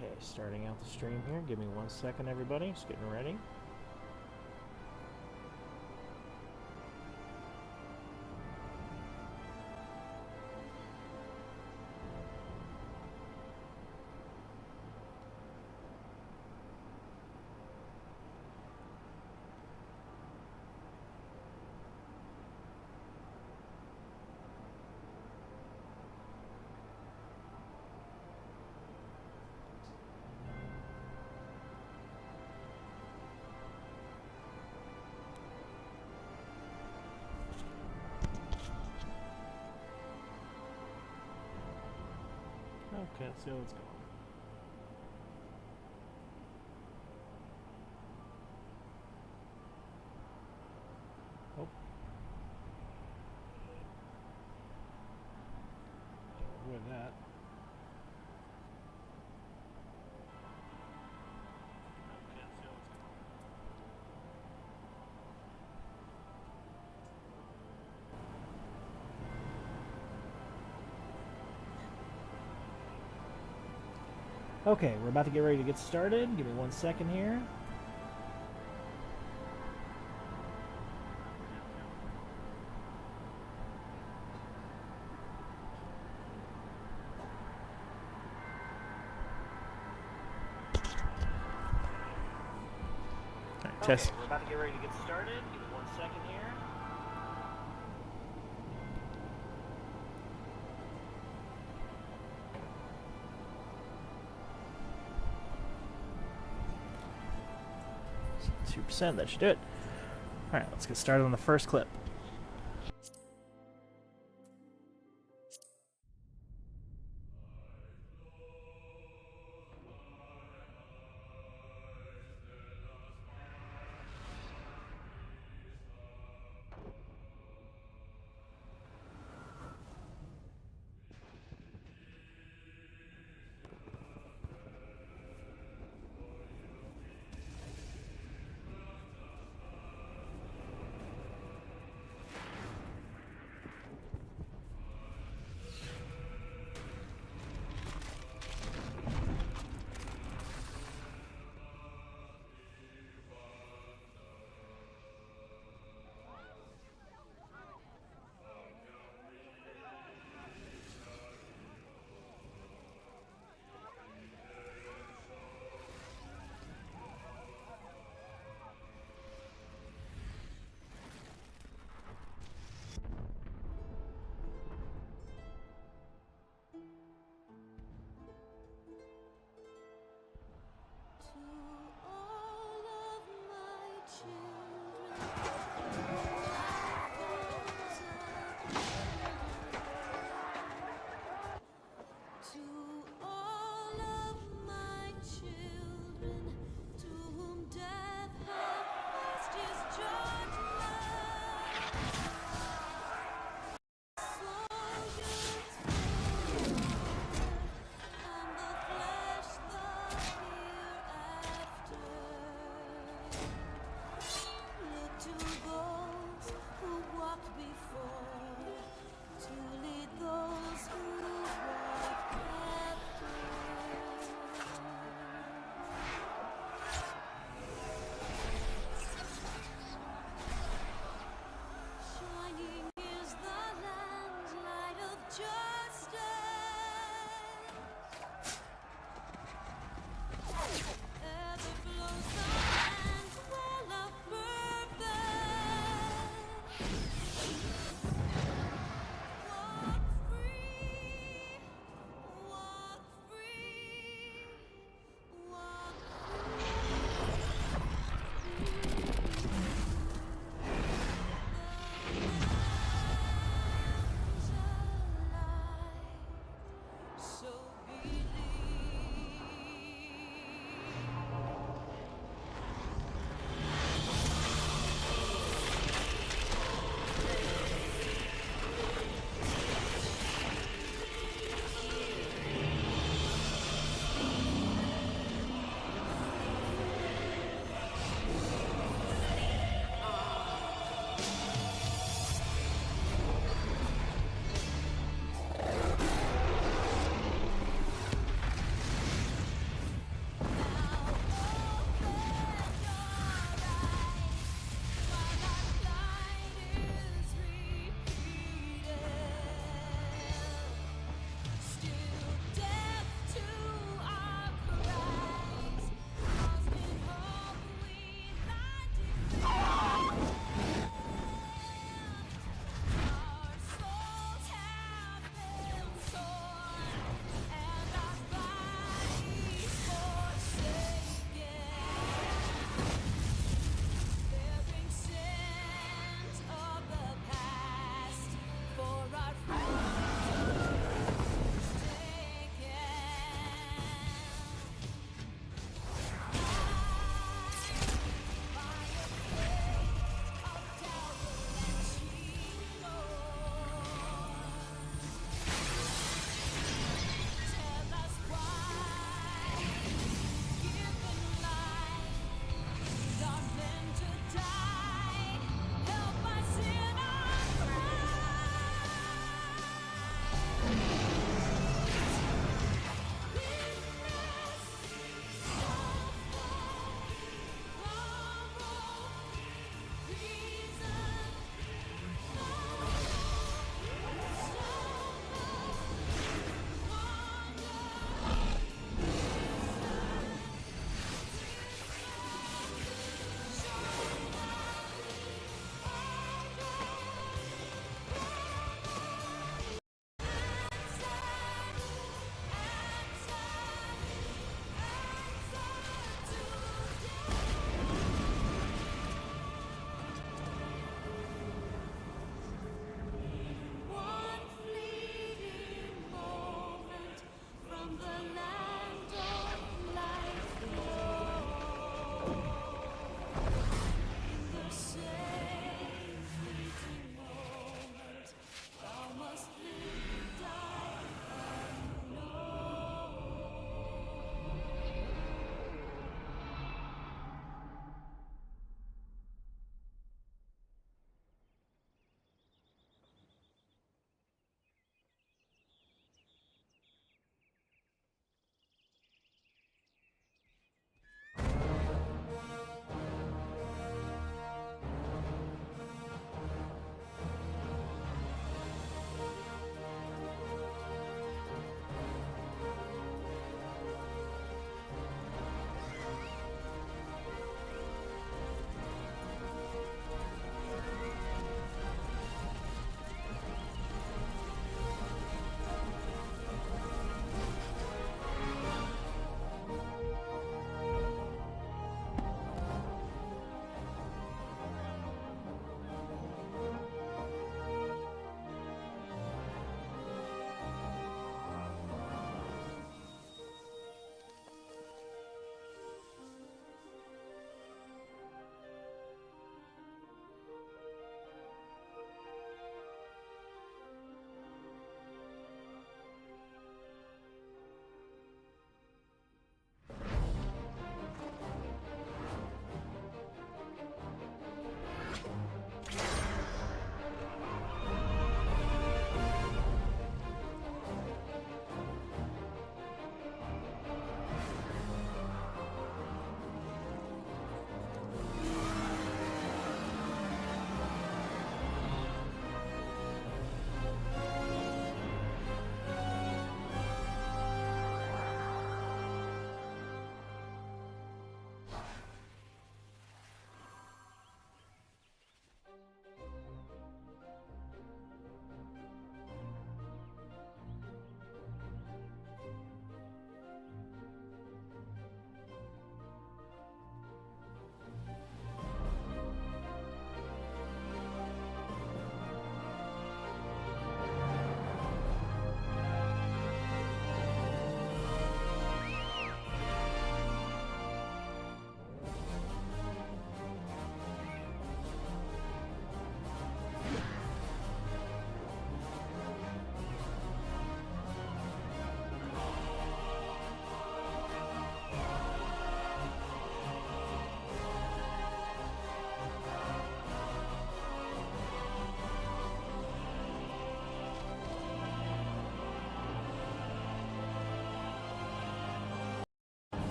Okay, starting out the stream here. Give me 1 second, everybody. Just getting ready. Okay, let's see how it's going. Oh. With that. Okay, let's see how it's going. Okay, we're about to get ready to get started. Give me 1 second here. Test. Okay, we're about to get ready to get started. Give me 1 second here. %, that should do it. Alright, let's get started on the first clip.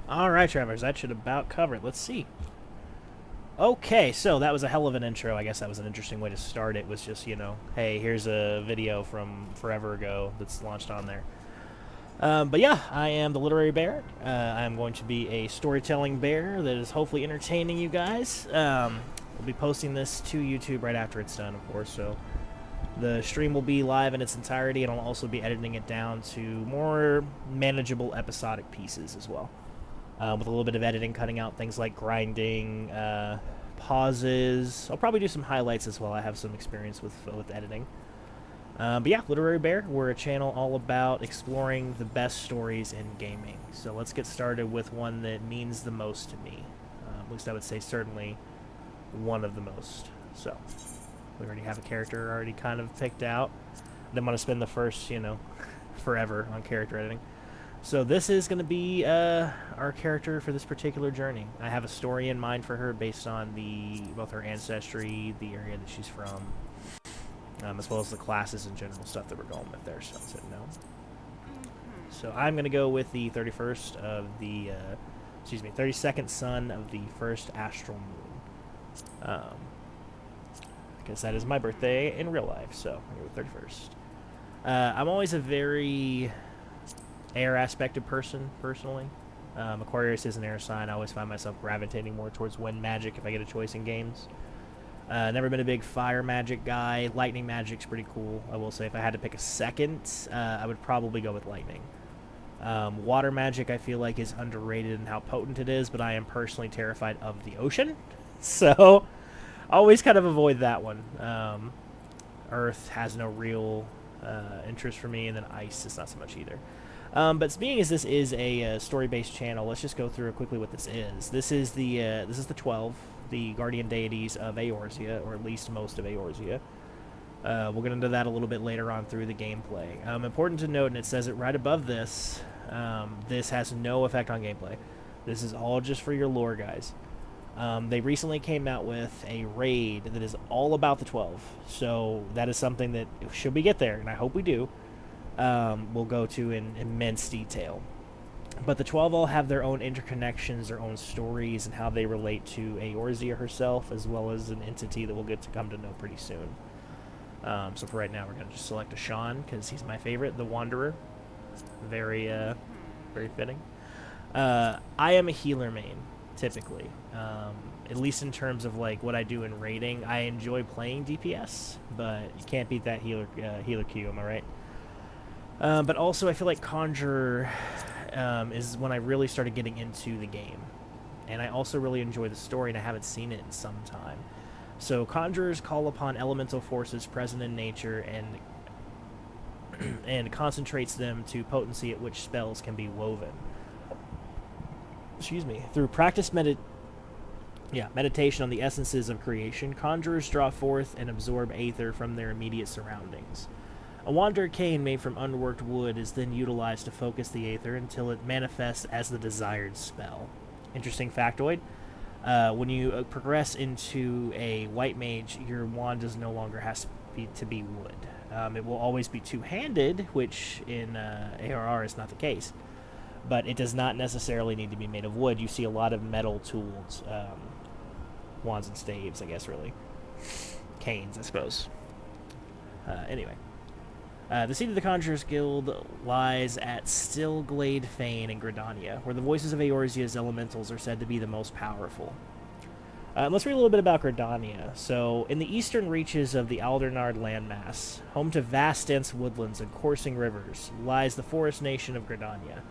Alright, travelers, that should about cover it. Let's see. Okay, so that was a hell of an intro. I guess that was an interesting way to start it, was just, you know, hey, here's a video from forever ago that's launched on there. But yeah, I am the Literary Bear. I'm going to be a storytelling bear that is hopefully entertaining you guys. We'll be posting this to YouTube right after it's done, of course, so the stream will be live in its entirety, and I'll also be editing it down to more manageable episodic pieces as well. With a little bit of editing, cutting out things like grinding, pauses. I'll probably do some highlights as well. I have some experience with editing. But yeah, Literary Bear, we're a channel all about exploring the best stories in gaming. So let's get started with one that means the most to me. At least I would say certainly one of the most. So, we already have a character already kind of picked out. Didn't want to spend the first, you know, forever on character editing. So this is going to be our character for this particular journey. I have a story in mind for her based on both her ancestry, the area that she's from, as well as the classes and general stuff that we're going with there. So I said no. So I'm going to go with the 31st of the, 32nd sun of the first astral moon. Because that is my birthday in real life, so I'm going to go with 31st. I'm always a very air aspected person, personally. Aquarius is an air sign. I always find myself gravitating more towards wind magic if I get a choice in games. Never been a big fire magic guy. Lightning magic's pretty cool. I will say if I had to pick a second, I would probably go with lightning. Water magic I feel like is underrated in how potent it is, but I am personally terrified of the ocean. So, always kind of avoid that one. Earth has no real interest for me, and then ice is not so much either. But being as this is a story-based channel, let's just go through quickly what this is. This is the 12, the guardian deities of Eorzea, or at least most of Eorzea. We'll get into that a little bit later on through the gameplay. Important to note, and it says it right above this, this has no effect on gameplay. This is all just for your lore, guys. They recently came out with a raid that is all about the 12, so that is something that, should we get there, and I hope we do, we'll go to in immense detail. But the 12 all have their own interconnections, their own stories, and how they relate to Eorzea herself, as well as an entity that we'll get to come to know pretty soon. So for right now, we're going to just select a Sean, because he's my favorite, the Wanderer. Very, very fitting. I am a healer main, typically. At least in terms of like what I do in raiding. I enjoy playing DPS, but you can't beat that healer Q, am I right? But also I feel like Conjurer is when I really started getting into the game. And I also really enjoy the story, and I haven't seen it in some time. So Conjurers call upon elemental forces present in nature and concentrates them to potency at which spells can be woven. Excuse me. Through practice meditation on the essences of creation, conjurers draw forth and absorb aether from their immediate surroundings. A wanderer cane made from unworked wood is then utilized to focus the aether until it manifests as the desired spell. Interesting factoid. When you progress into a white mage, your wand does no longer has to be wood. It will always be two-handed, which in ARR is not the case. But it does not necessarily need to be made of wood. You see a lot of metal tools, wands and staves, I guess, really. Canes, I suppose. Anyway. The seat of the Conjurers Guild lies at Stillglade Fane in Gridania, where the voices of Eorzea's elementals are said to be the most powerful. Let's read a little bit about Gridania. So, in the eastern reaches of the Aldernard landmass, home to vast dense woodlands and coursing rivers, lies the forest nation of Gridania.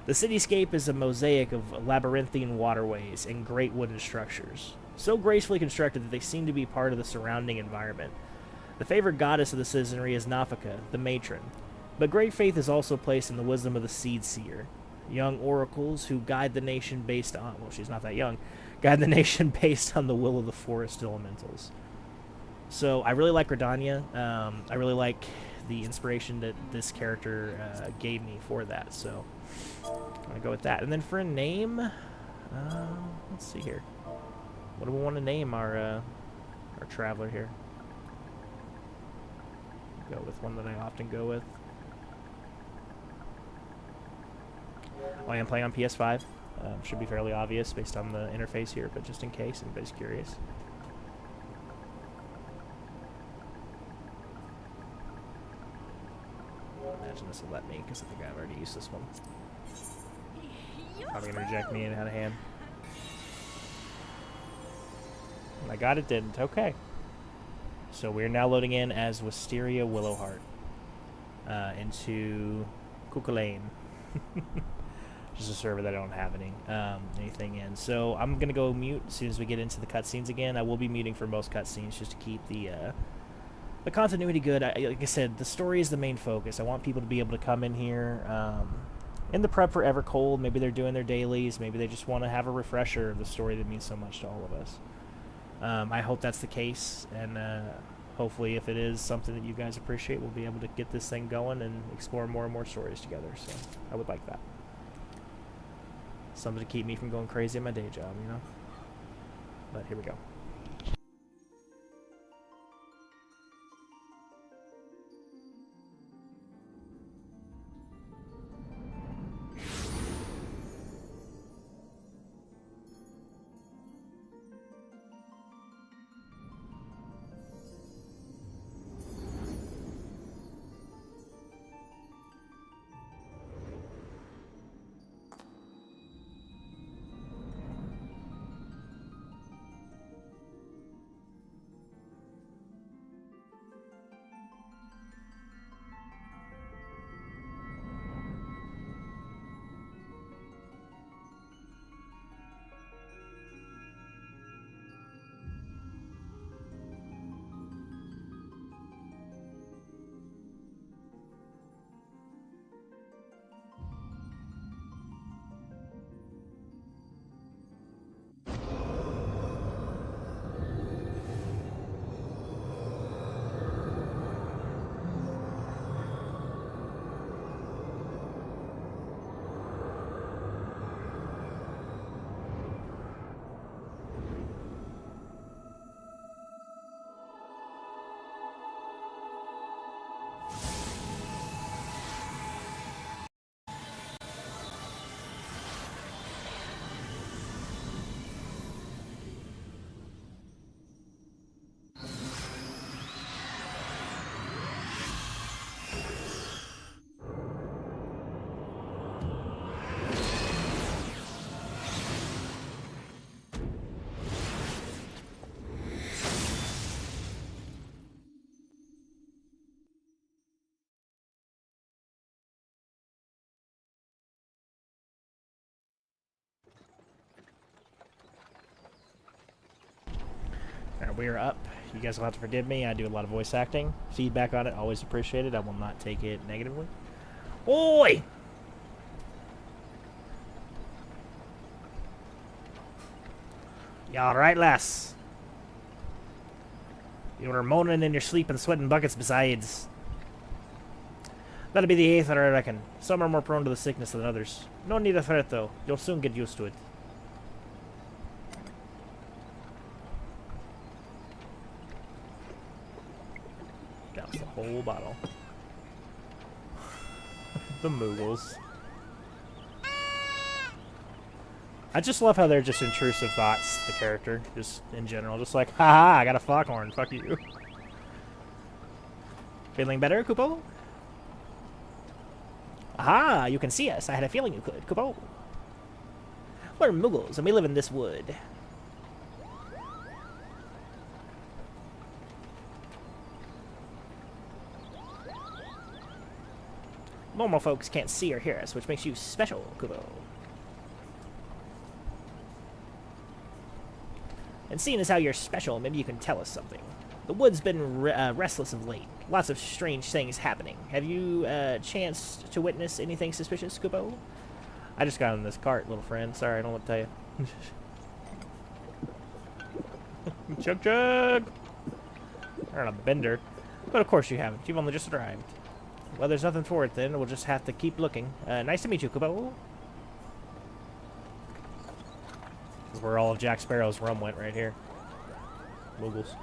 The cityscape is a mosaic of labyrinthine waterways and great wooden structures, so gracefully constructed that they seem to be part of the surrounding environment. The favored goddess of the citizenry is Nafika, the matron, but great faith is also placed in the wisdom of the Seed Seer, young oracles who guide the nation based on, well, she's not that young, guide the nation based on the will of the forest elementals. So I really like Gridania. I really like the inspiration that this character gave me for that, so I'm going to go with that. And then for a name, let's see here. What do we want to name our traveler here? Go with one that I often go with. Oh, I am playing on PS5. Should be fairly obvious based on the interface here, but just in case anybody's curious. Imagine this will let me, because I think I've already used this one. Probably gonna reject me and out of hand. I got it, didn't. Okay. So we're now loading in as Wisteria Willowheart into Kukulane. Just a server that I don't have anything in. So I'm gonna go mute as soon as we get into the cutscenes again. I will be muting for most cutscenes just to keep the continuity good. Like I said, the story is the main focus. I want people to be able to come in here in the prep for Evercold. Maybe they're doing their dailies. Maybe they just want to have a refresher of the story that means so much to all of us. I hope that's the case, and hopefully if it is something that you guys appreciate, we'll be able to get this thing going and explore more and more stories together. So I would like that. Something to keep me from going crazy at my day job, you know? But here we go. Alright, we are up. You guys will have to forgive me. I do a lot of voice acting. Feedback on it, always appreciated. I will not take it negatively. Oi! You alright, lass? You were moaning in your sleep and sweating buckets besides. That'll be the eighth, I reckon. Some are more prone to the sickness than others. No need of threat, though. You'll soon get used to it. Down the whole bottle. The Moogles. I just love how they're just intrusive thoughts, the character, just in general. Just like, haha, I got a foghorn, fuck you. Feeling better, Kupo? Aha, you can see us. I had a feeling you could, Kupo. We're Moogles, and we live in this wood. Normal folks can't see or hear us, which makes you special, Kupo. And seeing as how you're special, maybe you can tell us something. The wood's been restless of late. Lots of strange things happening. Have you chanced to witness anything suspicious, Kupo? I just got in this cart, little friend. Sorry, I don't know what to tell you. Chug chug! You're on a bender. But of course you haven't. You've only just arrived. Well, there's nothing for it then. We'll just have to keep looking. Nice to meet you, Kupo. This is where all of Jack Sparrow's rum went right here. Moogles.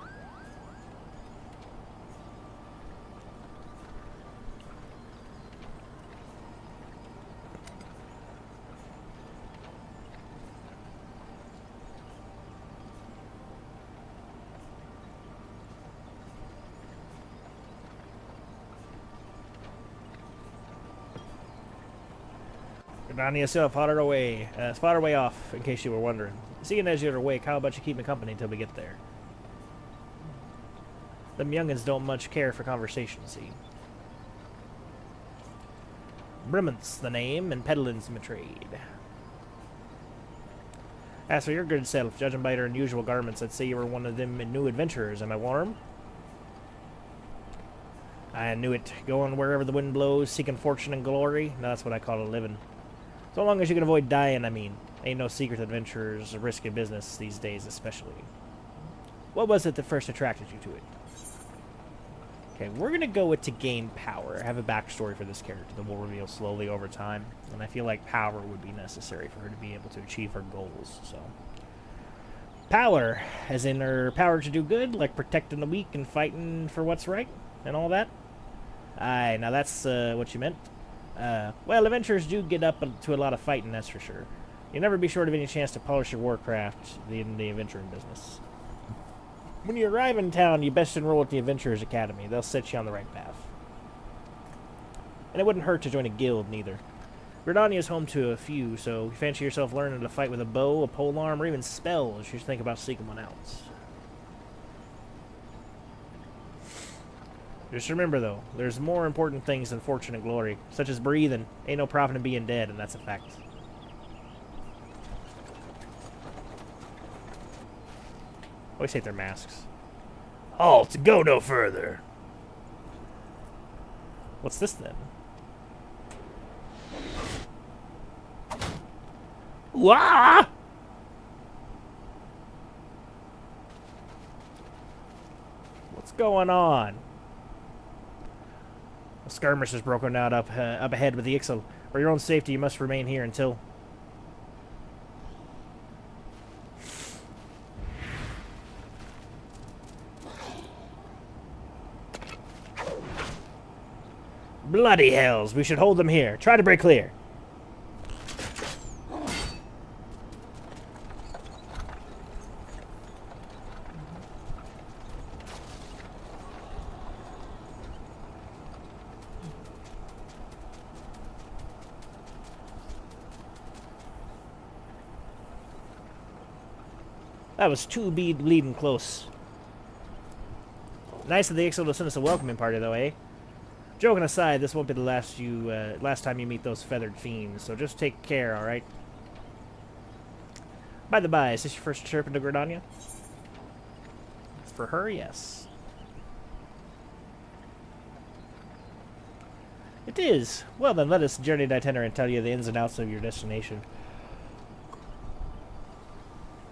Gridania still far away. It's far away off, in case you were wondering. Seeing as you're awake, how about you keep me company until we get there? Them youngins don't much care for conversation, see? Brimment's the name, and peddling's my trade. As for your good self, judging by your unusual garments, I'd say you were one of them new adventurers. Am I warm? I knew it. Going wherever the wind blows, seeking fortune and glory. No, that's what I call a living. So long as you can avoid dying, I mean. Ain't no secret adventurers risky business these days, especially. What was it that first attracted you to it? Okay, we're going to go with to gain power. I have a backstory for this character that will reveal slowly over time. And I feel like power would be necessary for her to be able to achieve her goals, so... Power, as in her power to do good, like protecting the weak and fighting for what's right, and all that. Aye, now that's what you meant. Well, adventurers do get up to a lot of fighting, that's for sure. You'll never be short of any chance to polish your warcraft in the adventuring business. When you arrive in town, you best enroll at the Adventurers Academy. They'll set you on the right path. And it wouldn't hurt to join a guild, neither. Gridania is home to a few, so if you fancy yourself learning to fight with a bow, a polearm, or even spells, you should think about seeking one out. Just remember, though, there's more important things than fortune and glory, such as breathing. Ain't no profit in being dead, and that's a fact. Always hate their masks. Halt! Go no further! What's this, then? Wah! What's going on? A skirmish has broken out up ahead with the Ixal. For your own safety, you must remain here until... Bloody hells, we should hold them here. Try to break clear. That was two bead bleeding close. Nice of the Ixal to send us a welcoming party, though, eh? Joking aside, this won't be the last time you meet those feathered fiends, so just take care, alright? By the by, is this your first trip into Gridania? For her, yes. It is. Well then, let us journey to itinerary and tell you the ins and outs of your destination.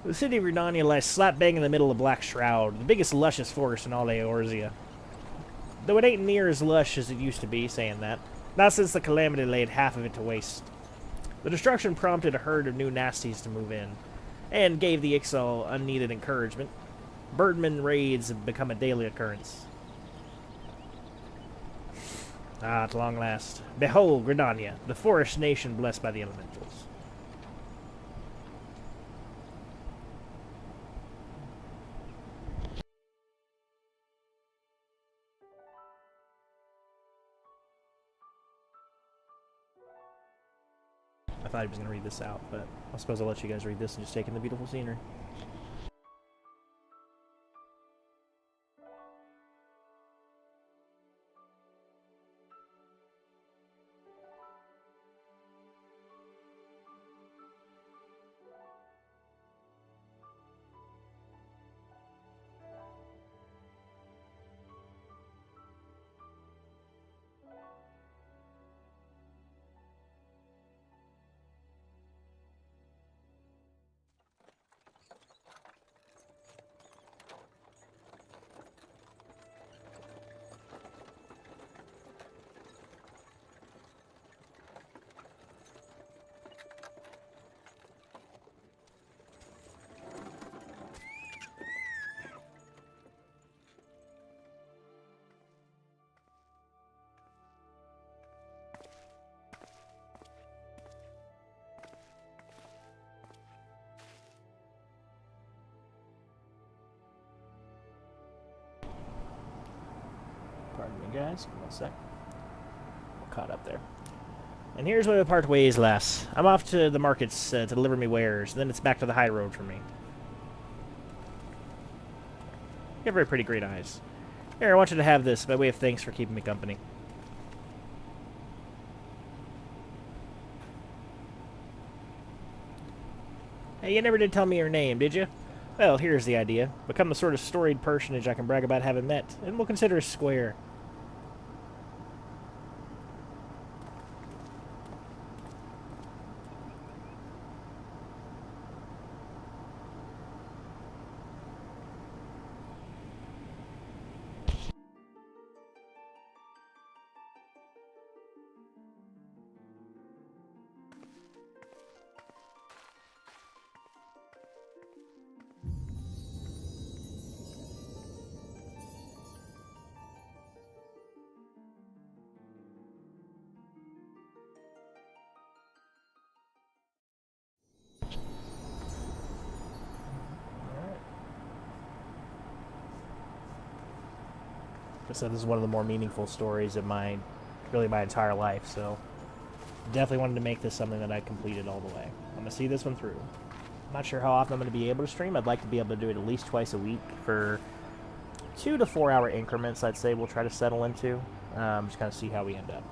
The city of Gridania lies slap bang in the middle of Black Shroud, the biggest luscious forest in all Eorzea. Though it ain't near as lush as it used to be, saying that. Not since the Calamity laid half of it to waste. The destruction prompted a herd of new nasties to move in, and gave the Ixal unneeded encouragement. Birdman raids have become a daily occurrence. Ah, at long last. Behold, Gridania, the forest nation blessed by the elementals. I thought he was going to read this out, but I suppose I'll let you guys read this and just take in the beautiful scenery. Pardon me, guys. Give me 1 sec. We're caught up there. And here's where we part ways, lass. I'm off to the markets to deliver me wares, then it's back to the high road for me. You have very pretty green eyes. Here, I want you to have this by way of thanks for keeping me company. Hey, you never did tell me your name, did you? Well, here's the idea. Become the sort of storied personage I can brag about having met, and we'll consider us square. I said this is one of the more meaningful stories of really my entire life, so definitely wanted to make this something that I completed all the way. I'm going to see this one through. I'm not sure how often I'm going to be able to stream. I'd like to be able to do it at least twice a week for 2 to 4 hour increments, I'd say we'll try to settle into. Just kind of see how we end up.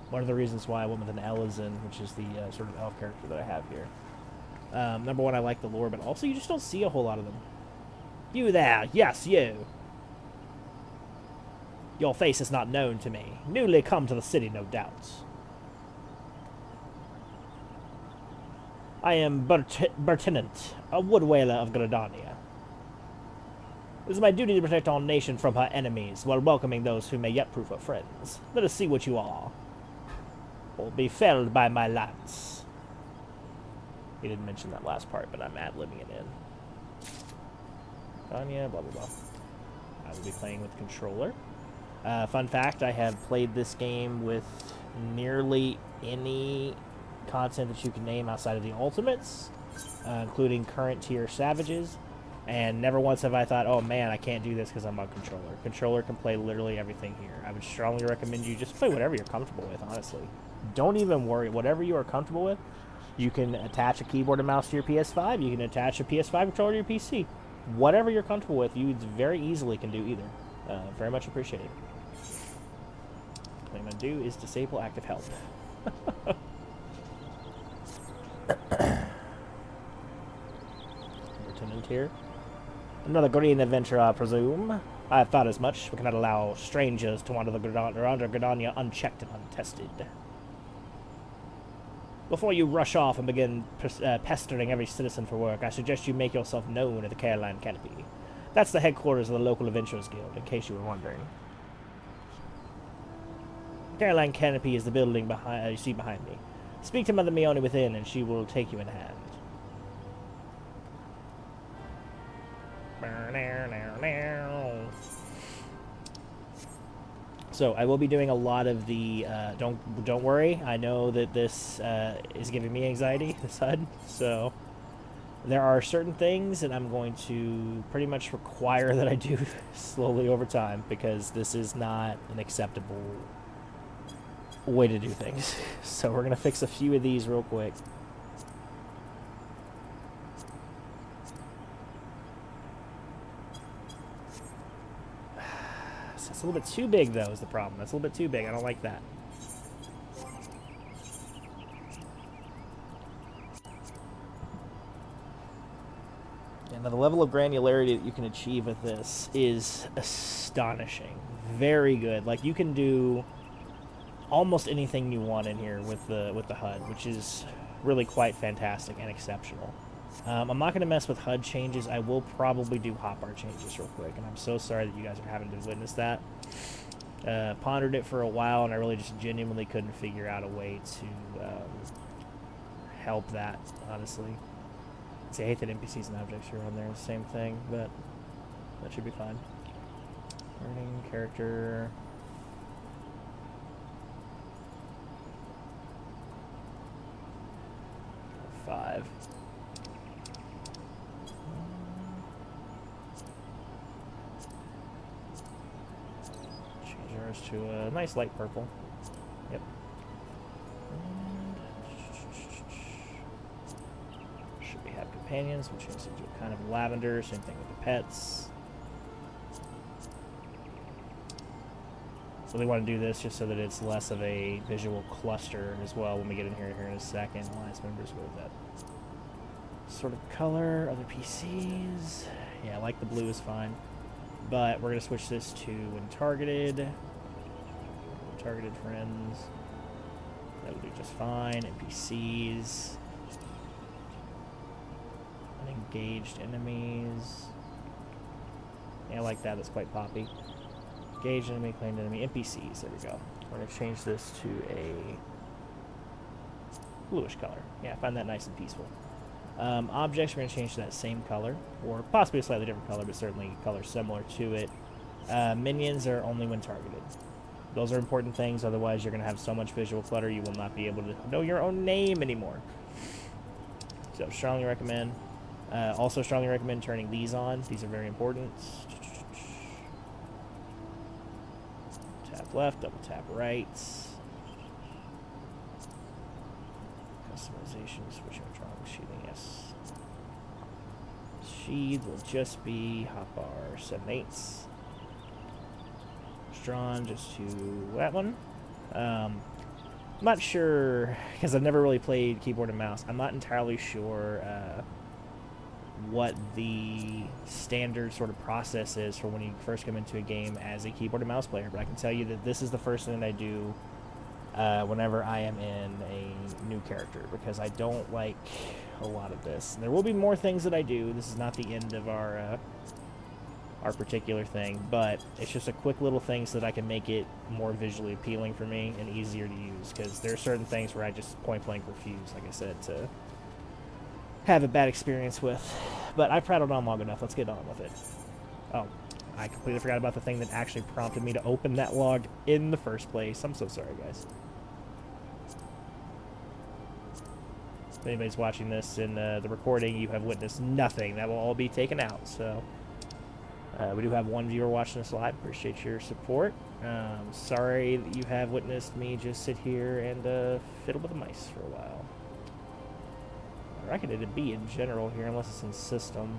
One of the reasons why I went with an Elizin, which is the sort of elf character that I have here. Number one, I like the lore, but also you just don't see a whole lot of them. You there, yes, you. Your face is not known to me. Newly come to the city, no doubt. I am Bertinant, a woodwhaler of Gradania. It is my duty to protect our nation from her enemies, while welcoming those who may yet prove her friends. Let us see what you are. Or be felled by my lance. He didn't mention that last part, but I'm ad-libbing it in. Gradania, blah, blah, blah. I will be playing with controller. Fun fact, I have played this game with nearly any content that you can name outside of the Ultimates, including current tier Savages, and never once have I thought, oh man, I can't do this because I'm on controller. Controller can play literally everything here. I would strongly recommend you just play whatever you're comfortable with, honestly. Don't even worry. Whatever you are comfortable with, you can attach a keyboard and mouse to your PS5, you can attach a PS5 controller to your PC. Whatever you're comfortable with, you very easily can do either. Very much appreciated. What I'm going to do is disable active help. Lieutenant here. Another green adventure, I presume. I have thought as much. We cannot allow strangers to wander Gradania unchecked and untested. Before you rush off and begin pestering every citizen for work, I suggest you make yourself known at the Caroline Canopy. That's the headquarters of the local Adventurers Guild, in case you were wondering. Caroline Canopy is the building you see behind me. Speak to Mother Mione within, and she will take you in hand. So I will be doing a lot of the. Don't worry. I know that this is giving me anxiety. This HUD. So there are certain things that I'm going to pretty much require that I do slowly over time, because this is not an acceptable way to do things. So we're gonna fix a few of these real quick. It's a little bit too big, though, is the problem. That's a little bit too big. I don't like that. And now the level of granularity that you can achieve with this is astonishing. Very good. Like, you can do almost anything you want in here with the HUD, which is really quite fantastic and exceptional. I'm not going to mess with HUD changes. I will probably do hotbar changes real quick, and I'm so sorry that you guys are having to witness that. Pondered it for a while, and I really just genuinely couldn't figure out a way to help that, honestly. See, I hate that NPCs and objects are on there, same thing, but that should be fine. Learning character. Five. ours to a nice light purple. Yep. And should we have companions? We'll change it to kind of lavender. Same thing with the pets. Really want to do this just so that it's less of a visual cluster as well when we get in here in a second. Alliance members with that sort of color. Other PCs. Yeah, I like the blue is fine. But we're going to switch this to when targeted. Targeted friends. That would do just fine. NPCs. Unengaged enemies. Yeah, I like that. That's quite poppy. Engaged enemy, claimed enemy, NPCs. There we go. We're going to change this to a bluish color. Yeah, I find that nice and peaceful. Objects, we're going to change to that same color, or possibly a slightly different color, but certainly color similar to it. Minions are only when targeted. Those are important things, otherwise you're going to have so much visual clutter you will not be able to know your own name anymore. So, strongly recommend. Also strongly recommend turning these on. These are very important. Tap left, double tap right. Customization, switch electronic shielding, yes. Sheath will just be hotbar 7/8. Drawn just to that one. I'm not sure, because I've never really played keyboard and mouse, I'm not entirely sure what the standard sort of process is for when you first come into a game as a keyboard and mouse player, but I can tell you that this is the first thing that I do whenever I am in a new character, because I don't like a lot of this. There will be more things that I do. This is not the end of our particular thing, but it's just a quick little thing so that I can make it more visually appealing for me and easier to use, because there are certain things where I just point blank refuse, like I said, to have a bad experience with. But I prattled on long enough. Let's get on with it. Oh, I completely forgot about the thing that actually prompted me to open that log in the first place. I'm so sorry, guys. If anybody's watching this in the recording, you have witnessed nothing. That will all be taken out. So we do have one viewer watching this live. Appreciate your support. Sorry that you have witnessed me just sit here and fiddle with the mice for a while. I reckon it'd be in general here, unless it's in system.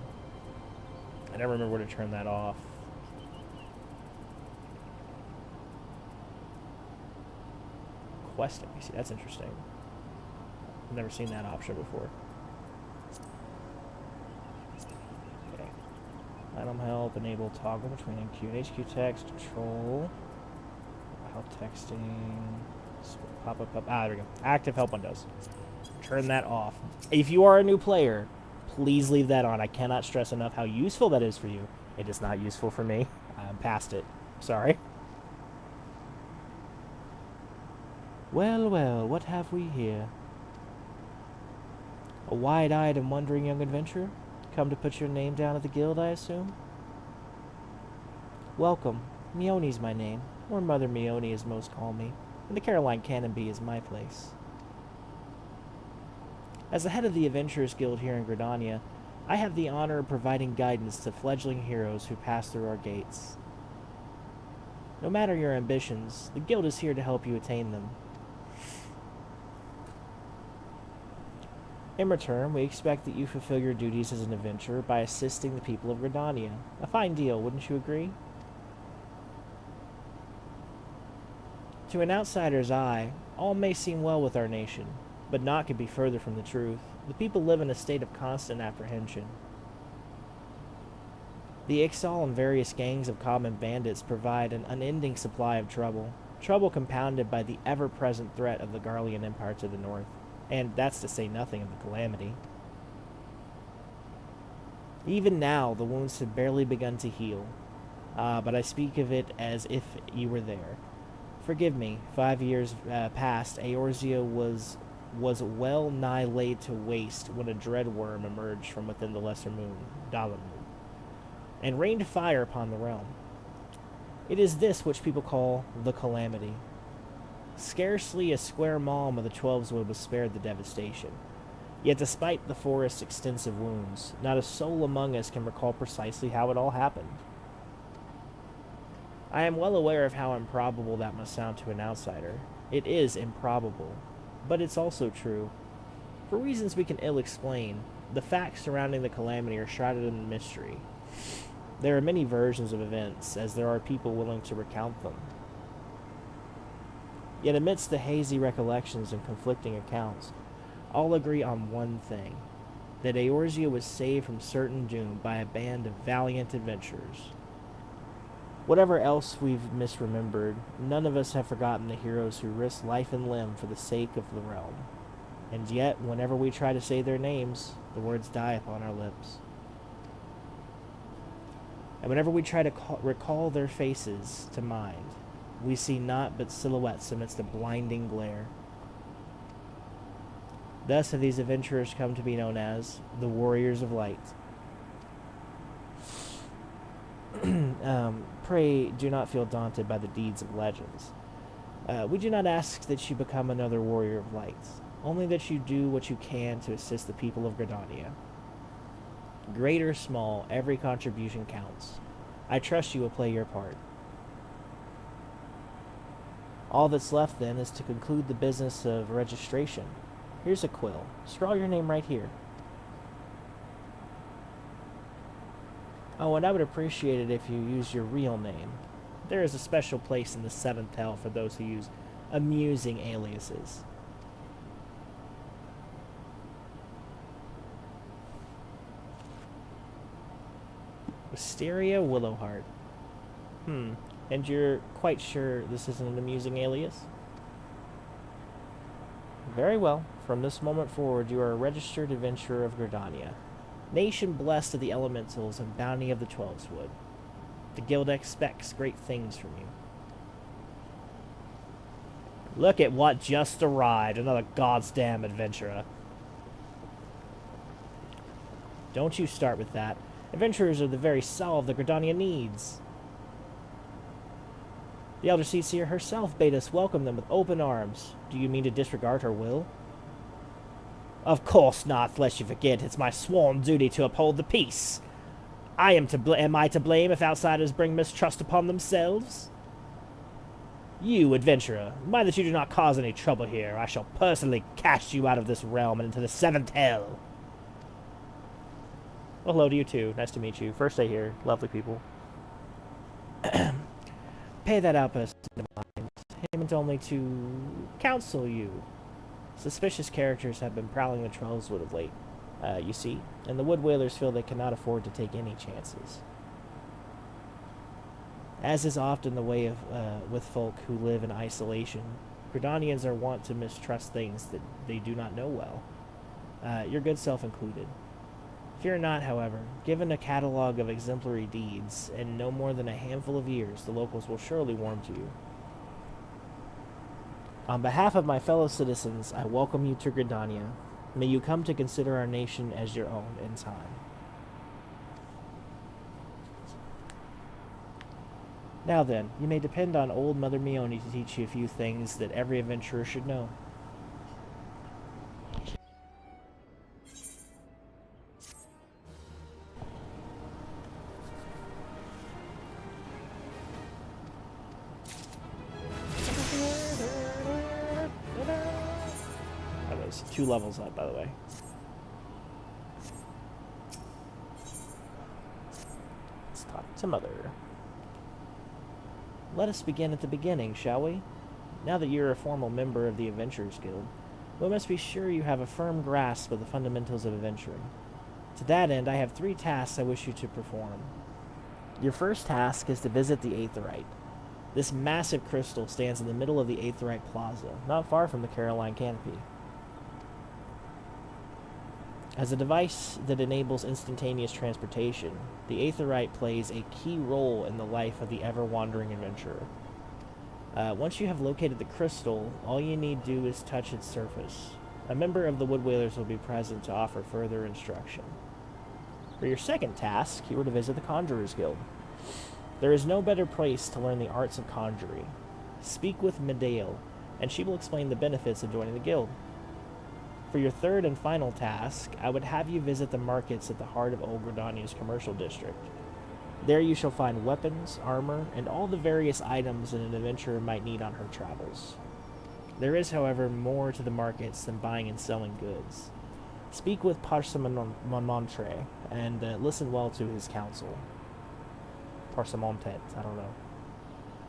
I never remember where to turn that off. Quest NPC, that's interesting. I've never seen that option before. Okay. Item help, enable toggle between NQ and HQ text, control. Help texting. Pop up. Ah, there we go. Active help windows. Turn that off. If you are a new player, please leave that on. I cannot stress enough how useful that is for you. It is not useful for me. I'm past it. Sorry. Well, well, what have we here? A wide-eyed and wondering young adventurer? Come to put your name down at the guild, I assume? Welcome. Meoni's my name, or Mother Meoni as most call me, and the Caroline Cannonbee is my place. As the head of the Adventurers Guild here in Gridania, I have the honor of providing guidance to fledgling heroes who pass through our gates. No matter your ambitions, the Guild is here to help you attain them. In return, we expect that you fulfill your duties as an adventurer by assisting the people of Gridania. A fine deal, wouldn't you agree? To an outsider's eye, all may seem well with our nation, but naught could be further from the truth. The people live in a state of constant apprehension. The Ixal and various gangs of common bandits provide an unending supply of trouble, trouble compounded by the ever-present threat of the Garlean Empire to the north, and that's to say nothing of the calamity. Even now, the wounds have barely begun to heal, but I speak of it as if you were there. Forgive me, 5 years past, Eorzea was well nigh laid to waste when a dread worm emerged from within the lesser moon, Dalamun, and rained fire upon the realm. It is this which people call the Calamity. Scarcely a square malm of the Twelveswood was spared the devastation. Yet despite the forest's extensive wounds, not a soul among us can recall precisely how it all happened. I am well aware of how improbable that must sound to an outsider. It is improbable, but it's also true. For reasons we can ill explain, the facts surrounding the calamity are shrouded in mystery. There are many versions of events, as there are people willing to recount them. Yet amidst the hazy recollections and conflicting accounts, all agree on one thing, that Eorzea was saved from certain doom by a band of valiant adventurers. Whatever else we've misremembered, none of us have forgotten the heroes who risked life and limb for the sake of the realm. And yet, whenever we try to say their names, the words die upon our lips. And whenever we try to recall their faces to mind, we see naught but silhouettes amidst the blinding glare. Thus have these adventurers come to be known as the Warriors of Light. Pray do not feel daunted by the deeds of legends. We do not ask that you become another Warrior of Light, only that you do what you can to assist the people of Gridania. Great or small, every contribution counts. I trust you will play your part. All that's left, then, is to conclude the business of registration. Here's a quill. Scrawl your name right here. Oh, and I would appreciate it if you use your real name. There is a special place in the 7th Hell for those who use amusing aliases. Wisteria Willowheart. And you're quite sure this isn't an amusing alias? Very well. From this moment forward, you are a registered adventurer of Gridania. Nation blessed of the elementals and bounty of the Twelveswood. The guild expects great things from you. Look at what just arrived. Another goddamn adventurer. Don't you start with that. Adventurers are the very soul of the Gridania needs. The Elder Seer herself bade us welcome them with open arms. Do you mean to disregard her will? Of course not, lest you forget it's my sworn duty to uphold the peace. Am I to blame if outsiders bring mistrust upon themselves? You, adventurer, mind that you do not cause any trouble here. I shall personally cast you out of this realm and into the 7th Hell. Well, hello to you too. Nice to meet you. First day here. Lovely people. Pay that outpost into mind. Payment only to counsel you. Suspicious characters have been prowling the Twelveswood of late, you see, and the Wood Whalers feel they cannot afford to take any chances. As is often the way of with folk who live in isolation, Gridanians are wont to mistrust things that they do not know well, your good self included. Fear not, however. Given a catalog of exemplary deeds, and no more than a handful of years, the locals will surely warm to you. On behalf of my fellow citizens, I welcome you to Gridania. May you come to consider our nation as your own in time. Now then, you may depend on old Mother Mione to teach you a few things that every adventurer should know. That was 2 levels up, by the way. Let's talk to Mother. Let us begin at the beginning, shall we? Now that you're a formal member of the Adventurers Guild, we must be sure you have a firm grasp of the fundamentals of adventuring. To that end, I have 3 tasks I wish you to perform. Your first task is to visit the Aetheryte. This massive crystal stands in the middle of the Aetheryte Plaza, not far from the Caroline Canopy. As a device that enables instantaneous transportation, the Aetheryte plays a key role in the life of the ever-wandering adventurer. Once you have located the crystal, all you need do is touch its surface. A member of the Wood Whalers will be present to offer further instruction. For your second task, you are to visit the Conjurer's Guild. There is no better place to learn the arts of conjuring. Speak with Medale, and she will explain the benefits of joining the guild. For your third and final task, I would have you visit the markets at the heart of Old Gridania's commercial district. There you shall find weapons, armor, and all the various items that an adventurer might need on her travels. There is, however, more to the markets than buying and selling goods. Speak with Parsemontre, and listen well to his counsel. Parsemontet, I don't know.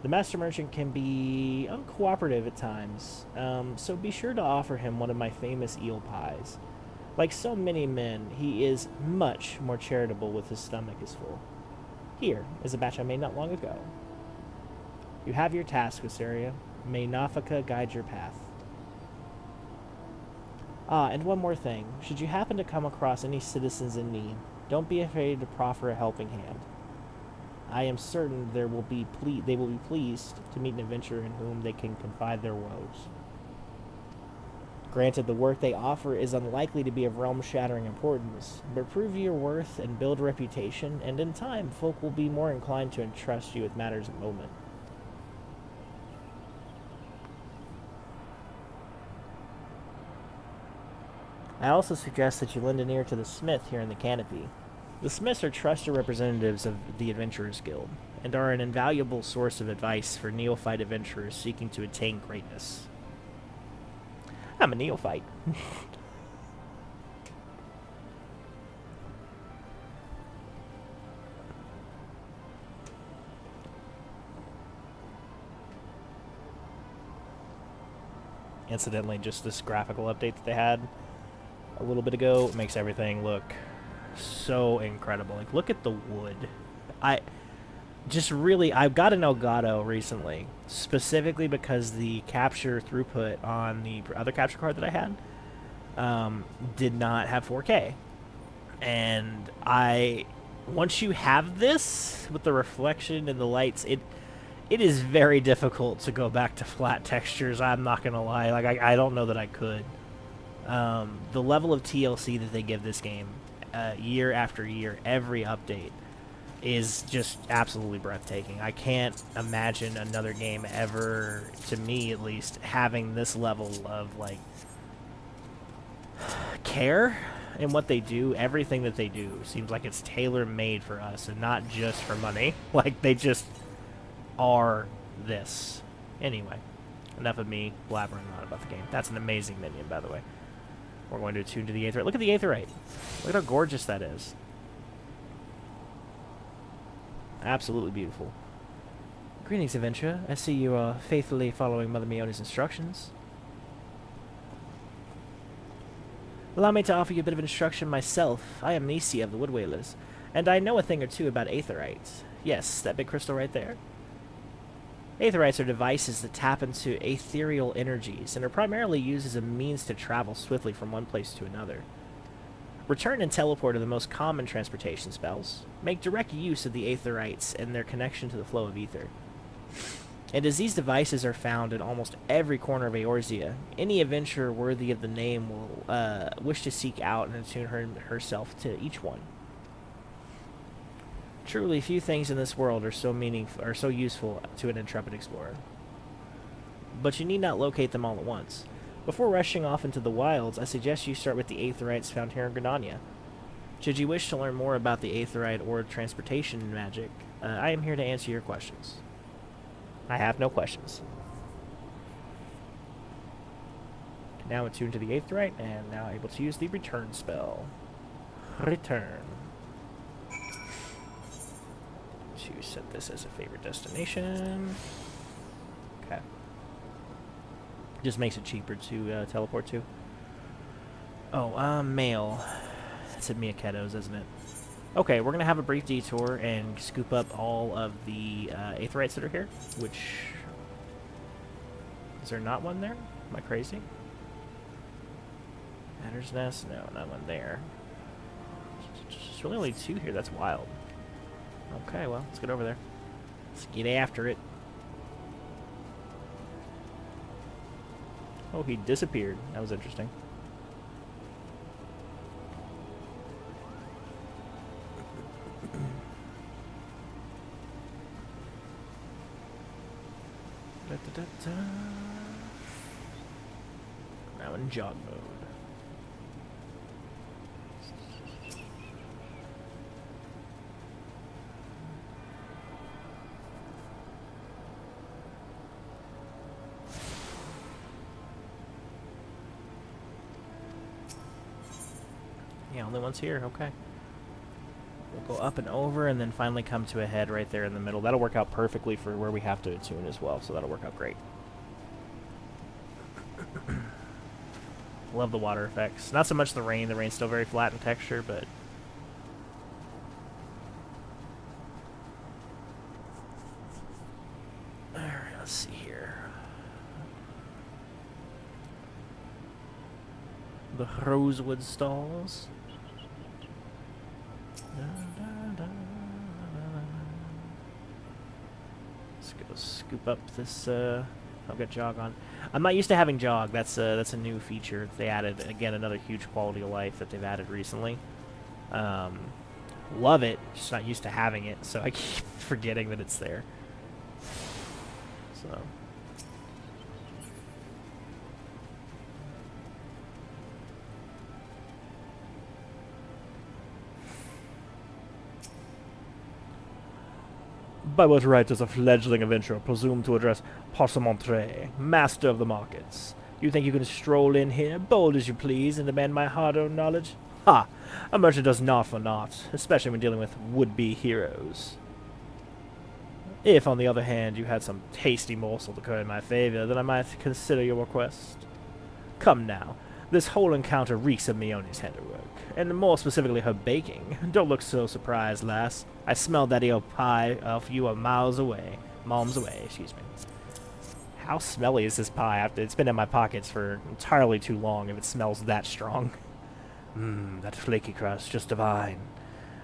The master merchant can be uncooperative at times, so be sure to offer him one of my famous eel pies. Like so many men, he is much more charitable with his stomach is full. Here is a batch I made not long ago. You have your task, Eorzea. May Nafaka guide your path. Ah, and one more thing. Should you happen to come across any citizens in need, don't be afraid to proffer a helping hand. I am certain they will be pleased to meet an adventurer in whom they can confide their woes. Granted, the work they offer is unlikely to be of realm-shattering importance, but prove your worth and build reputation, and in time, folk will be more inclined to entrust you with matters of moment. I also suggest that you lend an ear to the smith here in the canopy. The smiths are trusted representatives of the Adventurers Guild, and are an invaluable source of advice for neophyte adventurers seeking to attain greatness. I'm a neophyte. Incidentally, just this graphical update that they had a little bit ago makes everything look so incredible. Like, look at the wood. I've got an Elgato recently, specifically because the capture throughput on the other capture card that I had did not have 4K. And once you have this, with the reflection and the lights, it is very difficult to go back to flat textures, I'm not going to lie. Like, I don't know that I could. The level of TLC that they give this game, year after year, every update, is just absolutely breathtaking. I can't imagine another game ever, to me at least, having this level of, like, care in what they do. Everything that they do seems like it's tailor-made for us and not just for money. Like, they just are this. Anyway, enough of me blabbering on about the game. That's an amazing minion, by the way. We're going to attune to the Aetheryte. Look at the Aetheryte. Look at how gorgeous that is. Absolutely beautiful. Greetings, adventurer. I see you are faithfully following Mother Mione's instructions. Allow me to offer you a bit of instruction myself. I am Nisi of the Wood Whalers, and I know a thing or two about Aetherites. Yes, that big crystal right there. Aetherites are devices that tap into ethereal energies and are primarily used as a means to travel swiftly from one place to another. Return and teleport are the most common transportation spells. Make direct use of the Aetherites and their connection to the flow of ether. And as these devices are found in almost every corner of Eorzea, any adventurer worthy of the name will wish to seek out and attune herself to each one. Truly, few things in this world are so useful to an intrepid explorer. But you need not locate them all at once. Before rushing off into the wilds, I suggest you start with the Aetherites found here in Gridania. Should you wish to learn more about the Aetherite or transportation magic, I am here to answer your questions. I have no questions. Now attuned to the Aetherite, and now able to use the return spell. Return. To set this as a favorite destination. Okay. Just makes it cheaper to teleport to. Oh, mail. That's at Miaketos, isn't it? Okay, we're going to have a brief detour and scoop up all of the Aetherites that are here, which... Is there not one there? Am I crazy? Matter's Nest? No, not one there. There's really only two here. That's wild. Okay, well, let's get over there. Let's get after it. Oh, he disappeared. That was interesting. Now in jog mode. Yeah, only one's here. Okay. We'll go up and over and then finally come to a head right there in the middle. That'll work out perfectly for where we have to attune as well, so that'll work out great. Love the water effects. Not so much the rain. The rain's still very flat in texture, but... Alright, let's see here. The Rosewood Stalls. Let's go scoop up this, I've got jog on. I'm not used to having jog. That's a new feature they added. Again, another huge quality of life that they've added recently. Love it. Just not used to having it, so I keep forgetting that it's there. So... By what right does a fledgling adventurer presume to address Parsemontre, master of the markets? You think you can stroll in here, bold as you please, and demand my hard-earned knowledge? Ha! A merchant does not for naught, especially when dealing with would-be heroes. If, on the other hand, you had some tasty morsel to curry in my favor, then I might consider your request. Come now. This whole encounter reeks of Mione's handiwork, and more specifically her baking. Don't look so surprised, lass. I smelled that eel pie off you malms away, excuse me. How smelly is this pie? It's been in my pockets for entirely too long if it smells that strong. That flaky crust, just divine.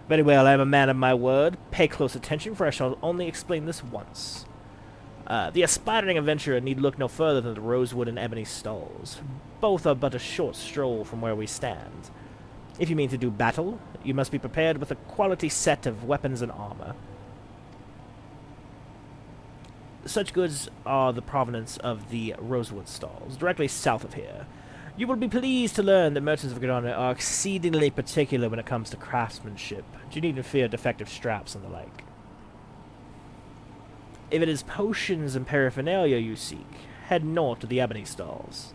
Very well, I am a man of my word. Pay close attention, for I shall only explain this once. The aspiring adventurer need look no further than the Rosewood and Ebony Stalls. Both are but a short stroll from where we stand. If you mean to do battle, you must be prepared with a quality set of weapons and armor. Such goods are the provenance of the Rosewood Stalls, directly south of here. You will be pleased to learn that merchants of Granada are exceedingly particular when it comes to craftsmanship. You needn't fear defective straps and the like. If it is potions and paraphernalia you seek, head north to the Ebony Stalls.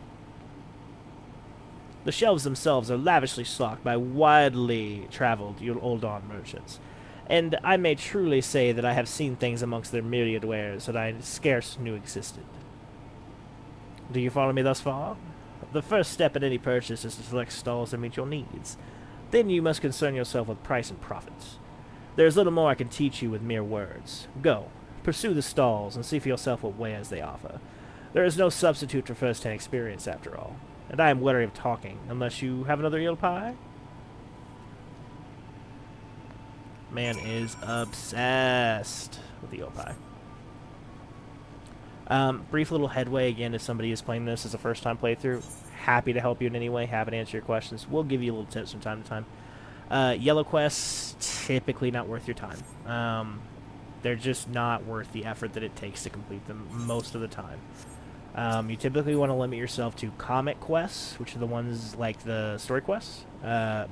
The shelves themselves are lavishly stocked by widely traveled Uldon merchants, and I may truly say that I have seen things amongst their myriad wares that I scarce knew existed. Do you follow me thus far? The first step in any purchase is to select stalls that meet your needs. Then you must concern yourself with price and profits. There is little more I can teach you with mere words. Go, pursue the stalls, and see for yourself what wares they offer. There is no substitute for first-hand experience, after all. And I am weary of talking, unless you have another eel pie? Man is obsessed with the eel pie. Brief little headway, again, if somebody is playing this as a first-time playthrough. Happy to help you in any way, happy to answer your questions. We'll give you little tips from time to time. Yellow quests, typically not worth your time. They're just not worth the effort that it takes to complete them most of the time. You typically want to limit yourself to comic quests, which are the ones like the story quests.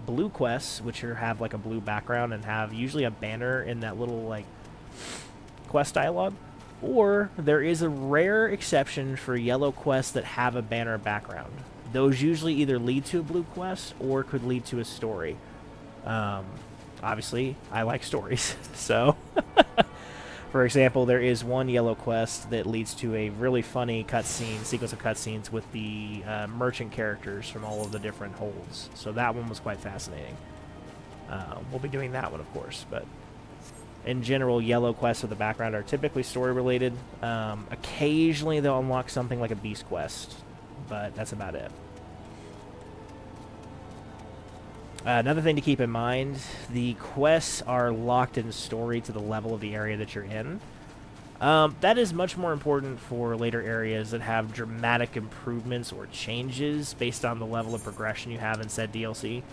Blue quests, which have like a blue background and have usually a banner in that little like quest dialogue. Or there is a rare exception for yellow quests that have a banner background. Those usually either lead to a blue quest or could lead to a story. Obviously, I like stories, so... For example, there is one yellow quest that leads to a really funny sequence of cutscenes with the merchant characters from all of the different holds. So that one was quite fascinating. We'll be doing that one, of course, but in general, yellow quests with the background are typically story-related. Occasionally, they'll unlock something like a beast quest, but that's about it. Another thing to keep in mind, the quests are locked in story to the level of the area that you're in. That is much more important for later areas that have dramatic improvements or changes based on the level of progression you have in said DLC.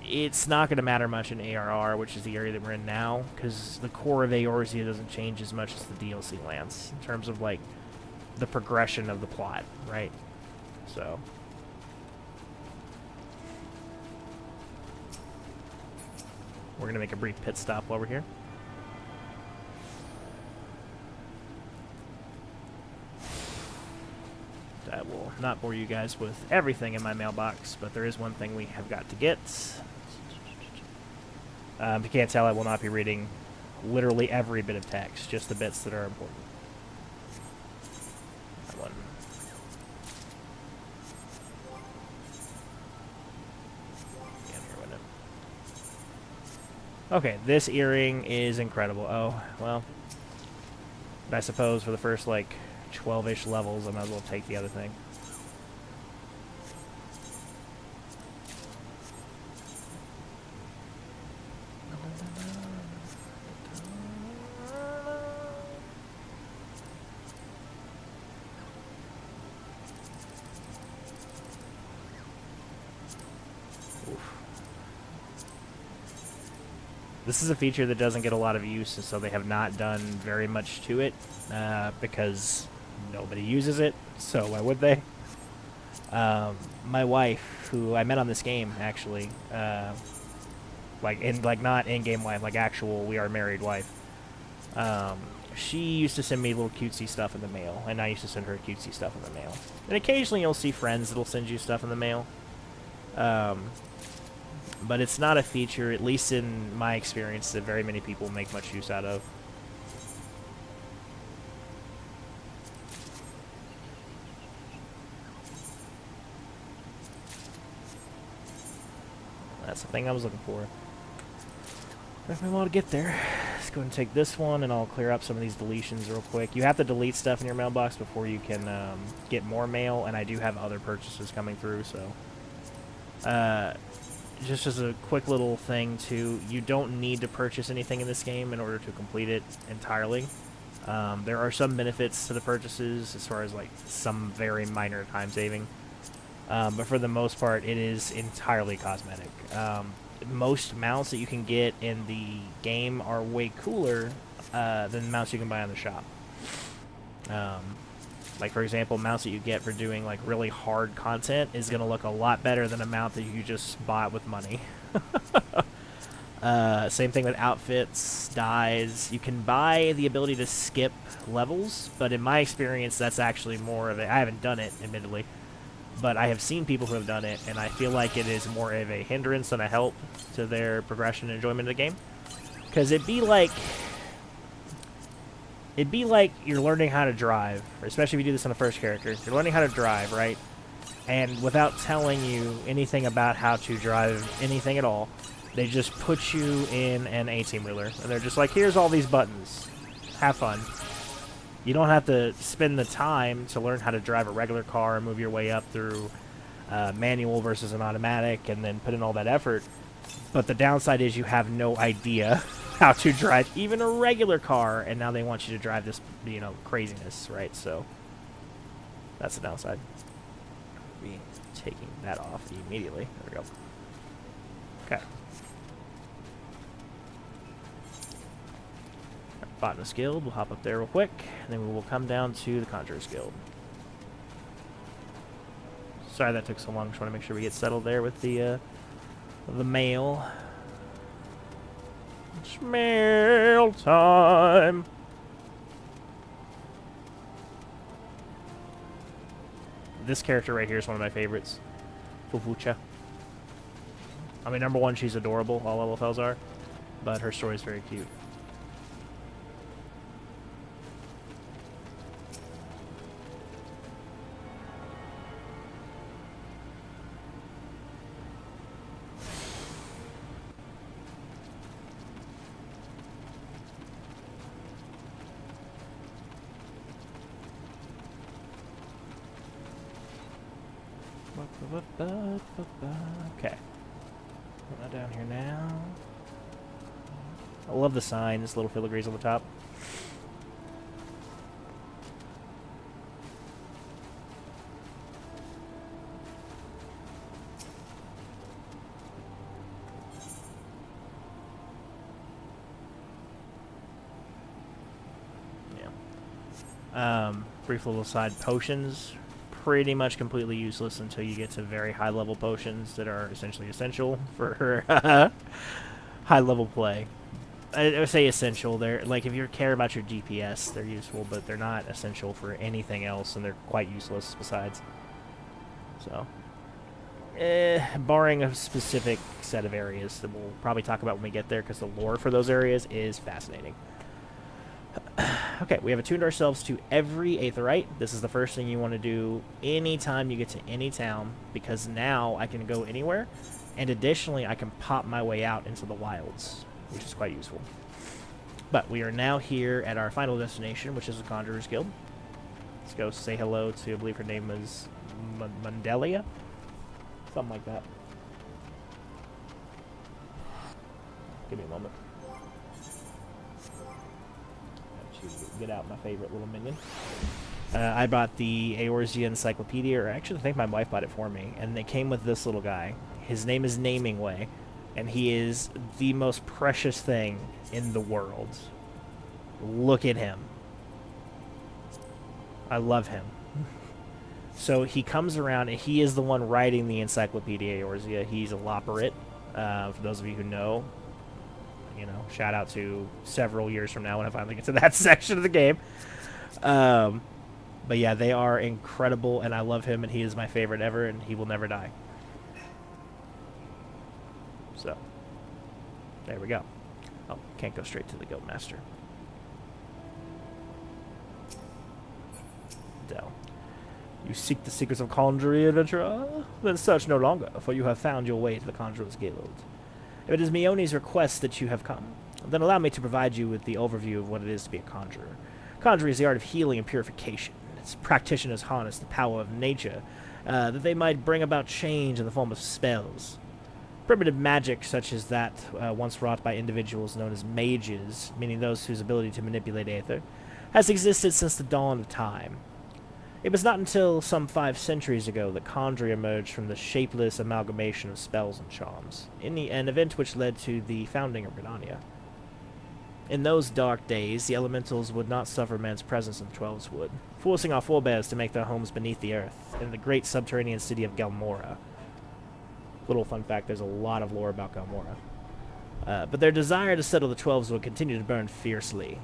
It's not going to matter much in ARR, which is the area that we're in now, because the core of Eorzea doesn't change as much as the DLC lands, in terms of, like, the progression of the plot, right? So... we're going to make a brief pit stop while we're here. That will not bore you guys with everything in my mailbox, but there is one thing we have got to get. If you can't tell, I will not be reading literally every bit of text, just the bits that are important. That one. Okay, this earring is incredible. Oh, well, I suppose for the first, like, 12-ish levels, I might as well take the other thing. This is a feature that doesn't get a lot of use, and so they have not done very much to it, because nobody uses it, so why would they? My wife, who I met on this game, actually, not in-game wife, like actual we are married wife, she used to send me little cutesy stuff in the mail, and I used to send her cutesy stuff in the mail. And occasionally you'll see friends that'll send you stuff in the mail. But it's not a feature, at least in my experience, that very many people make much use out of. That's the thing I was looking for. If we want to get there, let's go ahead and take this one, and I'll clear up some of these deletions real quick. You have to delete stuff in your mailbox before you can get more mail, and I do have other purchases coming through, so... just as a quick little thing, too, you don't need to purchase anything in this game in order to complete it entirely. There are some benefits to the purchases, as far as, like, some very minor time saving. But for the most part, it is entirely cosmetic. Most mounts that you can get in the game are way cooler than the mounts you can buy on the shop. Like, for example, mounts that you get for doing, like, really hard content is going to look a lot better than a mount that you just bought with money. Same thing with outfits, dyes. You can buy the ability to skip levels, but in my experience, that's actually more of a... I haven't done it, admittedly, but I have seen people who have done it, and I feel like it is more of a hindrance than a help to their progression and enjoyment of the game. Because it'd be like you're learning how to drive, especially if you do this on the first character. You're learning how to drive, right? And without telling you anything about how to drive anything at all, they just put you in an 18-wheeler. And they're just like, here's all these buttons. Have fun. You don't have to spend the time to learn how to drive a regular car and move your way up through manual versus an automatic and then put in all that effort. But the downside is you have no idea how to drive even a regular car, and now they want you to drive this, you know, craziness, right? So that's the downside. Be taking that off immediately. There we go. Okay. Botanist Guild. We'll hop up there real quick, and then we will come down to the Conjurer's Guild. Sorry that took so long. Just want to make sure we get settled there with the mail. It's mail time. This character right here is one of my favorites. Fufucha. I mean, number one, she's adorable. All LFLs are. But her story is very cute. Okay. Put that down here now. I love the sign, this little filigrees on the top. Yeah. Brief little aside, potions. Pretty much completely useless until you get to very high-level potions that are essentially essential for high-level play. I would say essential. They're like, if you care about your DPS, they're useful, but they're not essential for anything else, and they're quite useless besides. So, barring a specific set of areas that we'll probably talk about when we get there, because the lore for those areas is fascinating. Okay, we have attuned ourselves to every Aetheryte. This is the first thing you want to do anytime you get to any town, because now I can go anywhere, and additionally I can pop my way out into the wilds, which is quite useful. But we are now here at our final destination, which is the Conjurer's Guild. Let's go say hello to, I believe her name is Mundelia? Something like that. Give me a moment. Get out my favorite little minion. I bought the Eorzea Encyclopedia, or actually I think my wife bought it for me, and it came with this little guy. His name is Namingway, and he is the most precious thing in the world. Look at him. I love him. So he comes around, and he is the one writing the Encyclopedia Eorzea. He's a Loporrit, for those of you who know. You know, shout out to several years from now when I finally get to that section of the game. But yeah, they are incredible, and I love him, and he is my favorite ever, and he will never die. So, there we go. Oh, can't go straight to the Guildmaster. Dell. You seek the secrets of conjuring, adventurer? Then search no longer, for you have found your way to the Conjurer's Guild. If it is Mione's request that you have come, then allow me to provide you with the overview of what it is to be a conjurer. Conjuring is the art of healing and purification. Its practitioners harness the power of nature, that they might bring about change in the form of spells. Primitive magic, such as that once wrought by individuals known as mages, meaning those whose ability to manipulate aether, has existed since the dawn of time. It was not until some 5 centuries ago that conjuring emerged from the shapeless amalgamation of spells and charms, an event which led to the founding of Gridania. In those dark days, the elementals would not suffer man's presence in the Twelves Wood, forcing our forebears to make their homes beneath the earth, in the great subterranean city of Galmora. Little fun fact, there's a lot of lore about Galmora. But their desire to settle the Twelves Wood continued to burn fiercely.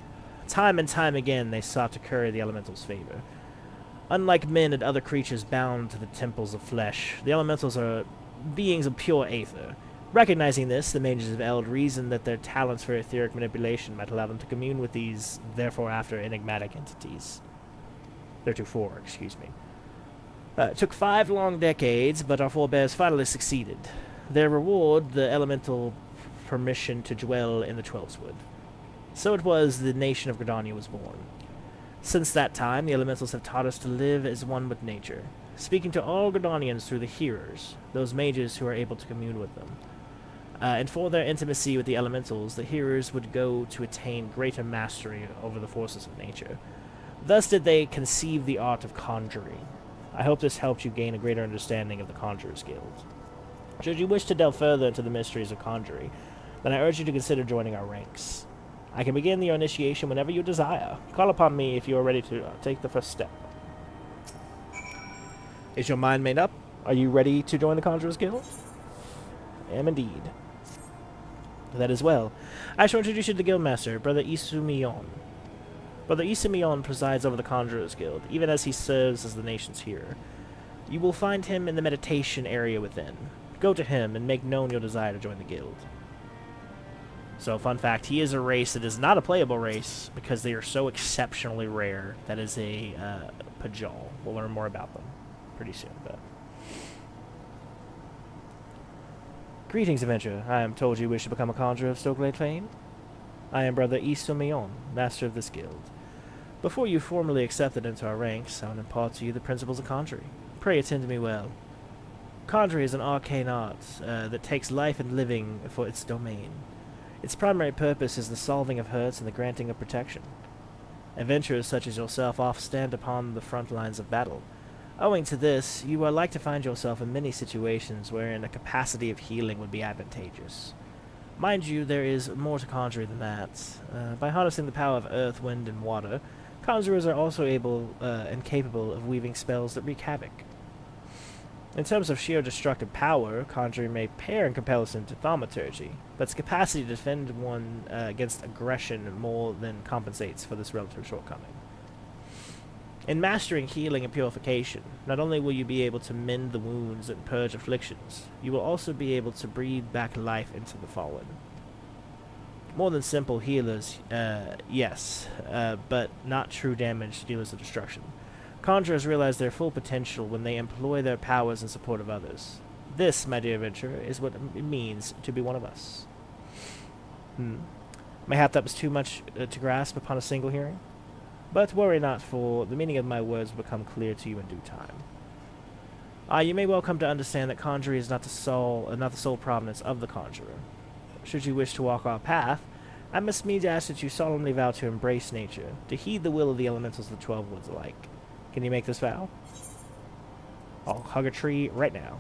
Time and time again, they sought to curry the elementals' favor. Unlike men and other creatures bound to the temples of flesh, the elementals are beings of pure aether. Recognizing this, the mages of Eld reasoned that their talents for etheric manipulation might allow them to commune with these, therefore after, enigmatic entities. Theretofore, excuse me. It took 5 long decades, but our forebears finally succeeded. Their reward, the elemental permission to dwell in the Twelves Wood. So it was the nation of Gridania was born. Since that time, the elementals have taught us to live as one with nature, speaking to all Gridanians through the hearers, those mages who are able to commune with them. And for their intimacy with the elementals, the hearers would go to attain greater mastery over the forces of nature. Thus did they conceive the art of conjuring. I hope this helped you gain a greater understanding of the Conjurer's Guild. Should you wish to delve further into the mysteries of conjuring, then I urge you to consider joining our ranks. I can begin your initiation whenever you desire. Call upon me if you are ready to take the first step. Is your mind made up? Are you ready to join the Conjurer's Guild? I am indeed. That is well. I shall introduce you to the Guildmaster, Brother Isumion. Brother Isumion presides over the Conjurer's Guild, even as he serves as the nation's hearer. You will find him in the meditation area within. Go to him and make known your desire to join the guild. So, fun fact, he is a race that is not a playable race because they are so exceptionally rare. That is a Pajal. We'll learn more about them pretty soon, but... Greetings, adventurer. I am told you wish to become a conjurer of Stokeglade fame. I am Brother Isumion, master of this guild. Before you formally accepted into our ranks, I will impart to you the principles of conjuring. Pray attend to me well. Conjuring is an arcane art that takes life and living for its domain. Its primary purpose is the solving of hurts and the granting of protection. Adventurers such as yourself often stand upon the front lines of battle. Owing to this, you are like to find yourself in many situations wherein a capacity of healing would be advantageous. Mind you, there is more to conjuring than that. By harnessing the power of earth, wind, and water, conjurers are also able and capable of weaving spells that wreak havoc. In terms of sheer destructive power, conjuring may pair in comparison to thaumaturgy, but its capacity to defend one against aggression more than compensates for this relative shortcoming. In mastering healing and purification, not only will you be able to mend the wounds and purge afflictions, you will also be able to breathe back life into the fallen. More than simple healers, yes, but not true damage dealers of destruction. Conjurers realize their full potential when they employ their powers in support of others. This, my dear adventurer, is what it means to be one of us. Mayhap that was too much to grasp upon a single hearing? But worry not, for the meaning of my words will become clear to you in due time. You may well come to understand that conjuring is not the sole province of the conjurer. Should you wish to walk our path, I must needs ask that you solemnly vow to embrace nature, to heed the will of the elementals of the 12 woods alike. Can you make this vow? I'll hug a tree right now.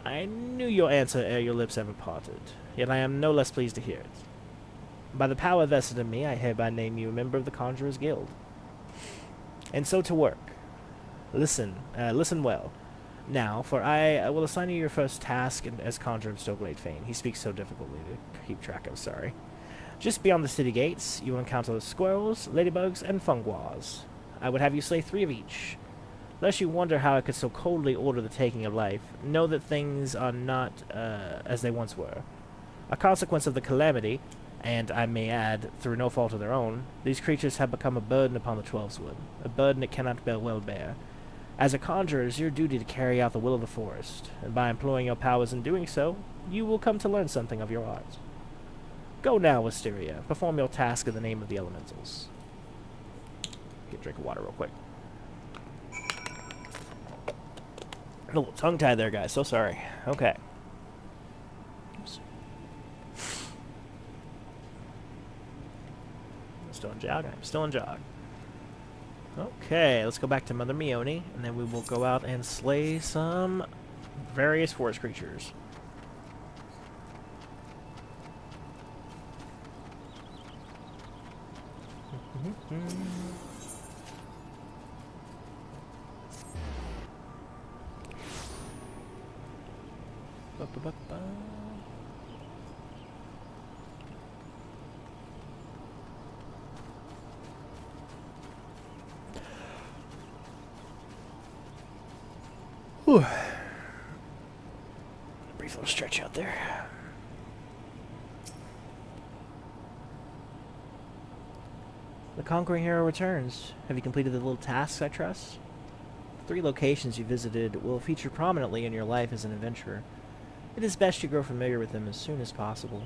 I knew your answer ere your lips ever parted, yet I am no less pleased to hear it. By the power vested in me, I hereby name you a member of the Conjurer's Guild. And so to work. Listen well. Now, for I will assign you your first task as Conjurer of Stokeglade Fane. He speaks so difficultly to keep track of, sorry. Just beyond the city gates, you will encounter squirrels, ladybugs, and funguars. I would have you slay 3 of each. Lest you wonder how I could so coldly order the taking of life, know that things are not as they once were. A consequence of the calamity, and I may add, through no fault of their own, these creatures have become a burden upon the 12's wood, a burden it cannot well bear. As a conjurer, it is your duty to carry out the will of the forest, and by employing your powers in doing so, you will come to learn something of your art. Go now, Wisteria. Perform your task in the name of the elementals. Get a drink of water real quick. A little tongue-tied there, guys. So sorry. Okay. Oops. I'm still in jog. I'm still in jog. Okay, let's go back to Mother Mione, and then we will go out and slay some various forest creatures. Whew. Brief little stretch out there. The Conquering Hero returns. Have you completed the little tasks, I trust? 3 locations you visited will feature prominently in your life as an adventurer. It is best you grow familiar with them as soon as possible.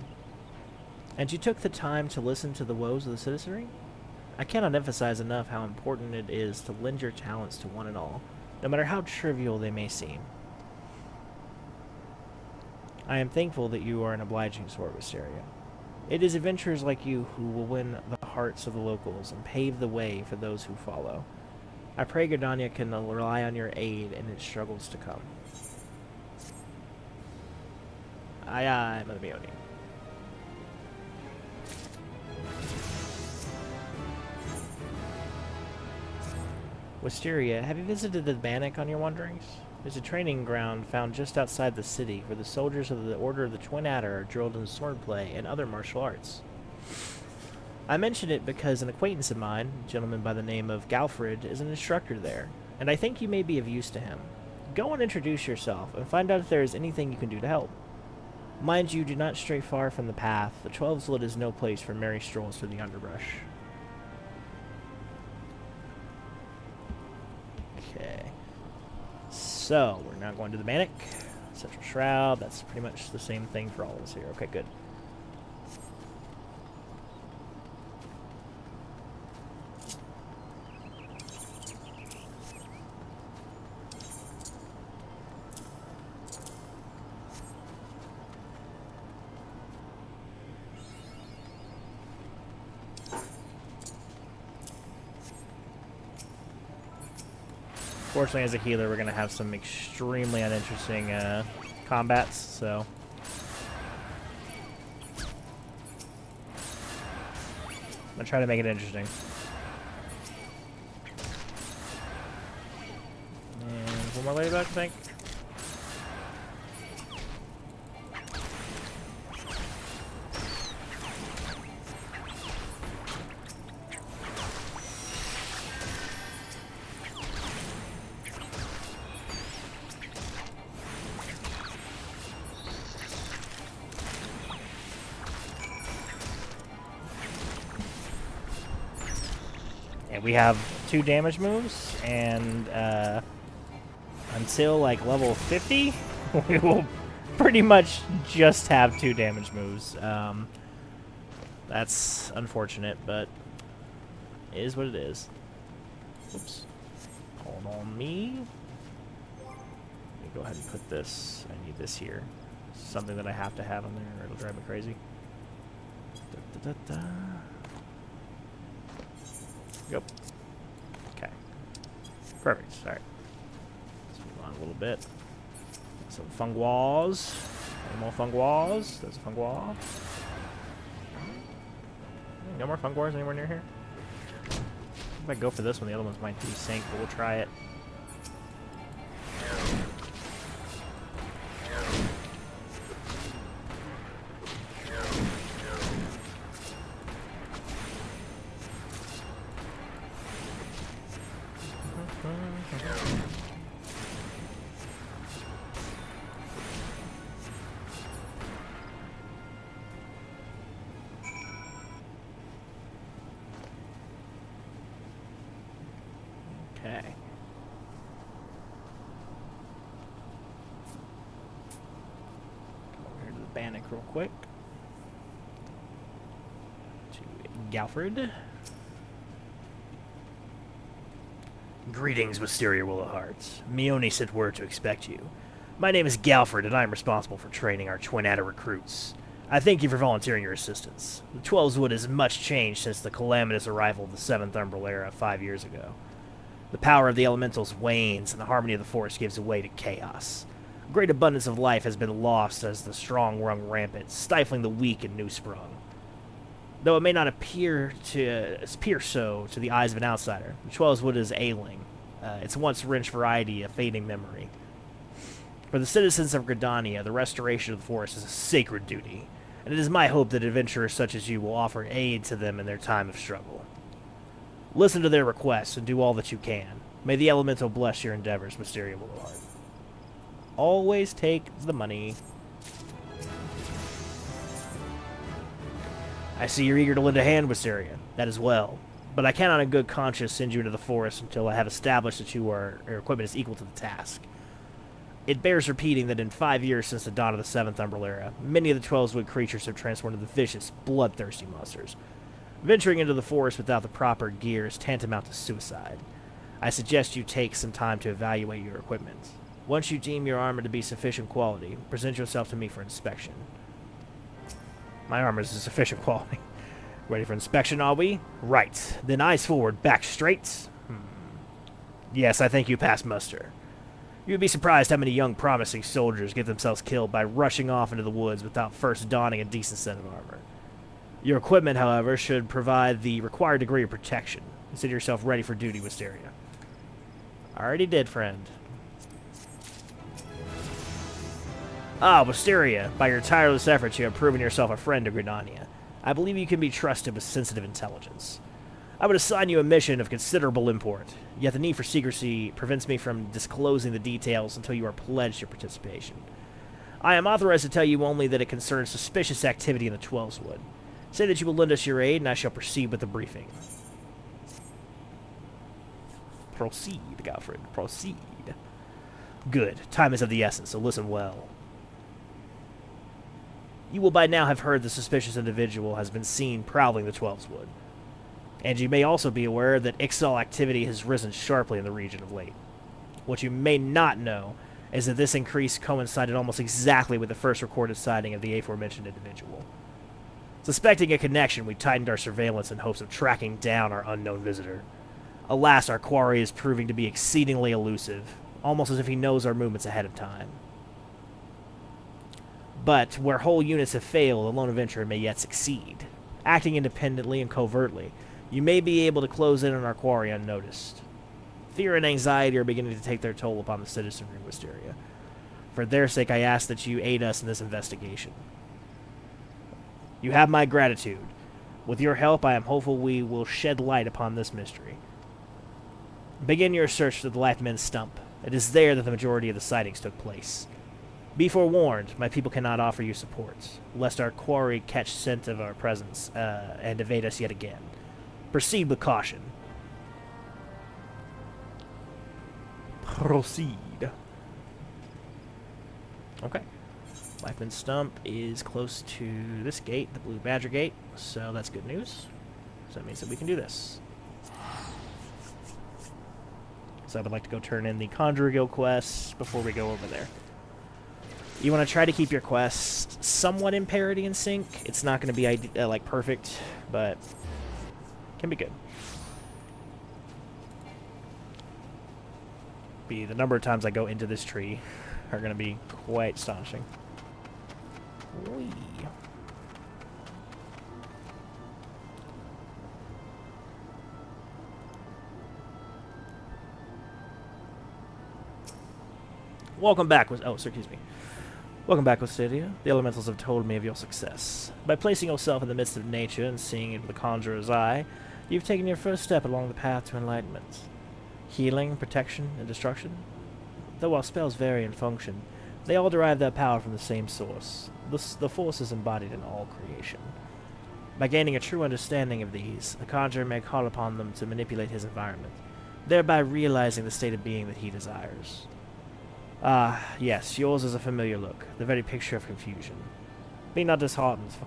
And you took the time to listen to the woes of the citizenry? I cannot emphasize enough how important it is to lend your talents to one and all, no matter how trivial they may seem. I am thankful that you are an obliging sort, Wisteria. It is adventurers like you who will win the hearts of the locals and pave the way for those who follow. I pray Gardania can rely on your aid in its struggles to come. Aye, aye, Mother Mione. Wisteria, have you visited the Bannock on your wanderings? There's a training ground found just outside the city where the soldiers of the Order of the Twin Adder are drilled in swordplay and other martial arts. I mention it because an acquaintance of mine, a gentleman by the name of Galfred, is an instructor there, and I think you may be of use to him. Go and introduce yourself, and find out if there is anything you can do to help. Mind you, do not stray far from the path. The 12's Wood is no place for merry strolls through the underbrush. Okay. So, we're now going to the Bannock. Central Shroud, that's pretty much the same thing for all of us here. Okay, good. Fortunately, as a healer, we're going to have some extremely uninteresting combats, so... I'm going to try to make it interesting. And one more ladybug, I think. And we have 2 damage moves, and until like level 50, we will pretty much just have 2 damage moves. That's unfortunate, but it is what it is. Oops. Hold on me. Let me go ahead and put this. I need this here. Something that I have to have in there, or it'll drive me crazy. Da, da, da, da. Yep. Okay. Perfect. Alright. Let's move on a little bit. Some funguas. Any more funguas? There's a fungua. No more funguas anywhere near here? If I go for this one, the other ones might desync, but we'll try it. Okay. Come over here to the Bannock real quick. To Galfred. Greetings, Wisteria Will of Hearts. Mione sent word to expect you. My name is Galfred, and I am responsible for training our Twin Adder recruits. I thank you for volunteering your assistance. The Twelveswood has much changed since the calamitous arrival of the 7th Umbral Era 5 years ago. The power of the elementals wanes, and the harmony of the forest gives way to chaos. A great abundance of life has been lost as the strong run rampant, stifling the weak and new-sprung. Though it may not appear so to the eyes of an outsider, the Twelveswood is ailing. Its once rich variety a fading memory. For the citizens of Gridania, the restoration of the forest is a sacred duty, and it is my hope that adventurers such as you will offer aid to them in their time of struggle. Listen to their requests and do all that you can. May the elemental bless your endeavors, Wisteria Will of Heart. Always take the money. I see you're eager to lend a hand, Wisteria. That is well. But I cannot in good conscience send you into the forest until I have established that your equipment is equal to the task. It bears repeating that in 5 years since the dawn of the 7th Umbral Era, many of the Twelveswood creatures have transformed into vicious, bloodthirsty monsters. Venturing into the forest without the proper gear is tantamount to suicide. I suggest you take some time to evaluate your equipment. Once you deem your armor to be sufficient quality, present yourself to me for inspection. My armor is of sufficient quality. Ready for inspection, are we? Right. Then eyes forward, back straight. Yes, I think you pass muster. You would be surprised how many young, promising soldiers get themselves killed by rushing off into the woods without first donning a decent set of armor. Your equipment, however, should provide the required degree of protection. Consider yourself ready for duty, Wisteria. Already did, friend. Ah, Wisteria, by your tireless efforts you have proven yourself a friend to Gridania. I believe you can be trusted with sensitive intelligence. I would assign you a mission of considerable import, yet the need for secrecy prevents me from disclosing the details until you are pledged your participation. I am authorized to tell you only that it concerns suspicious activity in the Twelveswood. Say that you will lend us your aid, and I shall proceed with the briefing. Proceed, Galfred, proceed. Good. Time is of the essence, so listen well. You will by now have heard the suspicious individual has been seen prowling the Twelveswood. And you may also be aware that Ixal activity has risen sharply in the region of late. What you may not know is that this increase coincided almost exactly with the first recorded sighting of the aforementioned individual. Suspecting a connection, we tightened our surveillance in hopes of tracking down our unknown visitor. Alas, our quarry is proving to be exceedingly elusive, almost as if he knows our movements ahead of time. But where whole units have failed, a lone adventurer may yet succeed. Acting independently and covertly, you may be able to close in on our quarry unnoticed. Fear and anxiety are beginning to take their toll upon the citizenry of Wisteria. For their sake, I ask that you aid us in this investigation. You have my gratitude. With your help, I am hopeful we will shed light upon this mystery. Begin your search for the Lifemen's Stump. It is there that the majority of the sightings took place. Be forewarned, my people cannot offer you support, lest our quarry catch scent of our presence and evade us yet again. Proceed with caution. proceed. Okay. Blackman Stump is close to this gate, the Blue Badger Gate, so that's good news. So that means that we can do this. So I would like to go turn in the Conjurer Guild quests before we go over there. You want to try to keep your quests somewhat in parity and sync. It's not going to be like perfect, but can be good. The number of times I go into this tree are going to be quite astonishing. Whee. Welcome back with... Oh, excuse me. Welcome back, Eorzea. The elementals have told me of your success. By placing yourself in the midst of nature and seeing it with the conjurer's eye, you've taken your first step along the path to enlightenment. Healing, protection, and destruction? Though our spells vary in function, they all derive their power from the same source. The force is embodied in all creation. By gaining a true understanding of these, a conjurer may call upon them to manipulate his environment, thereby realizing the state of being that he desires. Ah, yes, yours is a familiar look, the very picture of confusion. Be not disheartened, for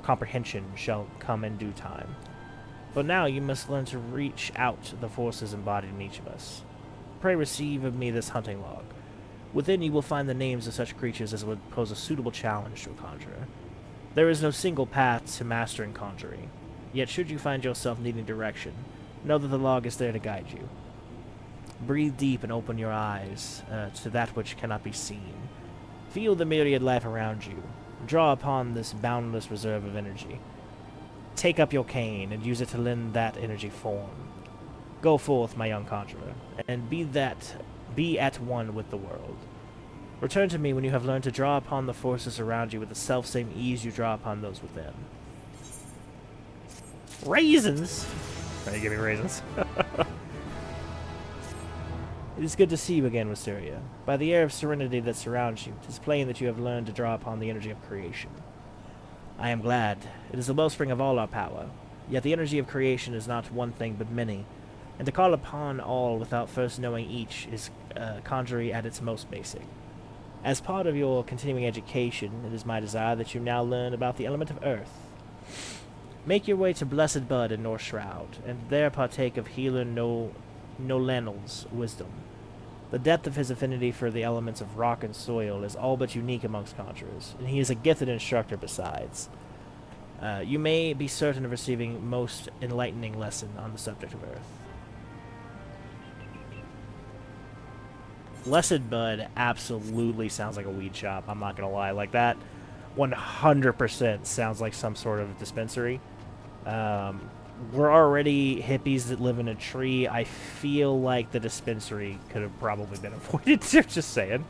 comprehension shall come in due time. But now you must learn to reach out to the forces embodied in each of us. Pray receive of me this hunting log. Within you will find the names of such creatures as would pose a suitable challenge to a conjurer. There is no single path to mastering conjuring, yet should you find yourself needing direction, know that the log is there to guide you. Breathe deep and open your eyes to that which cannot be seen. Feel the myriad life around you. Draw upon this boundless reserve of energy. Take up your cane and use it to lend that energy form. Go forth, my young conjurer, and be at one with the world. Return to me when you have learned to draw upon the forces around you with the selfsame ease you draw upon those within. Raisins? Trying to give me raisins. It is good to see you again, Eorzea. By the air of serenity that surrounds you, 'tis plain that you have learned to draw upon the energy of creation. I am glad. It is the wellspring of all our power. Yet the energy of creation is not one thing but many, and to call upon all without first knowing each is conjuring at its most basic. As part of your continuing education, it is my desire that you now learn about the element of earth. Make your way to Blessed Bud in North Shroud, and there partake of healer Nolanel's wisdom. The depth of his affinity for the elements of rock and soil is all but unique amongst conjurers, and he is a gifted instructor besides. You may be certain of receiving most enlightening lesson on the subject of earth. Blessed Bud absolutely sounds like a weed shop, I'm not gonna lie. Like that 100% sounds like some sort of dispensary. We're already hippies that live in a tree. I feel like the dispensary could have probably been avoided. Just saying.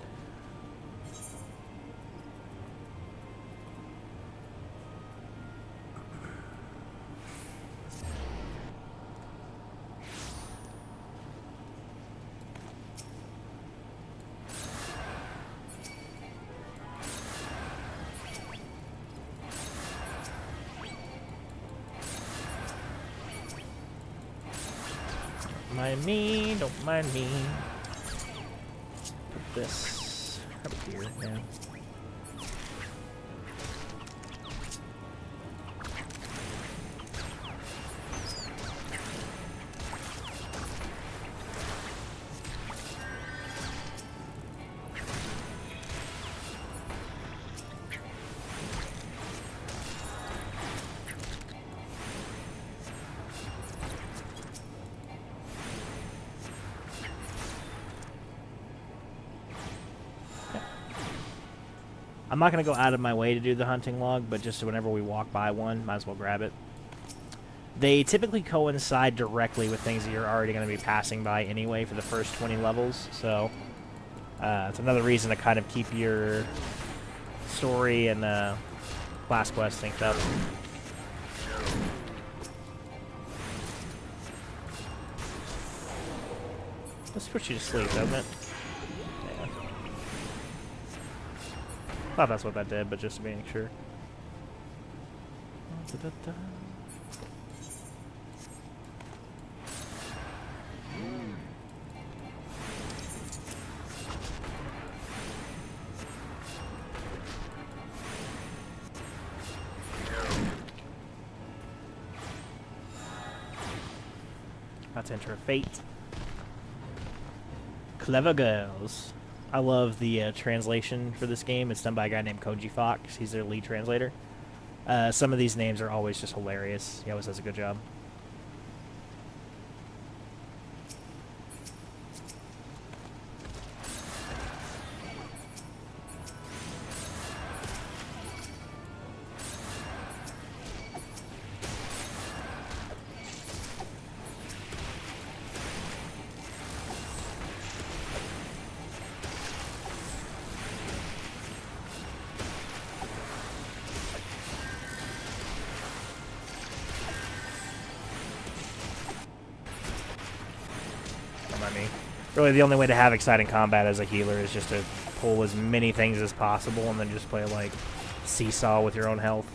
Mind me, don't mind me. Put this up here, man. I'm not going to go out of my way to do the hunting log, but just whenever we walk by one, might as well grab it. They typically coincide directly with things that you're already going to be passing by anyway for the first 20 levels, so it's another reason to kind of keep your story and class quest synced up. Let's put you to sleep, doesn't it? Thought that's what that did, but just to being sure. About to enter a fate. Clever girls. I love the translation for this game. It's done by a guy named Koji Fox. He's their lead translator. Some of these names are always just hilarious. He always does a good job. Really, the only way to have exciting combat as a healer is just to pull as many things as possible and then just play, like, seesaw with your own health.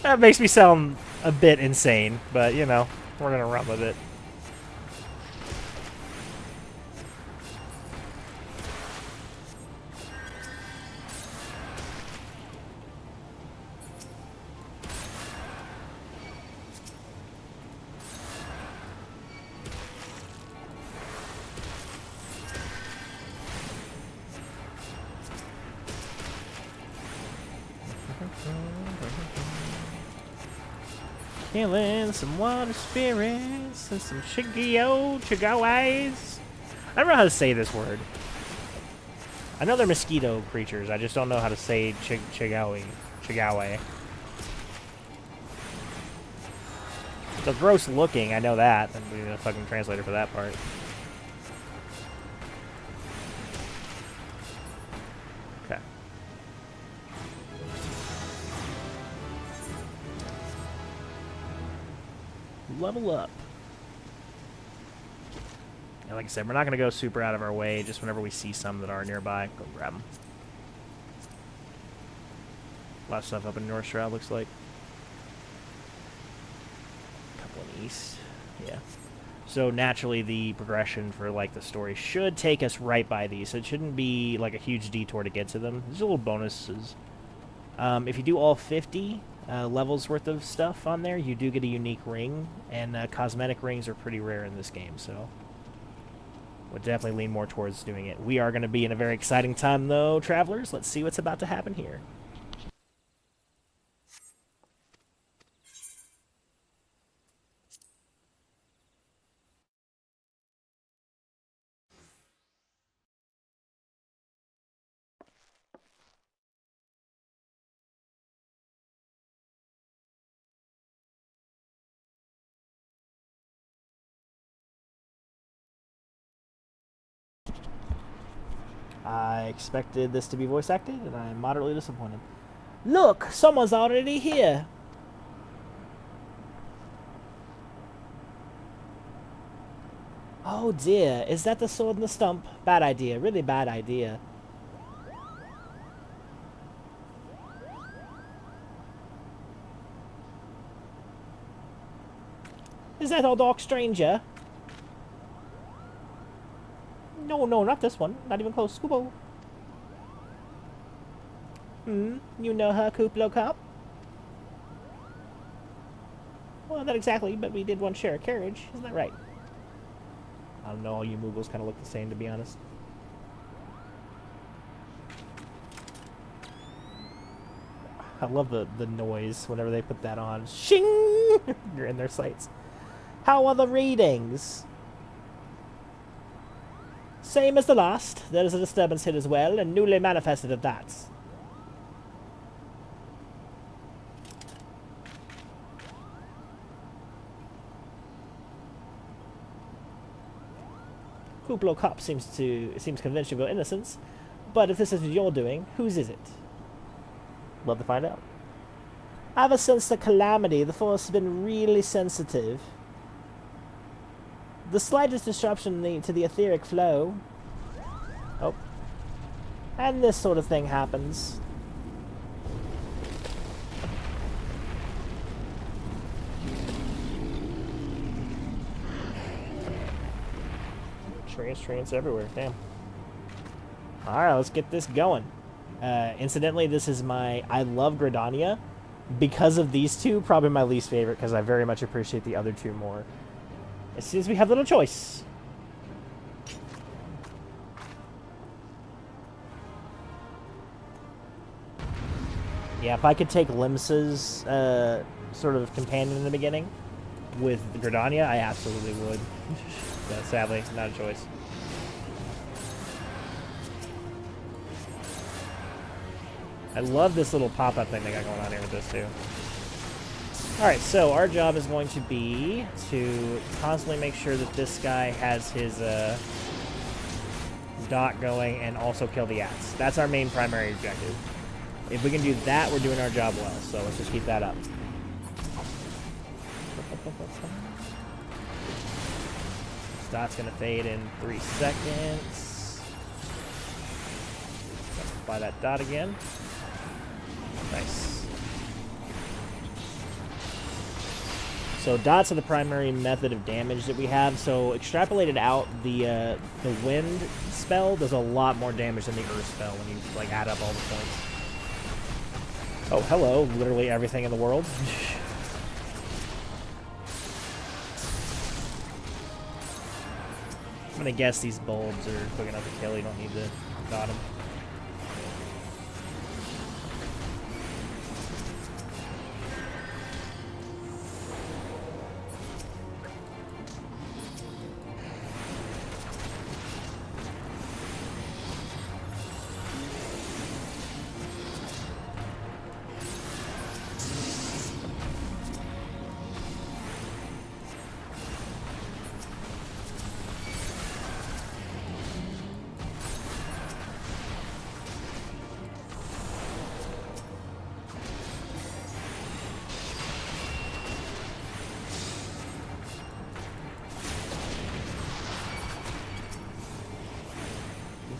That makes me sound a bit insane, but, you know, we're gonna run with it. Killing some water spirits and some chigaways. I don't know how to say this word. I know they're mosquito creatures. I just don't know how to say chigaway. They're gross looking. I know that. And we need a fucking translator for that part. Okay. Level up. Yeah, like I said, we're not going to go super out of our way. Just whenever we see some that are nearby, go grab them. A lot of stuff up in Eorzea, looks like. A couple in the east. Yeah. So naturally, the progression for like the story should take us right by these. So it shouldn't be like a huge detour to get to them. There's little bonuses. If you do all 50 levels worth of stuff on there, you do get a unique ring, and cosmetic rings are pretty rare in this game, so would definitely lean more towards doing it. We are going to be in a very exciting time, though, travelers. Let's see what's about to happen here. I expected this to be voice acted, and I am moderately disappointed. Look, someone's already here. Oh dear, is that the sword and the stump? Bad idea, really bad idea. Is that our dark stranger? No, not this one. Not even close. Kubo. You know her, Kuplo Cop? Well, not exactly, but we did once share a carriage. Isn't that right? I don't know, all you Moogles kind of look the same, to be honest. I love the noise whenever they put that on. Shing! You're in their sights. How are the readings? Same as the last. There is a disturbance here as well, and newly manifested at that. Kuplo Cop seems convinced of your innocence, but if this is your doing, whose is it? Love to find out. Ever since the calamity, the Force has been really sensitive. The slightest disruption to the etheric flow. Oh. And this sort of thing happens. Trance everywhere, damn. Alright, let's get this going. Incidentally, this is I love Gridania. Because of these two, probably my least favorite, because I very much appreciate the other two more. As soon as we have little choice. Yeah, if I could take Limsa's sort of companion in the beginning with Gridania, I absolutely would. But sadly, not a choice. I love this little pop-up thing they got going on here with this, too. Alright, so our job is going to be to constantly make sure that this guy has his dot going and also kill the Ats. That's our main primary objective. If we can do that, we're doing our job well, so let's just keep that up. This dot's going to fade in 3 seconds. Apply that dot again. Nice. So dots are the primary method of damage that we have. So extrapolated out, the wind spell does a lot more damage than the earth spell when you like add up all the points. Oh, hello! Literally everything in the world. I'm gonna guess these bulbs are quick enough to kill. You don't need to dot them.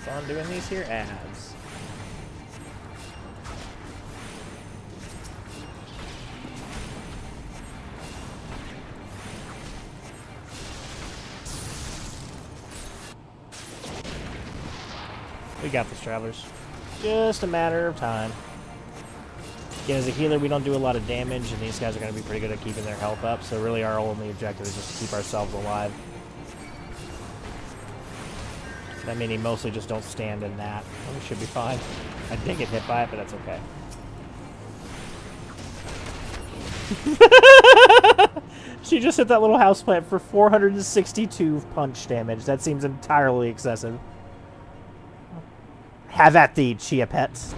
On doing these here ads. We got this, travelers. Just a matter of time. Again, as a healer, we don't do a lot of damage, and these guys are going to be pretty good at keeping their health up, so really our only objective is just to keep ourselves alive. I mean, he mostly just don't stand in that. We should be fine. I did get hit by it, but that's okay. She just hit that little houseplant for 462 punch damage. That seems entirely excessive. Have at thee, Chia Pets.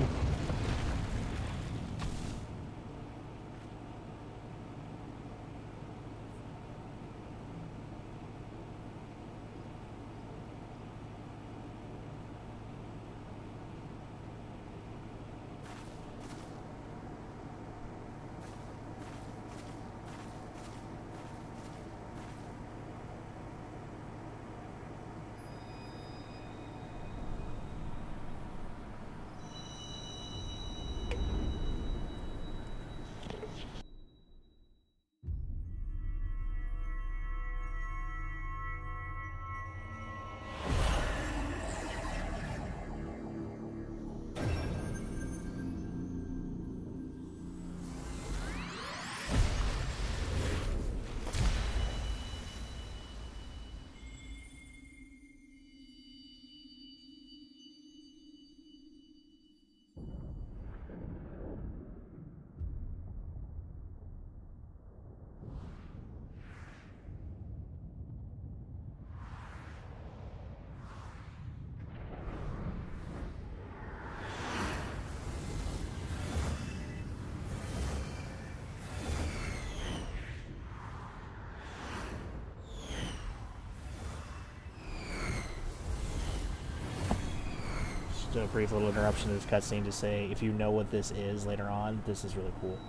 A brief little interruption to this cutscene to say, if you know what this is later on, this is really cool.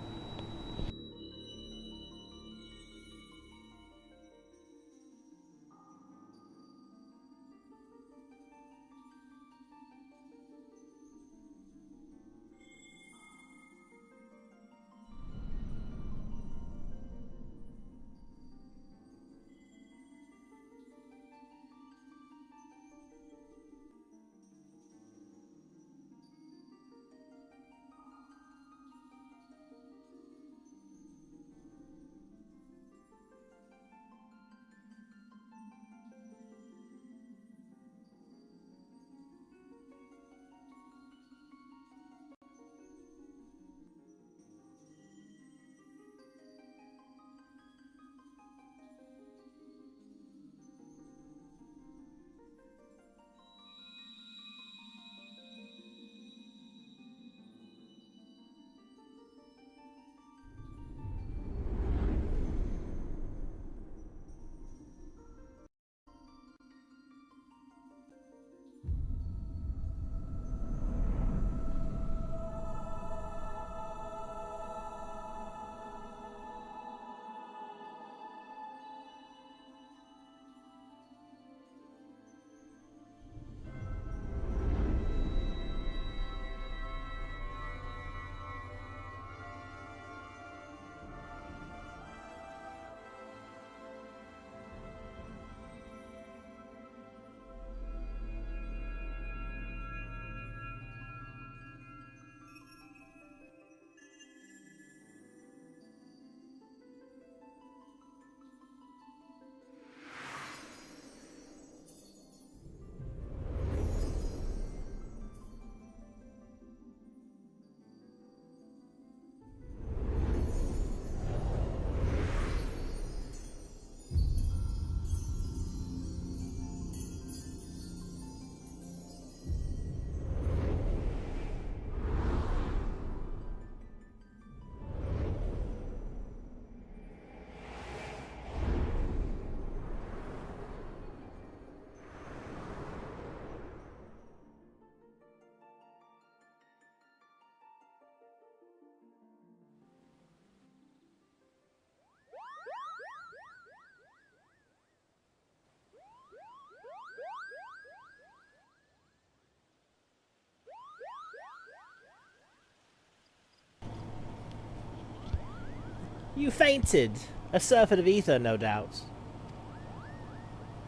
You fainted. A surfeit of ether, no doubt.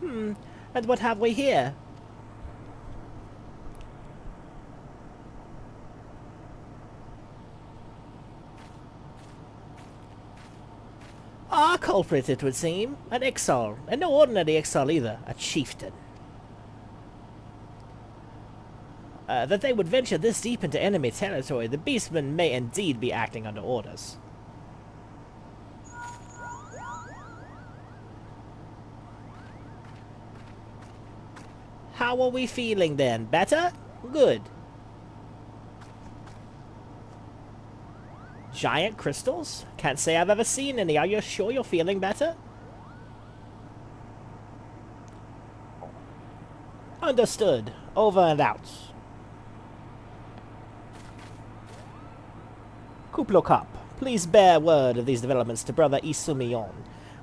And what have we here? Our culprit, it would seem. An exile. And no ordinary exile either. A chieftain. That they would venture this deep into enemy territory, the beastmen may indeed be acting under orders. How are we feeling then? Better? Good. Giant crystals? Can't say I've ever seen any. Are you sure you're feeling better? Understood. Over and out. Kuplokap, please bear word of these developments to Brother Isumion.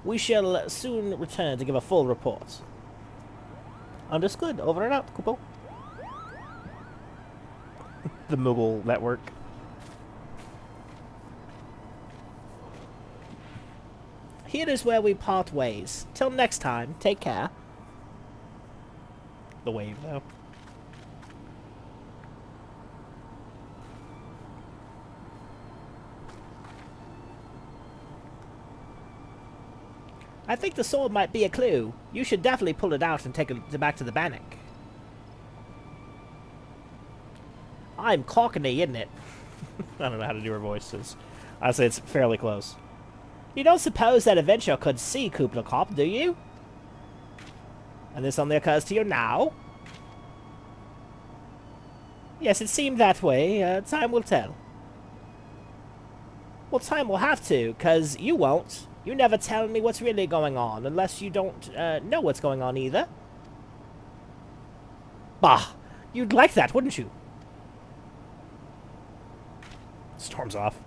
We shall soon return to give a full report. Understood. Over and out, Kupo. The Moogle network. Here is where we part ways. Till next time, take care. The wave, though. I think the sword might be a clue. You should definitely pull it out and take it back to the Bannock. I'm Cockney, isn't it? I don't know how to do her voices. I'd say it's fairly close. You don't suppose that adventure could see Kupla Cop, do you? And this only occurs to you now? Yes, it seemed that way. Time will tell. Well, time will have to, because you won't. You never tell me what's really going on, unless you don't know what's going on either. Bah! You'd like that, wouldn't you? Storms off.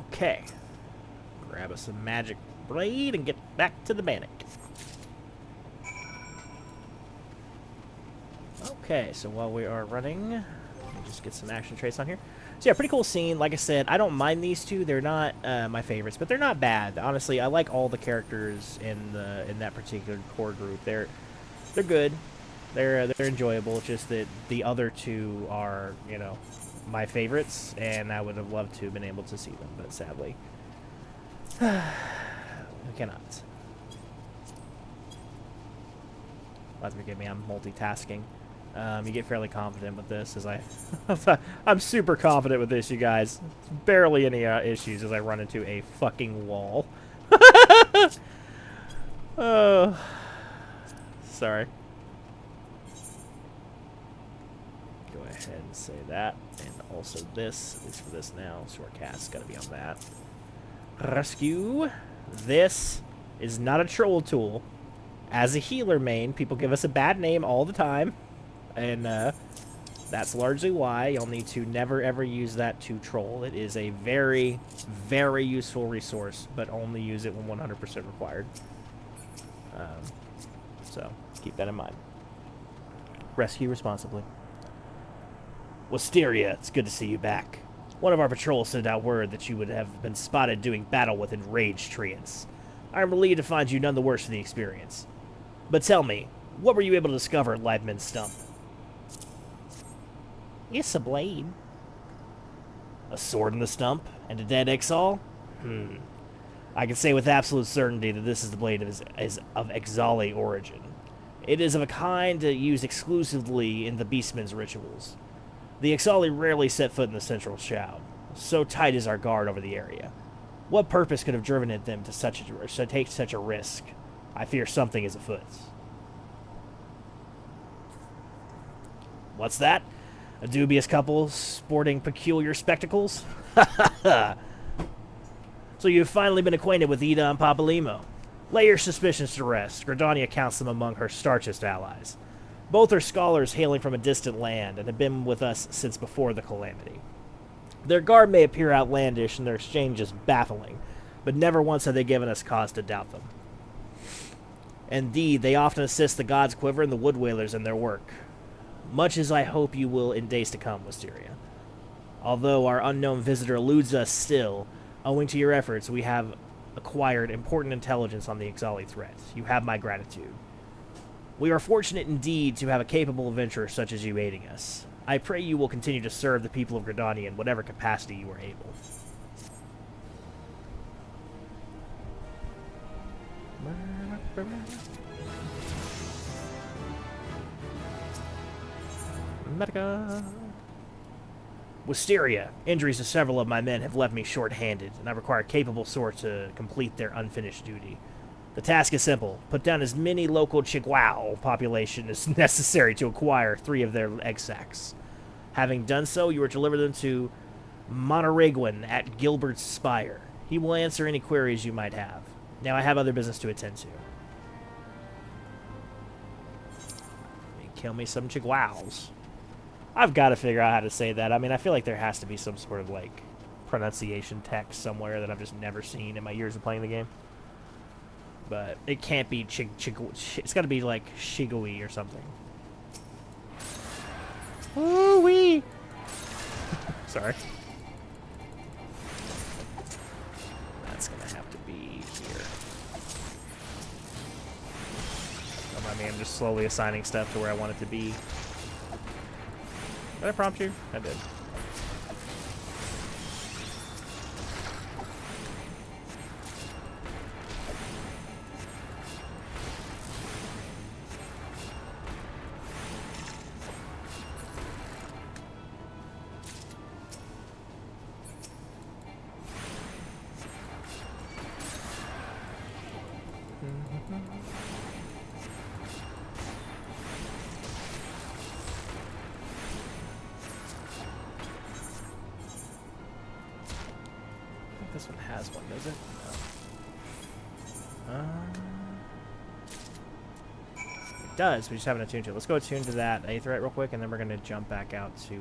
Okay. Grab us some magic blade and get back to the Bannock. Okay, so while we are running, let me just get some action traits on here. So yeah, pretty cool scene. Like I said, I don't mind these two. They're not my favorites, but they're not bad. Honestly, I like all the characters in that particular core group. They're good. They're enjoyable. It's just that the other two are, you know, my favorites, and I would have loved to have been able to see them, but sadly, we cannot. Well, forgive me, I'm multitasking. You get fairly confident with this, as I'm super confident with this, you guys. Barely any issues as I run into a fucking wall. Oh, sorry. Go ahead and say that, and also this, at least for this now. Sword cast got to be on that. Rescue. This is not a troll tool. As a healer main, people give us a bad name all the time. And that's largely why you'll need to never ever use that to troll. It is a very, very useful resource, but only use it when 100% required. So keep that in mind. Rescue responsibly. Wisteria, it's good to see you back. One of our patrols sent out word that you would have been spotted doing battle with enraged treants. I am relieved to find you none the worse for the experience. But tell me, what were you able to discover at Liveman's Stump? It's a blade. A sword in the stump? And a dead exile? I can say with absolute certainty that this is the blade of Exali origin. It is of a kind used exclusively in the Beastman's rituals. The Exali rarely set foot in the central shroud. So tight is our guard over the area. What purpose could have driven them to take such a risk? I fear something is afoot. What's that? A dubious couple sporting peculiar spectacles? So you've finally been acquainted with Ida and Papalimo. Lay your suspicions to rest. Gridania counts them among her starchest allies. Both are scholars hailing from a distant land and have been with us since before the calamity. Their garb may appear outlandish and their exchanges baffling, but never once have they given us cause to doubt them. Indeed, they often assist the gods Quiver and the Wood Whalers in their work. much as I hope you will in days to come, Wisteria. Although our unknown visitor eludes us still, owing to your efforts, we have acquired important intelligence on the Ixali threat. You have my gratitude. We are fortunate indeed to have a capable adventurer such as you aiding us. I pray you will continue to serve the people of Gridania in whatever capacity you are able. Medica. Wisteria, injuries to several of my men have left me short-handed, and I require a capable sword to complete their unfinished duty. The task is simple. Put down as many local Chigwao population as necessary to acquire 3 of their egg sacs. Having done so, you are to deliver them to Monteriguan at Gilbert's Spire. He will answer any queries you might have. Now I have other business to attend to. Kill me some Chigwaos. I've got to figure out how to say that. I mean, I feel like there has to be some sort of, like, pronunciation text somewhere that I've just never seen in my years of playing the game. But it can't be it's got to be, like, Shigui or something. Ooh-wee! Sorry. That's going to have to be here. Don't mind me, I'm just slowly assigning stuff to where I want it to be. Did I prompt you? I did. This one has one, does it? No. It does, we just haven't attuned to it. Let's go attune to that Aetheryte real quick, and then we're going to jump back out to,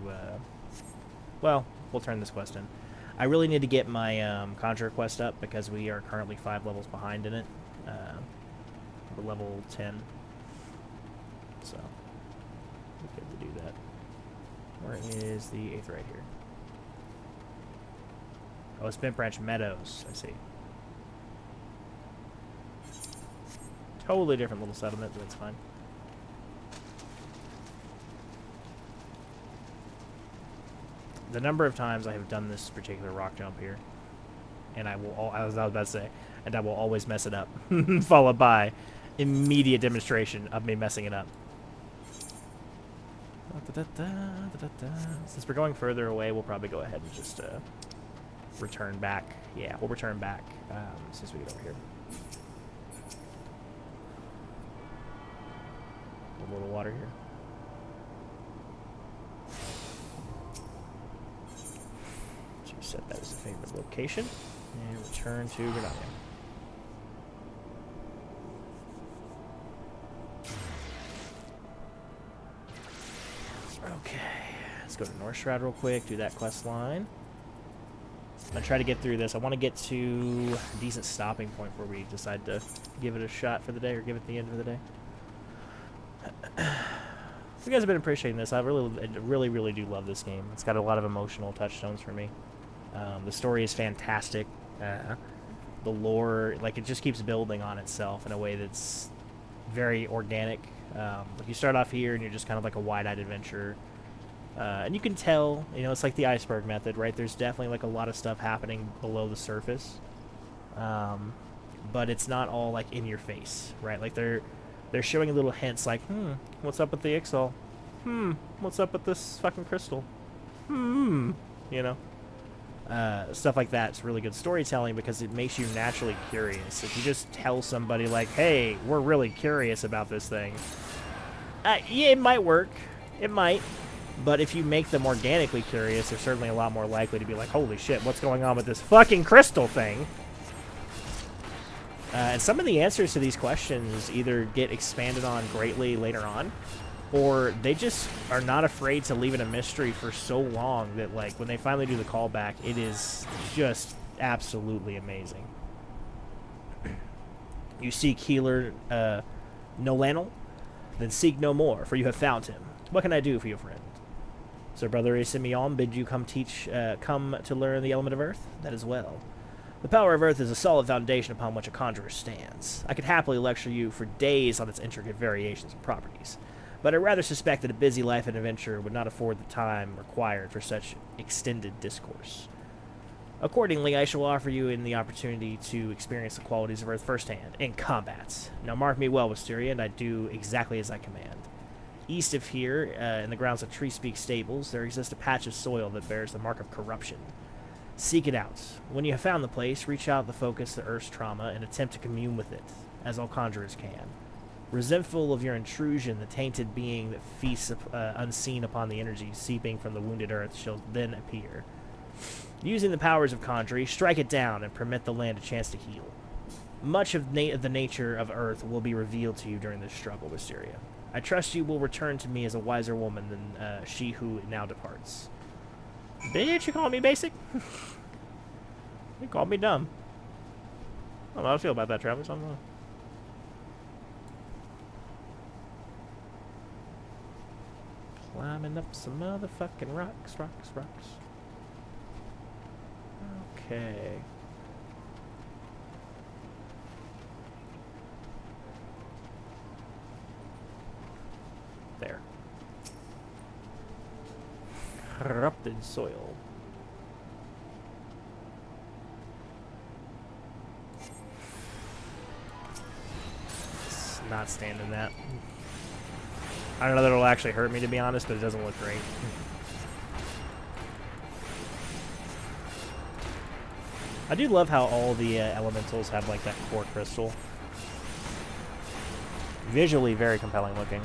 well, we'll turn this quest in. I really need to get my Conjurer quest up, because we are currently 5 levels behind in it. We're level 10. So, we're good to do that. Where is the Aetheryte here? Oh, it's Bent Branch Meadows. I see. Totally different little settlement, but that's fine. The number of times I have done this particular rock jump here, and I was about to say, and I will always mess it up, followed by immediate demonstration of me messing it up. Since we're going further away, we'll probably go ahead and just return back. Yeah, we'll return back since we get over here. A little water here. So set that as a favorite location and return to Gridania. Okay, let's go to North Shroud real quick, do that quest line. I'm going to try to get through this. I want to get to a decent stopping point where we decide to give it a shot for the day, or give it the end of the day. You guys have been appreciating this. I really do love this game. It's got a lot of emotional touchstones for me. The story is fantastic. The lore, like, it just keeps building on itself in a way that's very organic. Like, you start off here and you're just kind of like a wide-eyed adventurer. And you can tell, you know, it's like the iceberg method, right? There's definitely, like, a lot of stuff happening below the surface. But it's not all, like, in your face, right? Like, they're showing little hints like, what's up with the Ixal? What's up with this fucking crystal? You know? Stuff like that's really good storytelling because it makes you naturally curious. If you just tell somebody, like, hey, we're really curious about this thing, yeah, it might work. It might. But if you make them organically curious, they're certainly a lot more likely to be like, holy shit, what's going on with this fucking crystal thing? And some of the answers to these questions either get expanded on greatly later on, or they just are not afraid to leave it a mystery for so long that, like, when they finally do the callback, it is just absolutely amazing. You seek healer Nolanel? Then seek no more, for you have found him. What can I do for your friend? Sir Brother Simeon bid you come to learn the element of earth? That is well. The power of earth is a solid foundation upon which a conjurer stands. I could happily lecture you for days on its intricate variations and properties, but I rather suspect that a busy life and adventure would not afford the time required for such extended discourse. Accordingly, I shall offer you the opportunity to experience the qualities of earth firsthand, in combat. Now mark me well, Wisteria, and I do exactly as I command. East of here, in the grounds of Treespeak Stables, there exists a patch of soil that bears the mark of corruption. Seek it out. When you have found the place, reach out the focus to Earth's trauma and attempt to commune with it, as all conjurers can. Resentful of your intrusion, the tainted being that feasts unseen upon the energy seeping from the wounded Earth shall then appear. Using the powers of conjuring, strike it down and permit the land a chance to heal. Much of the nature of Earth will be revealed to you during this struggle, Wisteria. I trust you will return to me as a wiser woman than she who now departs. Bitch, you call me basic? You called me dumb. I don't know how I feel about that, Travis. I don't know. Climbing up some motherfucking rocks. Okay. There. Corrupted soil. It's not standing that. I don't know that it'll actually hurt me, to be honest, but it doesn't look great. I do love how all the elementals have like that core crystal. Visually very compelling looking.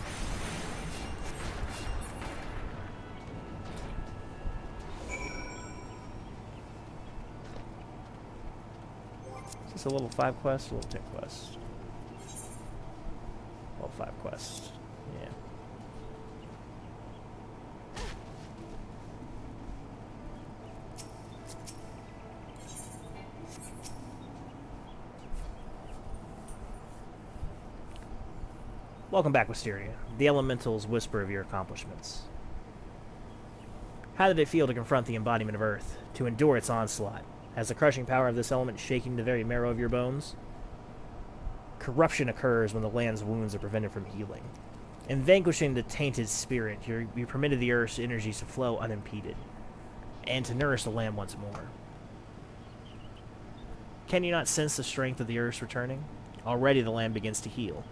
Is this a level 5 quest or a level 10 quest? Level 5 quest. Yeah. Welcome back, Wisteria. The elementals whisper of your accomplishments. How did it feel to confront the embodiment of Earth, to endure its onslaught? Has the crushing power of this element shaking the very marrow of your bones? Corruption occurs when the land's wounds are prevented from healing. In vanquishing the tainted spirit, you permitted the Earth's energies to flow unimpeded, and to nourish the land once more. Can you not sense the strength of the Earth's returning? Already the land begins to heal.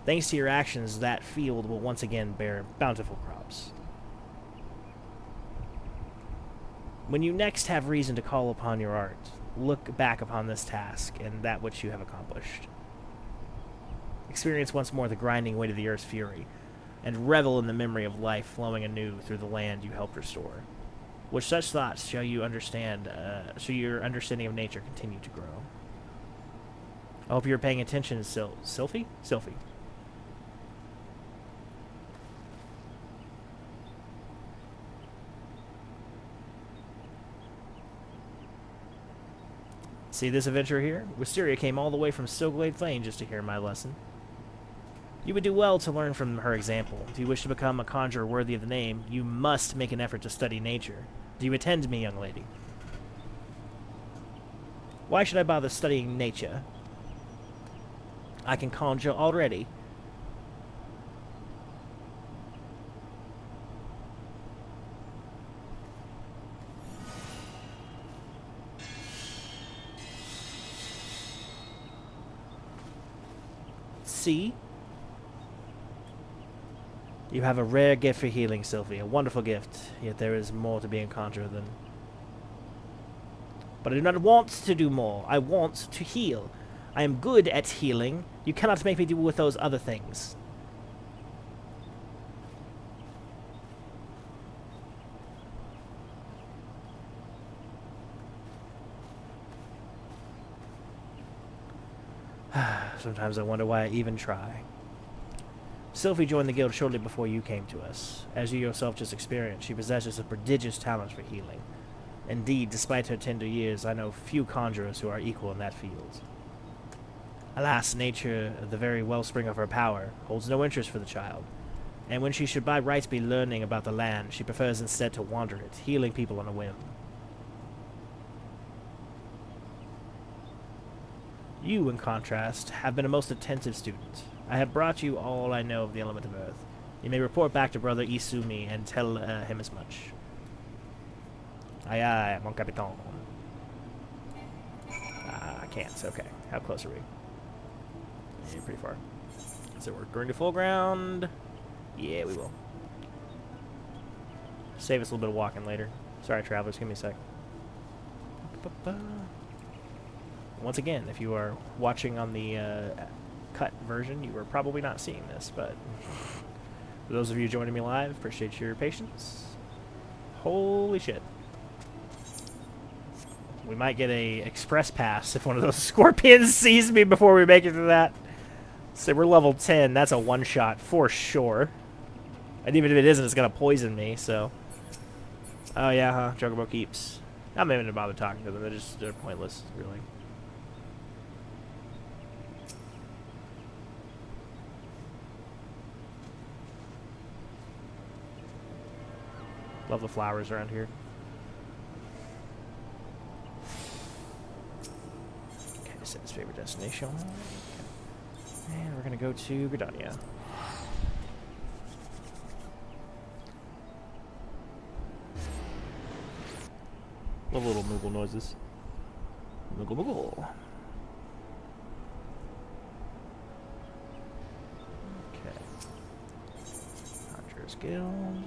Thanks to your actions, that field will once again bear bountiful crops. When you next have reason to call upon your art, look back upon this task and that which you have accomplished. Experience once more the grinding weight of the Earth's fury, and revel in the memory of life flowing anew through the land you helped restore. With such thoughts shall your understanding of nature continue to grow. I hope you're paying attention, Sylphie? Sylphie. See this adventure here? Wisteria came all the way from Silglade Plain just to hear my lesson. You would do well to learn from her example. If you wish to become a conjurer worthy of the name, you must make an effort to study nature. Do you attend me, young lady? Why should I bother studying nature? I can conjure already. See? You have a rare gift for healing, Sylvie. A wonderful gift. Yet there is more to being a conjurer than... But I do not want to do more. I want to heal. I am good at healing. You cannot make me do with those other things. Sometimes I wonder why I even try. Sylvie joined the guild shortly before you came to us. As you yourself just experienced, she possesses a prodigious talent for healing. Indeed, despite her tender years, I know few conjurers who are equal in that field. Alas, nature, the very wellspring of her power, holds no interest for the child. And when she should by rights be learning about the land, she prefers instead to wander it, healing people on a whim. You, in contrast, have been a most attentive student. I have brought you all I know of the element of earth. You may report back to Brother Isumi and tell him as much. Aye aye, mon capitaine. I can't, okay. How close are we? Yeah, pretty far. So we're going to full ground. Yeah, we will. Save us a little bit of walking later. Sorry, travelers, give me a sec. Once again, if you are watching on the cut version, you are probably not seeing this, but for those of you joining me live, appreciate your patience. Holy shit. We might get a express pass if one of those scorpions sees me before we make it to that. So we're level 10. That's a one-shot for sure. And even if it isn't, it's going to poison me, so. Oh, yeah, huh? Chocobo keeps. I'm not even going to bother talking to them. They're pointless, really. Love the flowers around here. Okay, set his favorite destination. And we're going to go to Gridania. Love little Moogle noises. Moogle Moogle. Okay. Conjurer's Guild.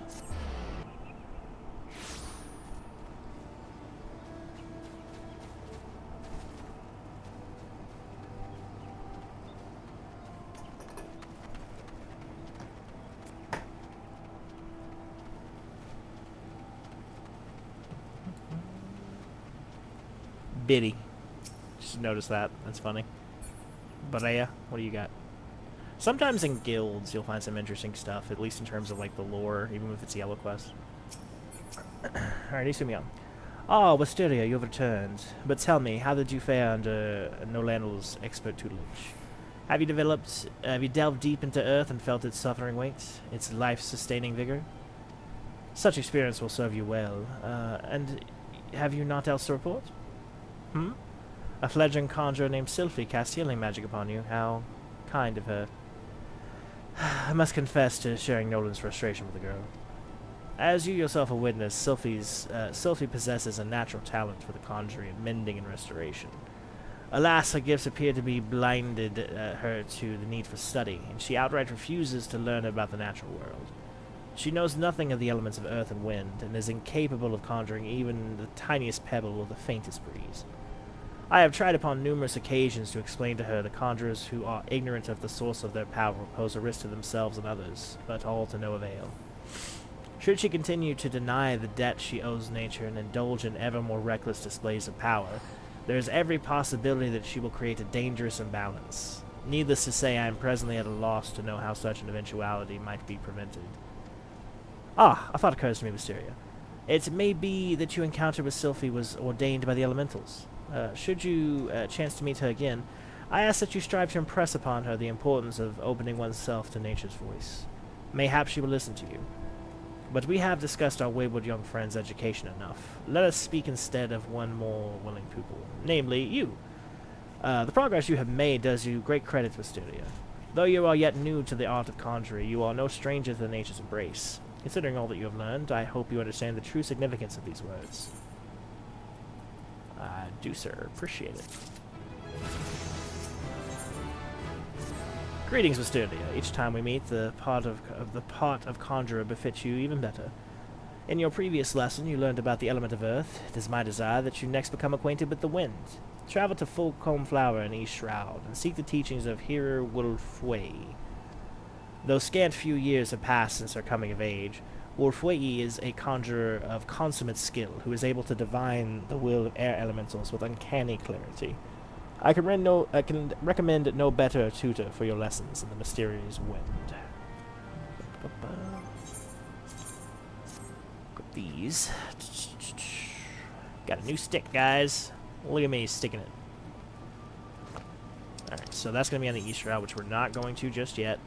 Biddy. Just noticed that. That's funny. But yeah, what do you got? Sometimes in guilds you'll find some interesting stuff, at least in terms of like the lore, even if it's yellow quest. Alright, Isumi. Oh, Wisteria, you have returned. But tell me, how did you fare under Nolandel's expert tutelage? Have you delved deep into Earth and felt its suffering weight, its life-sustaining vigor? Such experience will serve you well. And have you naught else to report? A fledgling conjurer named Sylphie cast healing magic upon you. How kind of her. I must confess to sharing Nolan's frustration with the girl. As you yourself are witness, Sylphie possesses a natural talent for the conjuring, mending, and restoration. Alas, her gifts appear to be blinded her to the need for study, and she outright refuses to learn about the natural world. She knows nothing of the elements of earth and wind, and is incapable of conjuring even the tiniest pebble or the faintest breeze. I have tried upon numerous occasions to explain to her the conjurers who are ignorant of the source of their power pose a risk to themselves and others, but all to no avail. Should she continue to deny the debt she owes nature and indulge in ever more reckless displays of power, there is every possibility that she will create a dangerous imbalance. Needless to say, I am presently at a loss to know how such an eventuality might be prevented. Ah, a thought occurs to me, Wisteria. It may be that your encounter with Sylphie was ordained by the elementals. Should you chance to meet her again, I ask that you strive to impress upon her the importance of opening oneself to nature's voice. Mayhap she will listen to you. But we have discussed our wayward young friend's education enough. Let us speak instead of one more willing pupil, namely you. The progress you have made does you great credit, Wisteria. Though you are yet new to the art of conjuring, you are no stranger to nature's embrace. Considering all that you have learned, I hope you understand the true significance of these words. I do, sir. Appreciate it. Greetings, Wisteria. Each time we meet, the part of conjurer befits you even better. In your previous lesson, you learned about the element of earth. It is my desire that you next become acquainted with the wind. Travel to Fullcomb Flower in East Shroud, and seek the teachings of Hearer Wolfway. Though scant few years have passed since her coming of age, Wolfway is a conjurer of consummate skill who is able to divine the will of air elementals with uncanny clarity. I can recommend no better tutor for your lessons in the mysterious wind. Got these. Got a new stick, guys. Look at me sticking it. Alright, so that's going to be on the East Route, which we're not going to just yet.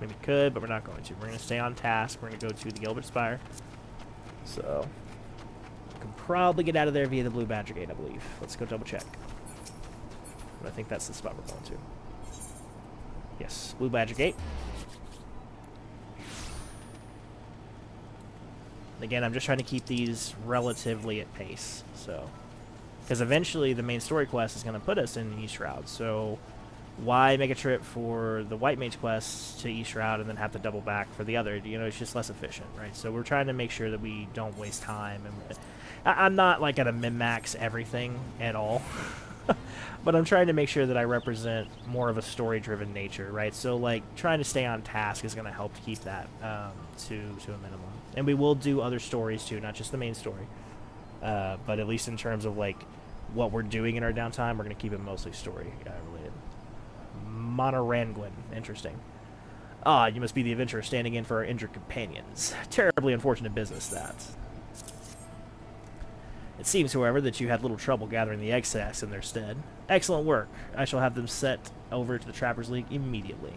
I mean, we could, but we're not going to. We're going to stay on task. We're going to go to the Gilbert Spire. So, we can probably get out of there via the Blue Badger Gate, I believe. Let's go double check. But I think that's the spot we're going to. Yes, Blue Badger Gate. Again, I'm just trying to keep these relatively at pace, so... Because eventually the main story quest is going to put us in East Shroud, so why make a trip for the White Mage quest to East Shroud and then have to double back for the other? You know, it's just less efficient, right? So we're trying to make sure that we don't waste time. And I'm not, like, going to min-max everything at all, but I'm trying to make sure that I represent more of a story-driven nature, right? So, like, trying to stay on task is going to help keep that to a minimum. And we will do other stories, too, not just the main story. But at least in terms of, like, what we're doing in our downtime, we're going to keep it mostly story-related. Monoranguin. Interesting. Ah, you must be the adventurer standing in for our injured companions. Terribly unfortunate business, that. It seems, however, that you had little trouble gathering the egg sacs in their stead. Excellent work. I shall have them set over to the Trappers League immediately.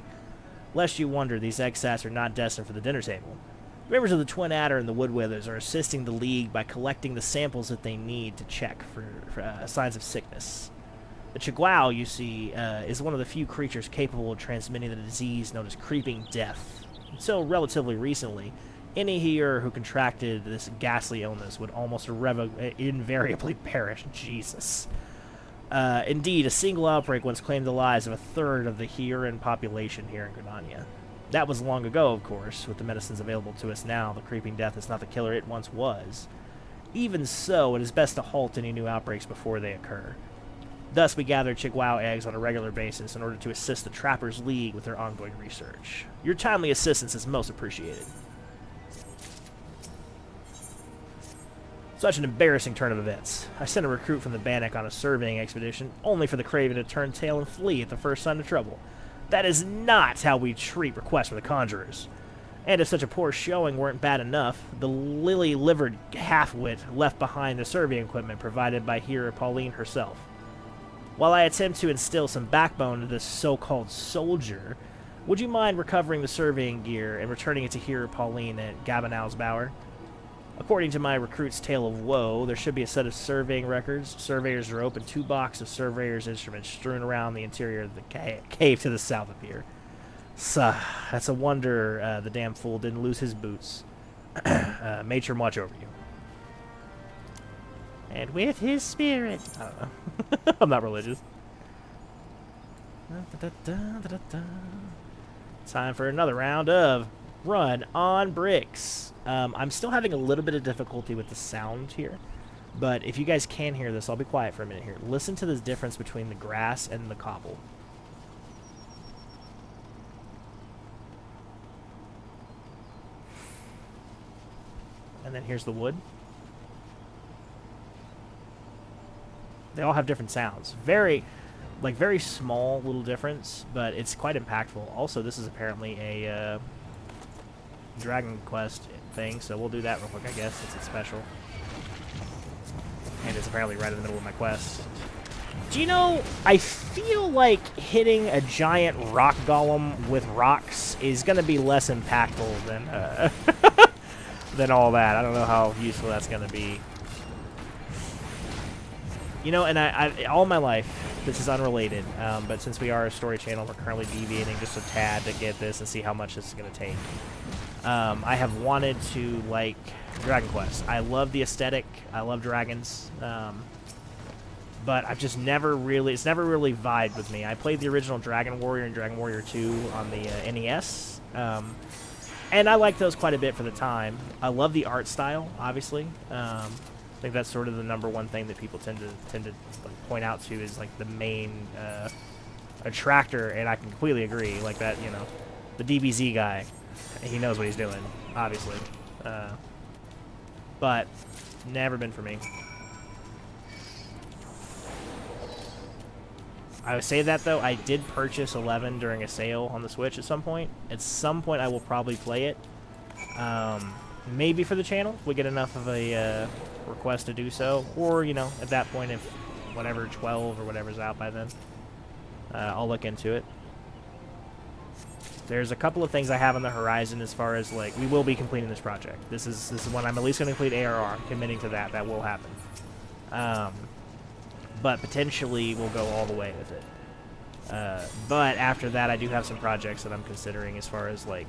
Lest you wonder, these egg sacs are not destined for the dinner table. Members of the Twin Adder and the Wood Withers are assisting the League by collecting the samples that they need to check for signs of sickness. The Chihuahua, you see, is one of the few creatures capable of transmitting the disease known as creeping death. Until relatively recently, any here who contracted this ghastly illness would almost invariably perish. Jesus. Indeed, a single outbreak once claimed the lives of a third of the Hieran population here in Gridania. That was long ago, of course. With the medicines available to us now, the creeping death is not the killer it once was. Even so, it is best to halt any new outbreaks before they occur. Thus, we gather Chihuahua eggs on a regular basis in order to assist the Trappers League with their ongoing research. Your timely assistance is most appreciated. Such an embarrassing turn of events. I sent a recruit from the Bannock on a surveying expedition, only for the Craven to turn tail and flee at the first sign of trouble. That is not how we treat requests from the Conjurers. And if such a poor showing weren't bad enough, the lily-livered half-wit left behind the surveying equipment provided by Hera Pauline herself. While I attempt to instill some backbone into this so-called soldier, would you mind recovering the surveying gear and returning it to Hera Pauline at Gabanows Bower? According to my recruit's tale of woe, there should be a set of surveying records, surveyor's rope, and 2 boxes of surveyor's instruments strewn around the interior of the cave to the south of here. That's a wonder the damn fool didn't lose his boots. Matron, watch over you. And with his spirit. I don't know. I'm not religious. Time for another round of Run on Bricks. I'm still having a little bit of difficulty with the sound here, but if you guys can hear this, I'll be quiet for a minute here. Listen to the difference between the grass and the cobble. And then here's the wood. They all have different sounds. Very small little difference, but it's quite impactful. Also, this is apparently a Dragon Quest thing, so we'll do that real quick, I guess, since it's special. And it's apparently right in the middle of my quest. Do you know, I feel like hitting a giant rock golem with rocks is going to be less impactful than, than all that. I don't know how useful that's going to be. You know, and I all my life, this is unrelated, but since we are a story channel, we're currently deviating just a tad to get this and see how much this is going to take. I have wanted to like Dragon Quest. I love the aesthetic. I love dragons. But I've just never really, it's never really vibed with me. I played the original Dragon Warrior and Dragon Warrior 2 on the NES. And I like those quite a bit for the time. I love the art style, obviously. I think that's sort of the #1 thing that people tend to like, point out to is like the main attractor, and I can completely agree. Like that, you know, the DBZ guy. He knows what he's doing, obviously. But never been for me. I would say that, though, I did purchase 11 during a sale on the Switch at some point. At some point, I will probably play it. Maybe for the channel, if we get enough of a request to do so. Or, you know, at that point, if whatever, 12 or whatever's out by then, I'll look into it. There's a couple of things I have on the horizon as far as, like, we will be completing this project. This is when I'm at least going to complete ARR. I'm committing to that. That will happen. But potentially we'll go all the way with it. But after that, I do have some projects that I'm considering as far as, like,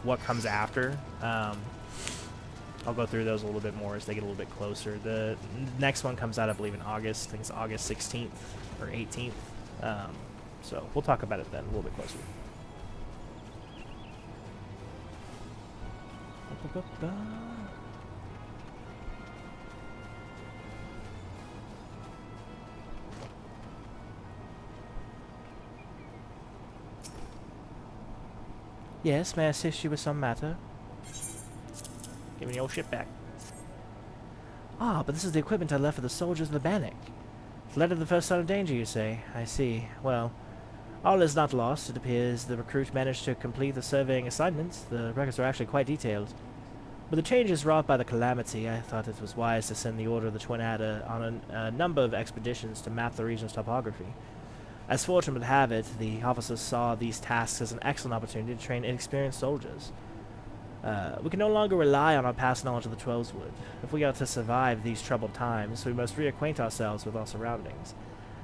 what comes after. I'll go through those a little bit more as they get a little bit closer. The next one comes out, I believe, in August. I think it's August 16th or 18th. So we'll talk about it then a little bit closer. Yes, may I assist you with some matter? Give me your ship back. Ah, but this is the equipment I left for the soldiers of the Bannock. Fled at the first sign of danger, you say? I see. Well, all is not lost. It appears the recruit managed to complete the surveying assignments. The records are actually quite detailed. With the changes wrought by the calamity, I thought it was wise to send the Order of the Twin Adder on a number of expeditions to map the region's topography. As fortune would have it, the officers saw these tasks as an excellent opportunity to train inexperienced soldiers. We can no longer rely on our past knowledge of the Twelveswood. If we are to survive these troubled times, we must reacquaint ourselves with our surroundings,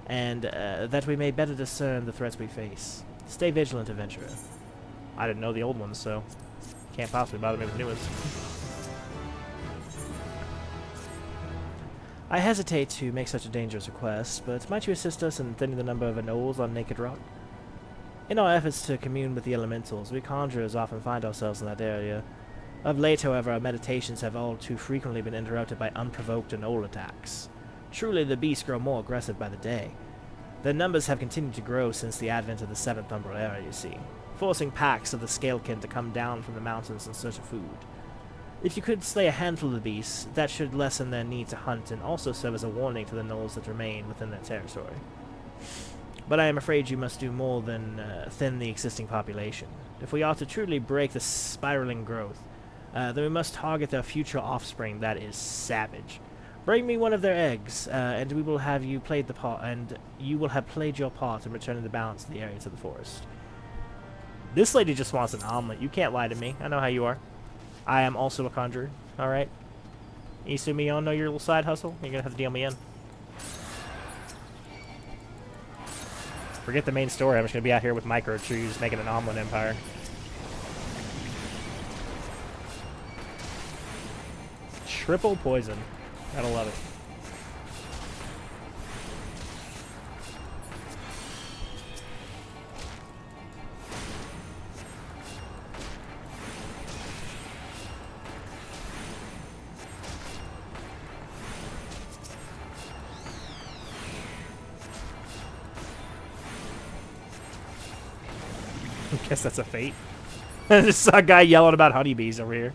and that we may better discern the threats we face. Stay vigilant, adventurer. I didn't know the old ones, so can't possibly bother me with new ones. I hesitate to make such a dangerous request, but might you assist us in thinning the number of anoles on Naked Rock? In our efforts to commune with the elementals, we conjurers often find ourselves in that area. Of late, however, our meditations have all too frequently been interrupted by unprovoked anole attacks. Truly, the beasts grow more aggressive by the day. Their numbers have continued to grow since the advent of the 7th Umbral Era, you see, forcing packs of the Scalekin to come down from the mountains in search of food. If you could slay a handful of the beasts, that should lessen their need to hunt and also serve as a warning to the gnolls that remain within their territory. But I am afraid you must do more than thin the existing population. If we are to truly break the spiraling growth, then we must target their future offspring that is savage. Bring me one of their eggs, and we will have you played the part, and you will have played your part in returning the balance of the area to the forest. This lady just wants an omelet. You can't lie to me. I know how you are. I am also a conjurer. All right. You see me on know your little side hustle? You're gonna have to deal me in. Forget the main story. I'm just gonna be out here with micro trees making an omelet empire. Triple poison. Gotta love it. I guess that's a fate. I just saw a guy yelling about honeybees over here.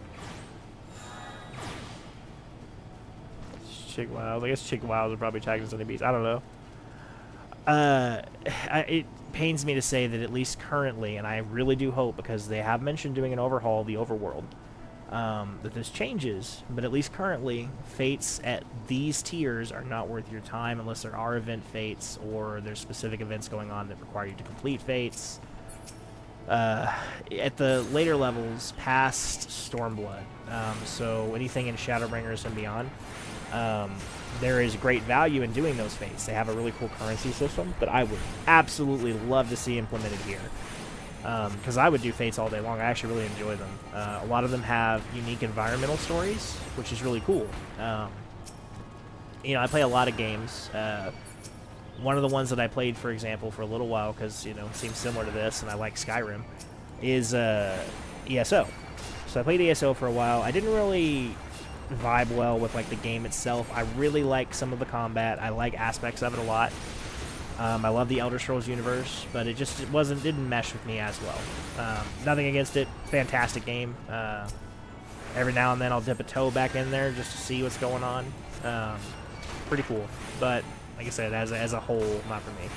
Chick Wild. I guess Chick Wild are probably tagged as honeybees. I don't know. It pains me to say that at least currently, and I really do hope, because they have mentioned doing an overhaul of the overworld, that this changes, but at least currently, fates at these tiers are not worth your time unless there are event fates or there's specific events going on that require you to complete fates. At the later levels, past Stormblood, so anything in Shadowbringers and beyond, there is great value in doing those fates. They have a really cool currency system that I would absolutely love to see implemented here. Because I would do fates all day long. I actually really enjoy them. A lot of them have unique environmental stories, which is really cool. You know, I play a lot of games. One of the ones that I played, for example, for a little while, because, you know, it seems similar to this, and I like Skyrim, is ESO. So I played ESO for a while. I didn't really vibe well with, like, the game itself. I really like some of the combat. I like aspects of it a lot. I love the Elder Scrolls universe, but it didn't mesh with me as well. Nothing against it. Fantastic game. Every now and then I'll dip a toe back in there just to see what's going on. Pretty cool. But like I said, as a whole, not for me.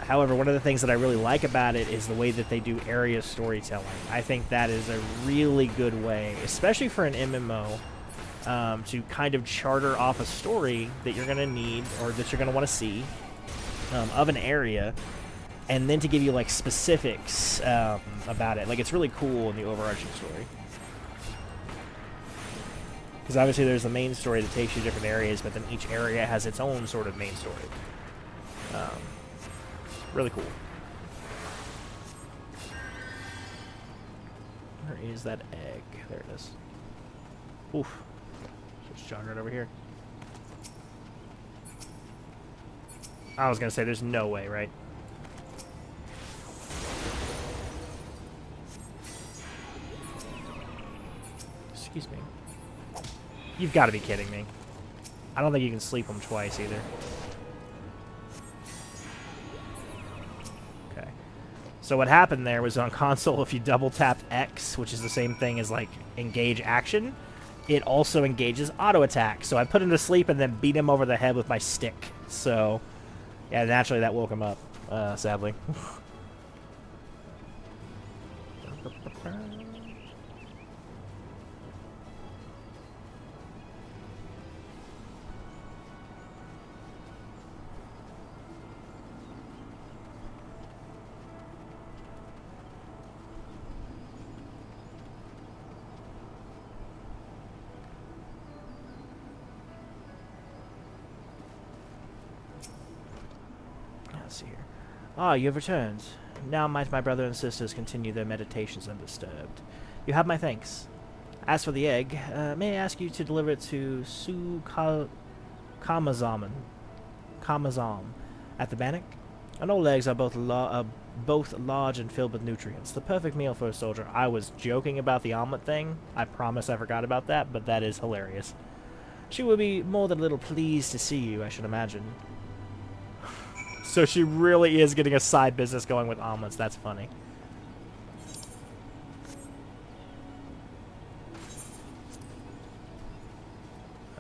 However, one of the things that I really like about it is the way that they do area storytelling. I think that is a really good way, especially for an MMO, to kind of charter off a story that you're going to need or that you're going to want to see of an area, and then to give you like specifics about it. Like, it's really cool in the overarching story. Because obviously there's the main story that takes you to different areas, but then each area has its own sort of main story. Really cool. Where is that egg? There it is. Oof. Just jog right over here. I was going to say, there's no way, right? Excuse me. You've got to be kidding me. I don't think you can sleep them twice, either. Okay. So what happened there was on console, if you double-tapped X, which is the same thing as, like, engage action, it also engages auto-attack. So I put him to sleep and then beat him over the head with my stick. So, yeah, naturally that woke him up, sadly. Let's see here. Ah, you have returned. Now might my brother and sisters continue their meditations undisturbed. You have my thanks. As for the egg, may I ask you to deliver it to Kamazam at the Bannock? And all eggs are both large and filled with nutrients. The perfect meal for a soldier. I was joking about the omelet thing. I promise I forgot about that, but that is hilarious. She will be more than a little pleased to see you, I should imagine. So she really is getting a side business going with omelets. That's funny.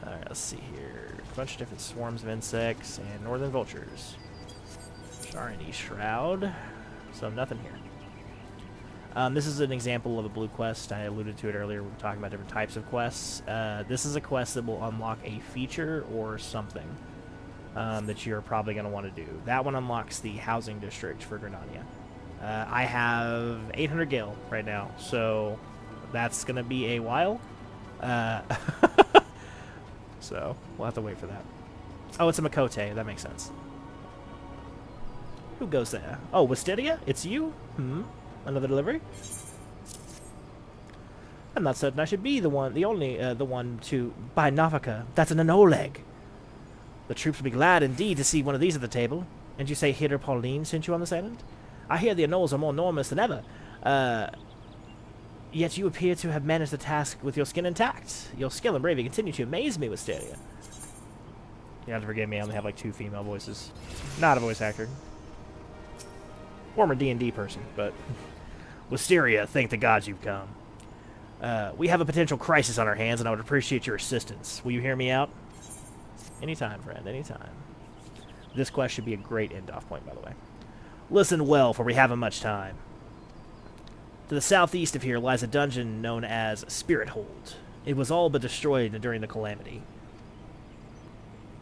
Alright, let's see here. A bunch of different swarms of insects and northern vultures. R&D Shroud. So nothing here. This is an example of a blue quest. I alluded to it earlier. We were talking about different types of quests. This is a quest that will unlock a feature or something. That you're probably going to want to do. That one unlocks the housing district for Grenania. I have 800 gil right now, so that's going to be a while. So we'll have to wait for that. Oh, it's a Makote. That makes sense. Who goes there? Oh, Wisteria? It's you? Another delivery? I'm not certain I should be the one to buy Navaka. That's an Oleg. The troops will be glad indeed to see one of these at the table. And you say Hitter Pauline sent you on this errand? I hear the Anoles are more enormous than ever. Yet you appear to have managed the task with your skin intact. Your skill and bravery continue to amaze me, Wisteria. You have to forgive me, I only have like 2 female voices. Not a voice actor. Former D&D person, but... Wisteria, thank the gods you've come. We have a potential crisis on our hands, and I would appreciate your assistance. Will you hear me out? Anytime, friend, anytime. This quest should be a great end-off point, by the way. Listen well, for we haven't much time. To the southeast of here lies a dungeon known as Spirit Hold. It was all but destroyed during the calamity.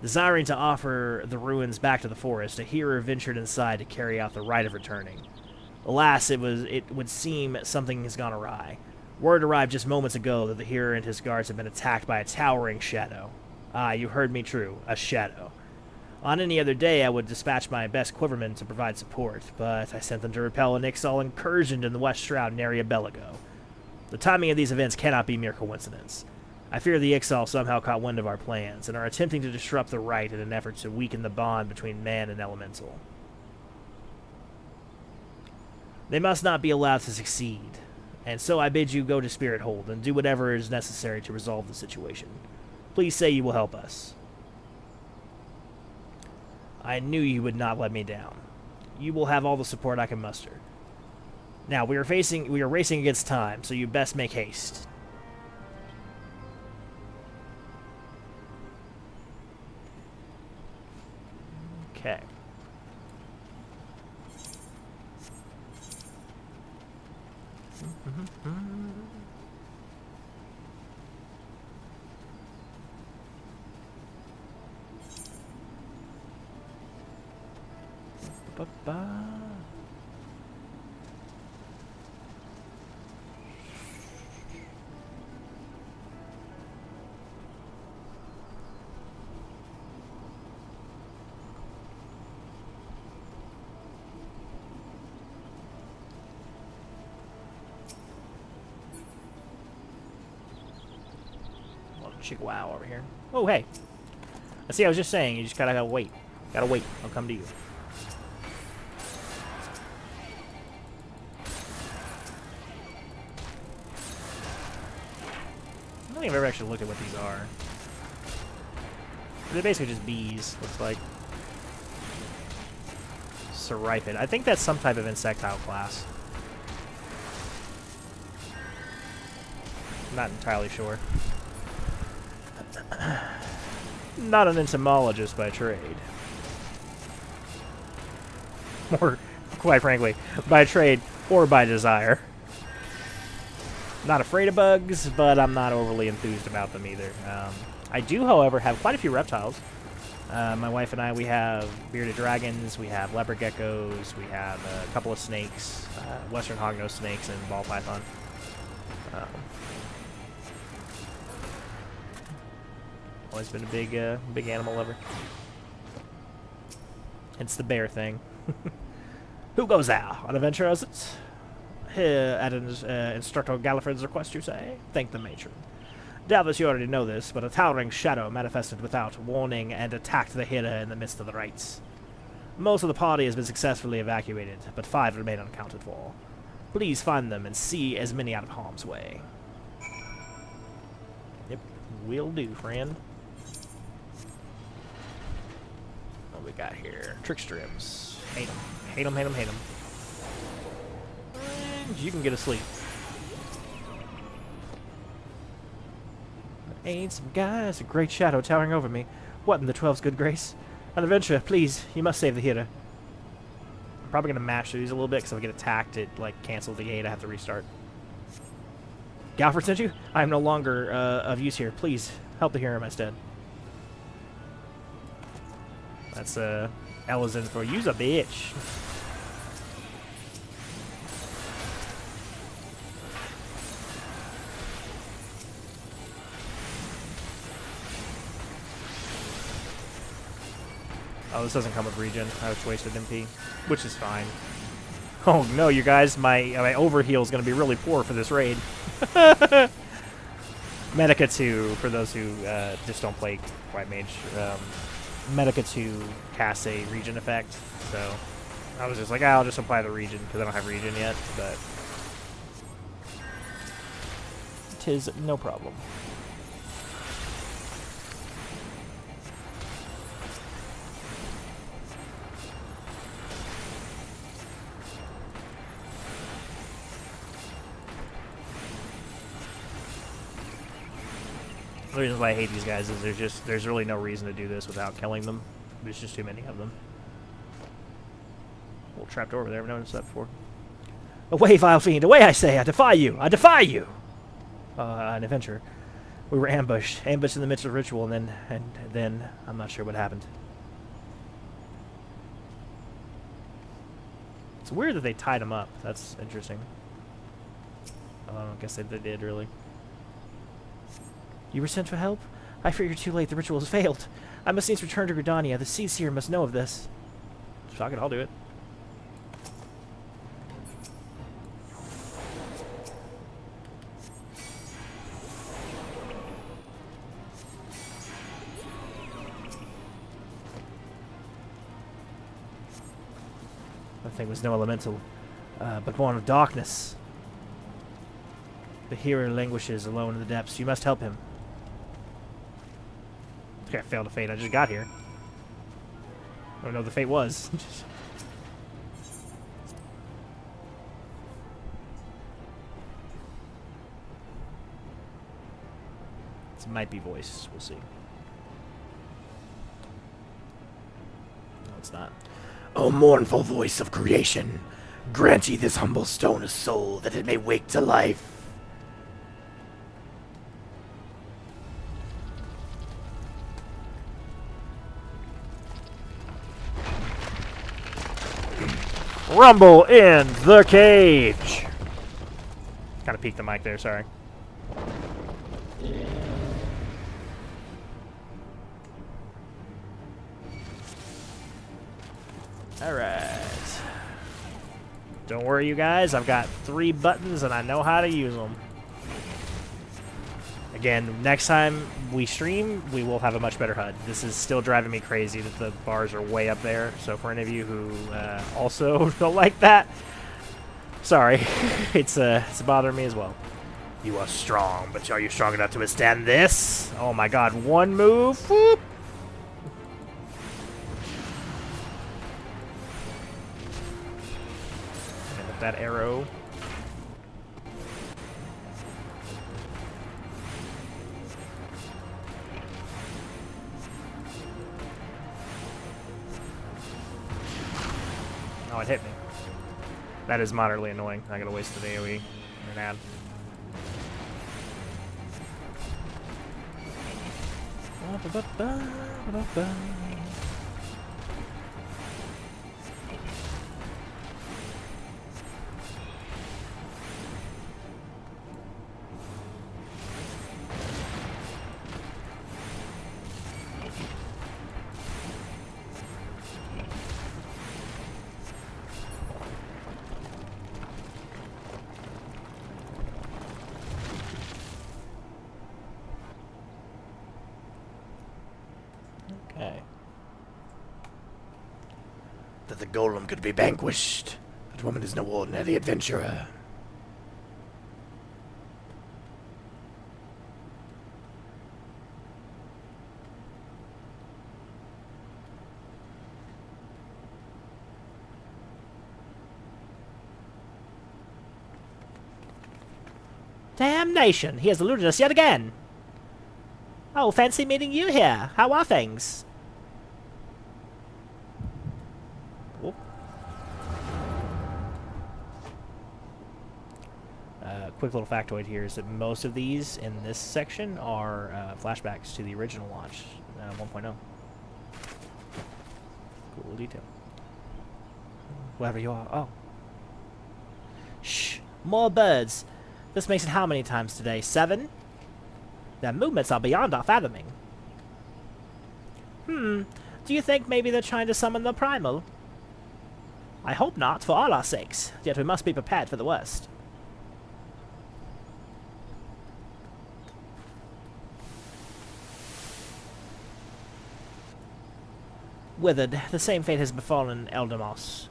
Desiring to offer the ruins back to the forest, a hero ventured inside to carry out the rite of returning. Alas, it would seem something has gone awry. Word arrived just moments ago that the hero and his guards have been attacked by a towering shadow. Ah, you heard me true, a shadow. On any other day, I would dispatch my best quivermen to provide support, but I sent them to repel an Ixal incursion in the West Shroud and area Beligo. The timing of these events cannot be mere coincidence. I fear the Ixal somehow caught wind of our plans, and are attempting to disrupt the rite in an effort to weaken the bond between man and elemental. They must not be allowed to succeed, and so I bid you go to Spirit Hold and do whatever is necessary to resolve the situation. Please say you will help us. I knew you would not let me down. You will have all the support I can muster. Now, we are racing against time, so you best make haste. Okay. Chihuahua over here. Oh, hey. See, I was just saying, you just gotta wait. Gotta wait. I'll come to you. I don't think I've ever actually looked at what these are. They're basically just bees, looks like. Seripid. I think that's some type of insectile class. I'm not entirely sure. Not an entomologist by trade. Or, quite frankly, by trade or by desire. Not afraid of bugs, but I'm not overly enthused about them either. I do, however, have quite a few reptiles. My wife and I, we have bearded dragons, we have leopard geckos, we have a couple of snakes, western hognose snakes, and ball python. Always been a big animal lover. It's the bear thing. Who goes there? An adventure, is it? Here at Instructor Gallifred's request, you say? Thank the matron. Doubtless you already know this, but a towering shadow manifested without warning and attacked the healer in the midst of the rites. Most of the party has been successfully evacuated, but 5 remain unaccounted for. Please find them and see as many out of harm's way. Yep, will do, friend. What we got here? Trickstrims. Hate them. Hate them, hate them, hate them. And you can get asleep. Ain't some guys, a great shadow towering over me. What in the 12's good grace? An adventurer, please, you must save the healer. I'm probably going to mash through these a little bit, because if I get attacked, it, like, cancels the gate. I have to restart. Galford sent you? I am no longer of use here. Please, help the hero instead. That's, Elizin for you's a bitch. Oh, this doesn't come with regen. I just wasted MP, which is fine. Oh no, you guys, my overheal is going to be really poor for this raid. Medica 2, for those who just don't play White Mage, Medica 2 casts a regen effect, so I was just like, I'll just apply the regen, because I don't have regen yet, but 'tis no problem. The reason why I hate these guys is there's really no reason to do this without killing them. There's just too many of them. A little trapped over there. I've noticed that before. Away, vile fiend! Away, I say! I defy you! I defy you! An adventurer. We were ambushed in the midst of ritual, and then I'm not sure what happened. It's weird that they tied him up. That's interesting. I don't guess they did really. You were sent for help? I fear you're too late. The ritual has failed. I must needs return to Gridania. The Sea Seer must know of this. Fuck it, I'll do it. That thing was no elemental, but born of darkness. The hero languishes alone in the depths. You must help him. Okay, I failed a fate. I just got here. I don't know what the fate was. This might be voice. We'll see. No, it's not. O mournful voice of creation, grant ye this humble stone a soul that it may wake to life. Rumble in the cage. Kind of peeked the mic there, sorry. Alright. Don't worry, you guys. I've got 3 buttons and I know how to use them. Again, next time we stream, we will have a much better HUD. This is still driving me crazy that the bars are way up there. So for any of you who also don't like that, sorry. it's bothering me as well. You are strong, but are you strong enough to withstand this? Oh my god, one move. Whoop. And with that arrow. Oh, it hit me. That is moderately annoying. I gotta waste an AoE or an ad. Okay. That the golem could be vanquished. That woman is no ordinary adventurer. Damnation! He has eluded us yet again! Oh, fancy meeting you here. How are things? Oh. Quick little factoid here is that most of these in this section are flashbacks to the original launch, 1.0. Cool detail. Wherever you are. Oh. Shh. More birds. This makes it how many times today? 7? Their movements are beyond our fathoming. Do you think maybe they're trying to summon the primal? I hope not, for all our sakes. Yet we must be prepared for the worst. Withered, the same fate has befallen Eldermoss.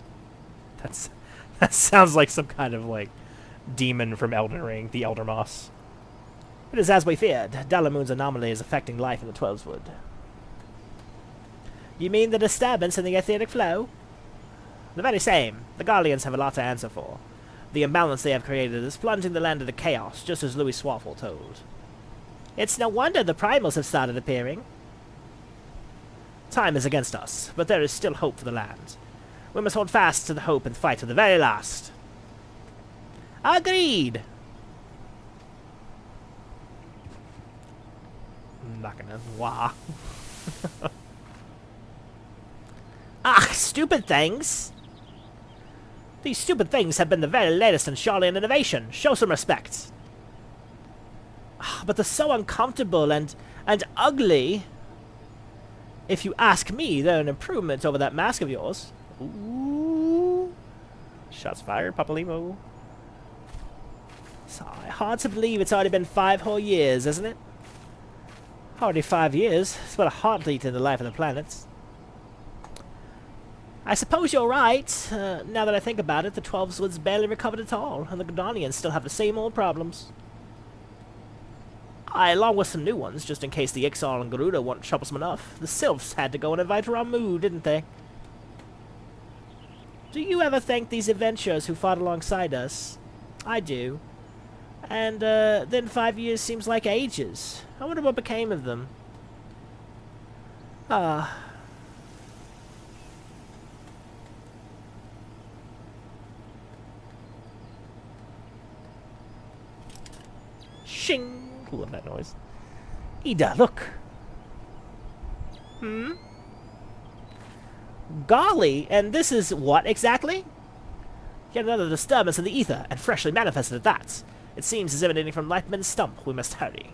That sounds like some kind of, like, demon from Elden Ring, the Eldermoss. It is as we feared. Dalamoon's anomaly is affecting life in the Twelveswood. You mean the disturbance in the etheric flow? The very same. The Guardians have a lot to answer for. The imbalance they have created is plunging the land into chaos, just as Louis Swaff foretold. It's no wonder the primals have started appearing. Time is against us, but there is still hope for the land. We must hold fast to the hope and fight to the very last. Agreed! I'm not gonna... Wah. Ah, stupid things! These stupid things have been the very latest in Charlian innovation. Show some respect. But they're so uncomfortable and ugly. If you ask me, they're an improvement over that mask of yours. Ooh. Shots fired, Papalimo. Sigh. Hard to believe it's already been 5 whole years, isn't it? Already 5 years. It's but a heartbeat in the life of the planets. I suppose you're right. Now that I think about it, the Twelveswood's barely recovered at all, and the Gordonians still have the same old problems. Along with some new ones, just in case the Ixal and Garuda weren't troublesome enough. The Sylphs had to go and invite Ramu, didn't they? Do you ever thank these adventurers who fought alongside us? I do. And, then 5 years seems like ages. I wonder what became of them. Ah. Shing! Love that noise. Ida, look! Golly, and this is what exactly? Yet another disturbance in the ether, and freshly manifested at that. It seems as emanating from Lightman's stump. We must hurry.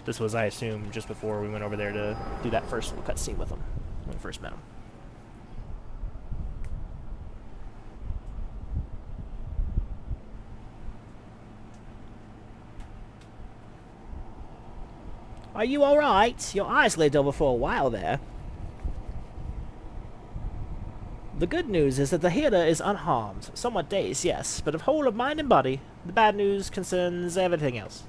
This was, I assume, just before we went over there to do that first little cutscene with him when we first met him. Are you alright? Your eyes glazed over for a while there. The good news is that the healer is unharmed. Somewhat dazed, yes, but of whole of mind and body. The bad news concerns everything else.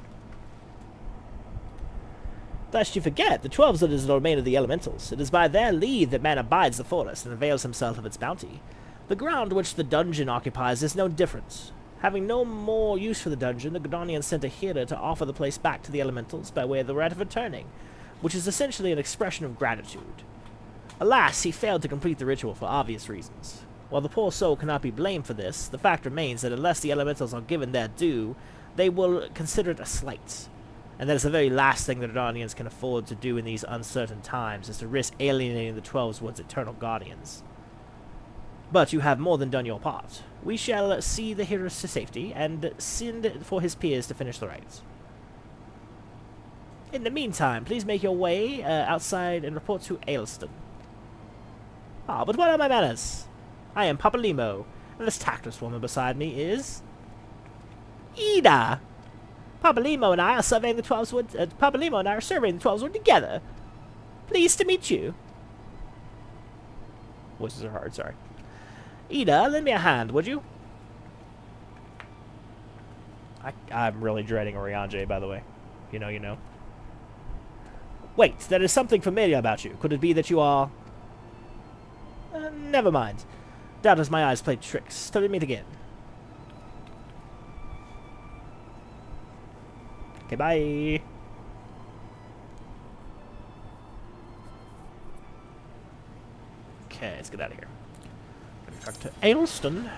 Lest you forget, the 12 is the domain of the elementals. It is by their leave that man abides the forest and avails himself of its bounty. The ground which the dungeon occupies is no different. Having no more use for the dungeon, the Gordonians sent a healer to offer the place back to the elementals by way of the rite of returning, which is essentially an expression of gratitude. Alas, he failed to complete the ritual for obvious reasons. While the poor soul cannot be blamed for this, the fact remains that unless the elementals are given their due, they will consider it a slight. And that is the very last thing the Gordonians can afford to do in these uncertain times, is to risk alienating the 12's Wood's eternal guardians. But you have more than done your part. We shall see the hero to safety, and send for his peers to finish the rites. In the meantime, please make your way outside and report to Aylston. Ah, but what are my manners? I am Papalimo, and this tactless woman beside me is... Ida! Papalimo and I are surveying the 12's Wood. Papalimo and I are surveying the 12's Wood together. Pleased to meet you. Voices are hard, sorry. Ida, lend me a hand, would you? I'm really dreading Eorzea, by the way. You know. Wait, there is something familiar about you. Could it be that you are... never mind. Doubtless my eyes played tricks. Till we meet again. Okay, bye. Okay, let's get out of here. Gonna talk to Aylston.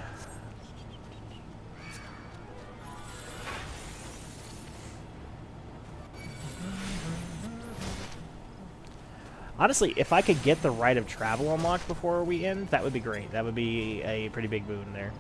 Honestly, if I could get the Rite of Travel unlocked before we end, that would be great. That would be a pretty big boon there.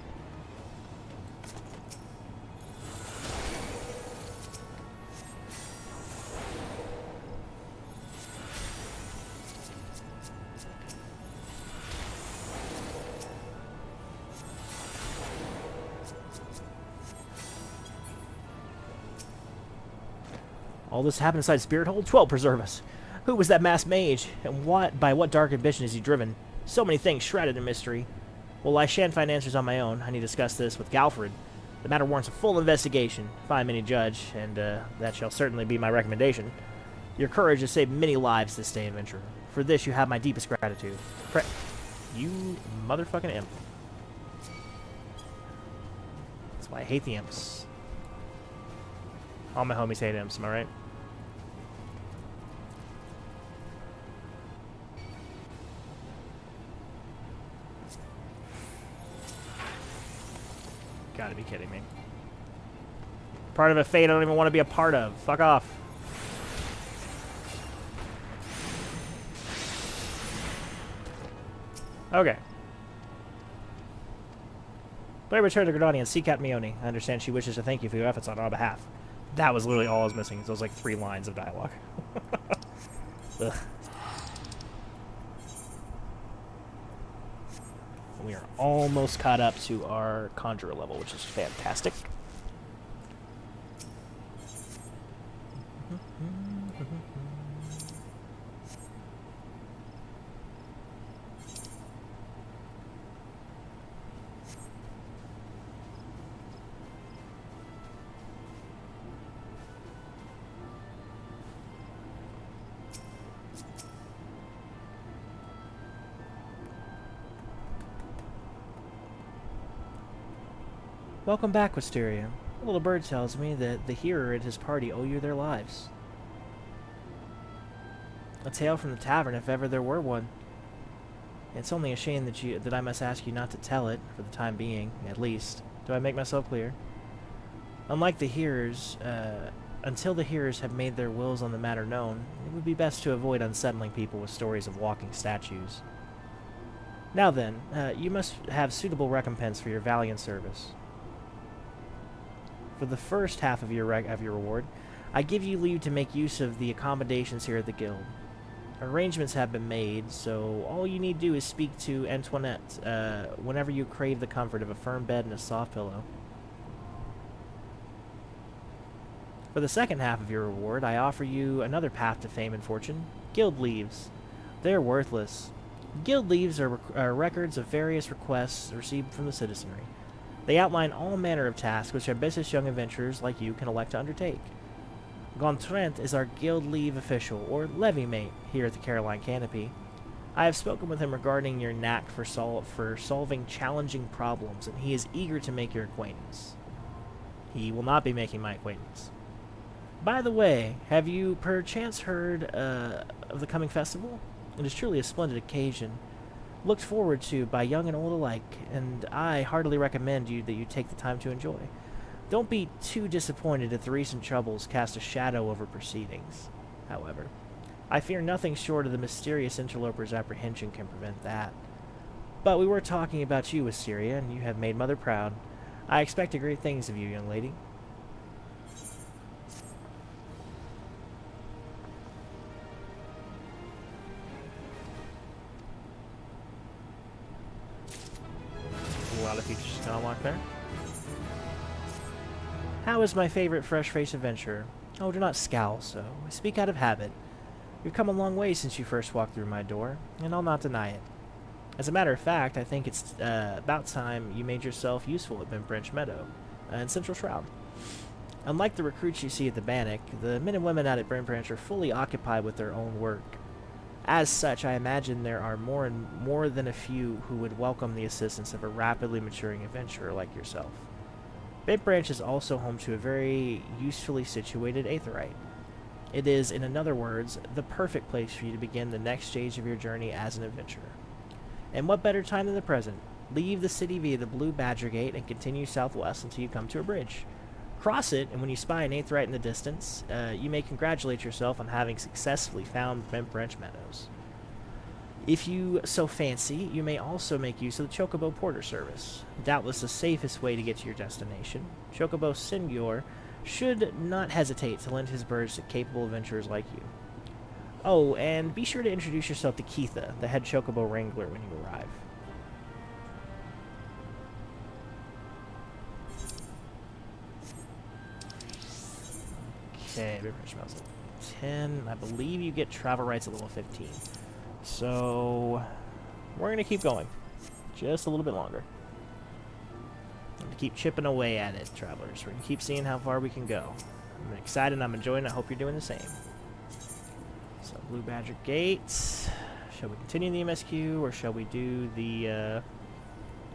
All this happened inside Spirit Hold? 12 preserve us. Who was that masked mage? And by what dark ambition is he driven? So many things shrouded in mystery. Well, I shan't find answers on my own. I need to discuss this with Galfred. The matter warrants a full investigation. Find many judge, and that shall certainly be my recommendation. Your courage has saved many lives this day, adventurer. For this, you have my deepest gratitude. You motherfucking imp. That's why I hate the imps. All my homies hate imps, am I right? Gotta be kidding me. Part of a fate I don't even want to be a part of. Fuck off. Okay. But I return to Gordoni and seek out Mione. I understand she wishes to thank you for your efforts on our behalf. That was literally all I was missing. Those like 3 lines of dialogue. Ugh. We are almost caught up to our Conjurer level, which is fantastic. Welcome back, Wisteria. A little bird tells me that the hearer and his party owe you their lives. A tale from the tavern, if ever there were one. It's only a shame that I must ask you not to tell it, for the time being, at least. Do I make myself clear? Unlike the hearers, until the hearers have made their wills on the matter known, it would be best to avoid unsettling people with stories of walking statues. Now then, you must have suitable recompense for your valiant service. For the first half of your reward, I give you leave to make use of the accommodations here at the guild. Arrangements have been made, so all you need to do is speak to Antoinette whenever you crave the comfort of a firm bed and a soft pillow. For the second half of your reward, I offer you another path to fame and fortune, guild leaves. They're worthless. Guild leaves are records of various requests received from the citizenry. They outline all manner of tasks which ambitious young adventurers like you can elect to undertake. Gontran is our guild leave official, or levy mate, here at the Caroline Canopy. I have spoken with him regarding your knack for solving challenging problems, and he is eager to make your acquaintance. He will not be making my acquaintance. By the way, have you perchance heard of the coming festival? It is truly a splendid occasion, looked forward to by young and old alike, and I heartily recommend that you take the time to enjoy. Don't be too disappointed if the recent troubles cast a shadow over proceedings. However, I fear nothing short of the mysterious interloper's apprehension can prevent that. But we were talking about you, Eorzea, and you have made Mother proud. I expected great things of you, young lady. A lot of features to unlock there. How is my favorite fresh-faced adventurer? Oh, do not scowl so. I speak out of habit. You've come a long way since you first walked through my door, and I'll not deny it. As a matter of fact, I think it's about time you made yourself useful at Bentbranch Meadow, in Central Shroud. Unlike the recruits you see at the Bannock, the men and women out at Bentbranch are fully occupied with their own work. As such, I imagine there are more than a few who would welcome the assistance of a rapidly maturing adventurer like yourself. Bentbranch is also home to a very usefully situated aetheryte. It is, in other words, the perfect place for you to begin the next stage of your journey as an adventurer. And what better time than the present? Leave the city via the Blue Badger Gate and continue southwest until you come to a bridge. Cross it, and when you spy an aetheryte in the distance, you may congratulate yourself on having successfully found Bentbranch Meadows. If you so fancy, you may also make use of the Chocobo Porter service. Doubtless the safest way to get to your destination. Chocobo Senor should not hesitate to lend his birds to capable adventurers like you. Oh, and be sure to introduce yourself to Keitha, the head Chocobo Wrangler, when you arrive. Okay, Bentbranch Meadows level 10. I believe you get travel rights at level 15. So, we're going to keep going. Just a little bit longer. I'm going to keep chipping away at it, travelers. We're going to keep seeing how far we can go. I'm excited, I'm enjoying it, I hope you're doing the same. So, Blue Badger Gates. Shall we continue the MSQ, or shall we do the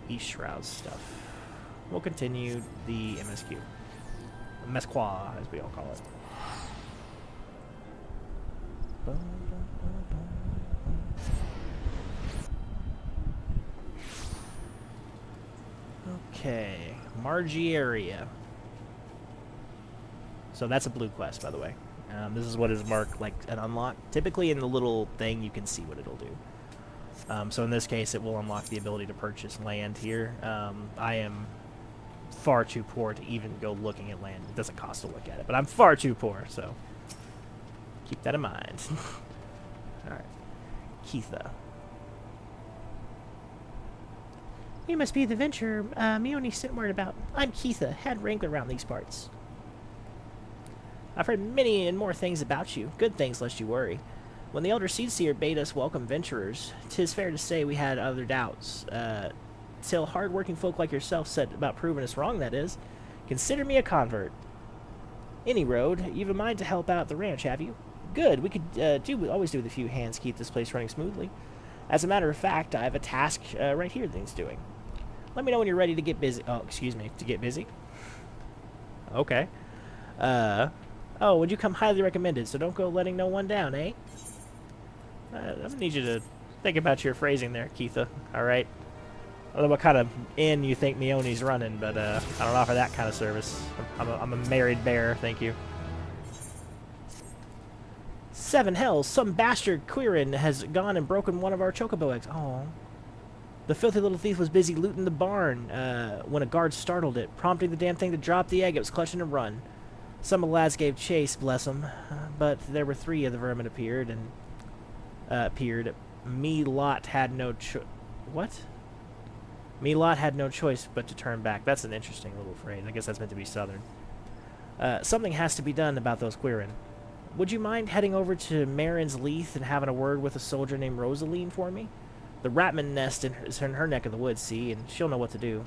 East Shroud stuff? We'll continue the MSQ. Mesqua, as we all call it. Okay, Area. So that's a blue quest, by the way. This is what is marked like an unlock. Typically in the little thing you can see what it'll do. So in this case it will unlock the ability to purchase land here. I am far too poor to even go looking at land. It doesn't cost to look at it, but I'm far too poor, so keep that in mind. Alright. Keitha. You must be the adventurer Mione sent word about. I'm Keitha, head wrangler around these parts. I've heard many and more things about you. Good things, lest you worry. When the Elder Seedseer bade us welcome venturers, 'tis fair to say we had other doubts. Till hard-working folk like yourself set about proving us wrong, that is. Consider me a convert. Any road, you've a mind to help out the ranch, have you? Good, we could always do with a few hands keep this place running smoothly. As a matter of fact, I have a task right here that needs doing. Let me know when you're ready to get busy. Oh, excuse me, to get busy? Okay. Oh, would you come highly recommended, so don't go letting no one down, eh? I'm gonna need you to think about your phrasing there, Keitha, alright? I don't know what kind of inn you think Mione's running, but I don't offer that kind of service. I'm a married bear, thank you. Seven hells, some bastard Quirin has gone and broken one of our chocobo eggs. Oh. The filthy little thief was busy looting the barn when a guard startled it, prompting the damn thing to drop the egg. It was clutching to run. Some of the lads gave chase, bless them, but there were three of the vermin appeared. Me Lot had no What? Me Lot had no choice but to turn back. That's an interesting little phrase. I guess that's meant to be southern. Something has to be done about those Quirin. Would you mind heading over to Marin's Leith and having a word with a soldier named Rosaline for me? The Ratman nest is in her neck of the woods, see, and she'll know what to do.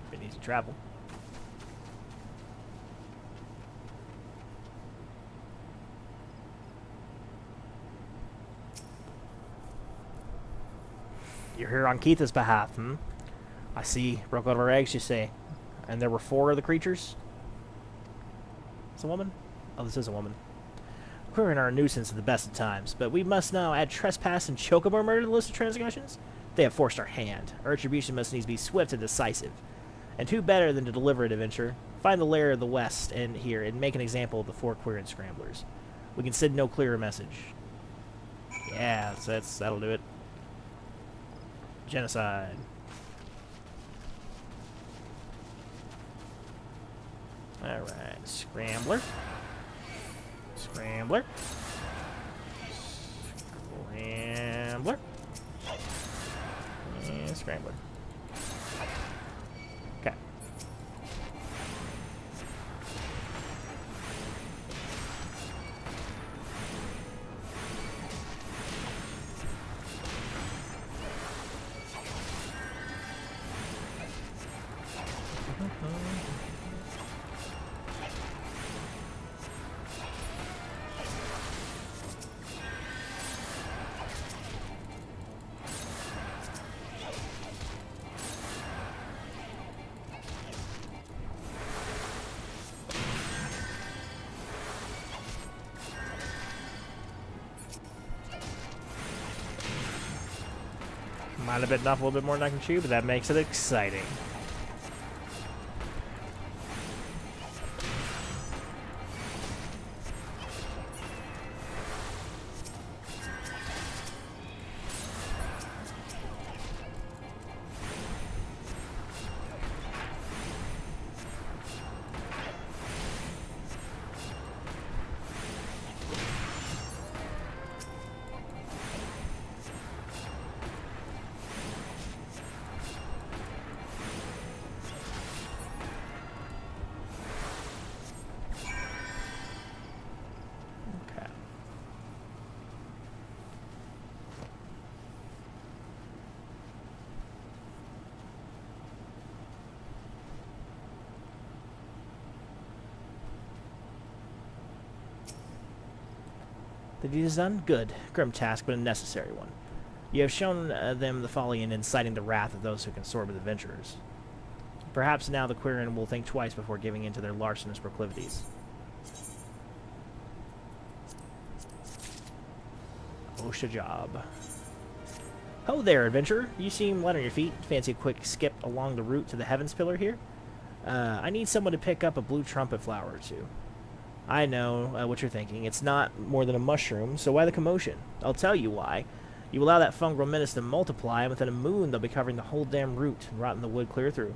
Been easy travel. You're here on Keitha's behalf, hmm? I see. Broke out of her eggs, you say. And there were 4 of the creatures? It's a woman? Oh, this is a woman. Quirin are a nuisance at the best of times, but we must now add trespass and chocobo murder to the list of transgressions? They have forced our hand. Our retribution must needs be swift and decisive. And who better than to deliver it, adventure? Find the lair of the west and here, and make an example of the 4 Quirin scramblers. We can send no clearer message. Yeah, that'll do it. Genocide. Alright, Scrambler. Scrambler. Scrambler. And Scrambler. Okay. Might have bitten off a little bit more than I can chew, but that makes it exciting. The deed is done? Good. Grim task, but a necessary one. You have shown them the folly in inciting the wrath of those who consort with adventurers. Perhaps now the Quirin will think twice before giving in to their larcenous proclivities. OSHA job. Ho there, adventurer. You seem light on your feet. Fancy a quick skip along the route to the Heavens Pillar here? I need someone to pick up a blue trumpet flower or 2. I know what you're thinking. It's not more than a mushroom, so why the commotion? I'll tell you why. You allow that fungal menace to multiply, and within a moon they'll be covering the whole damn route and rotting the wood clear through.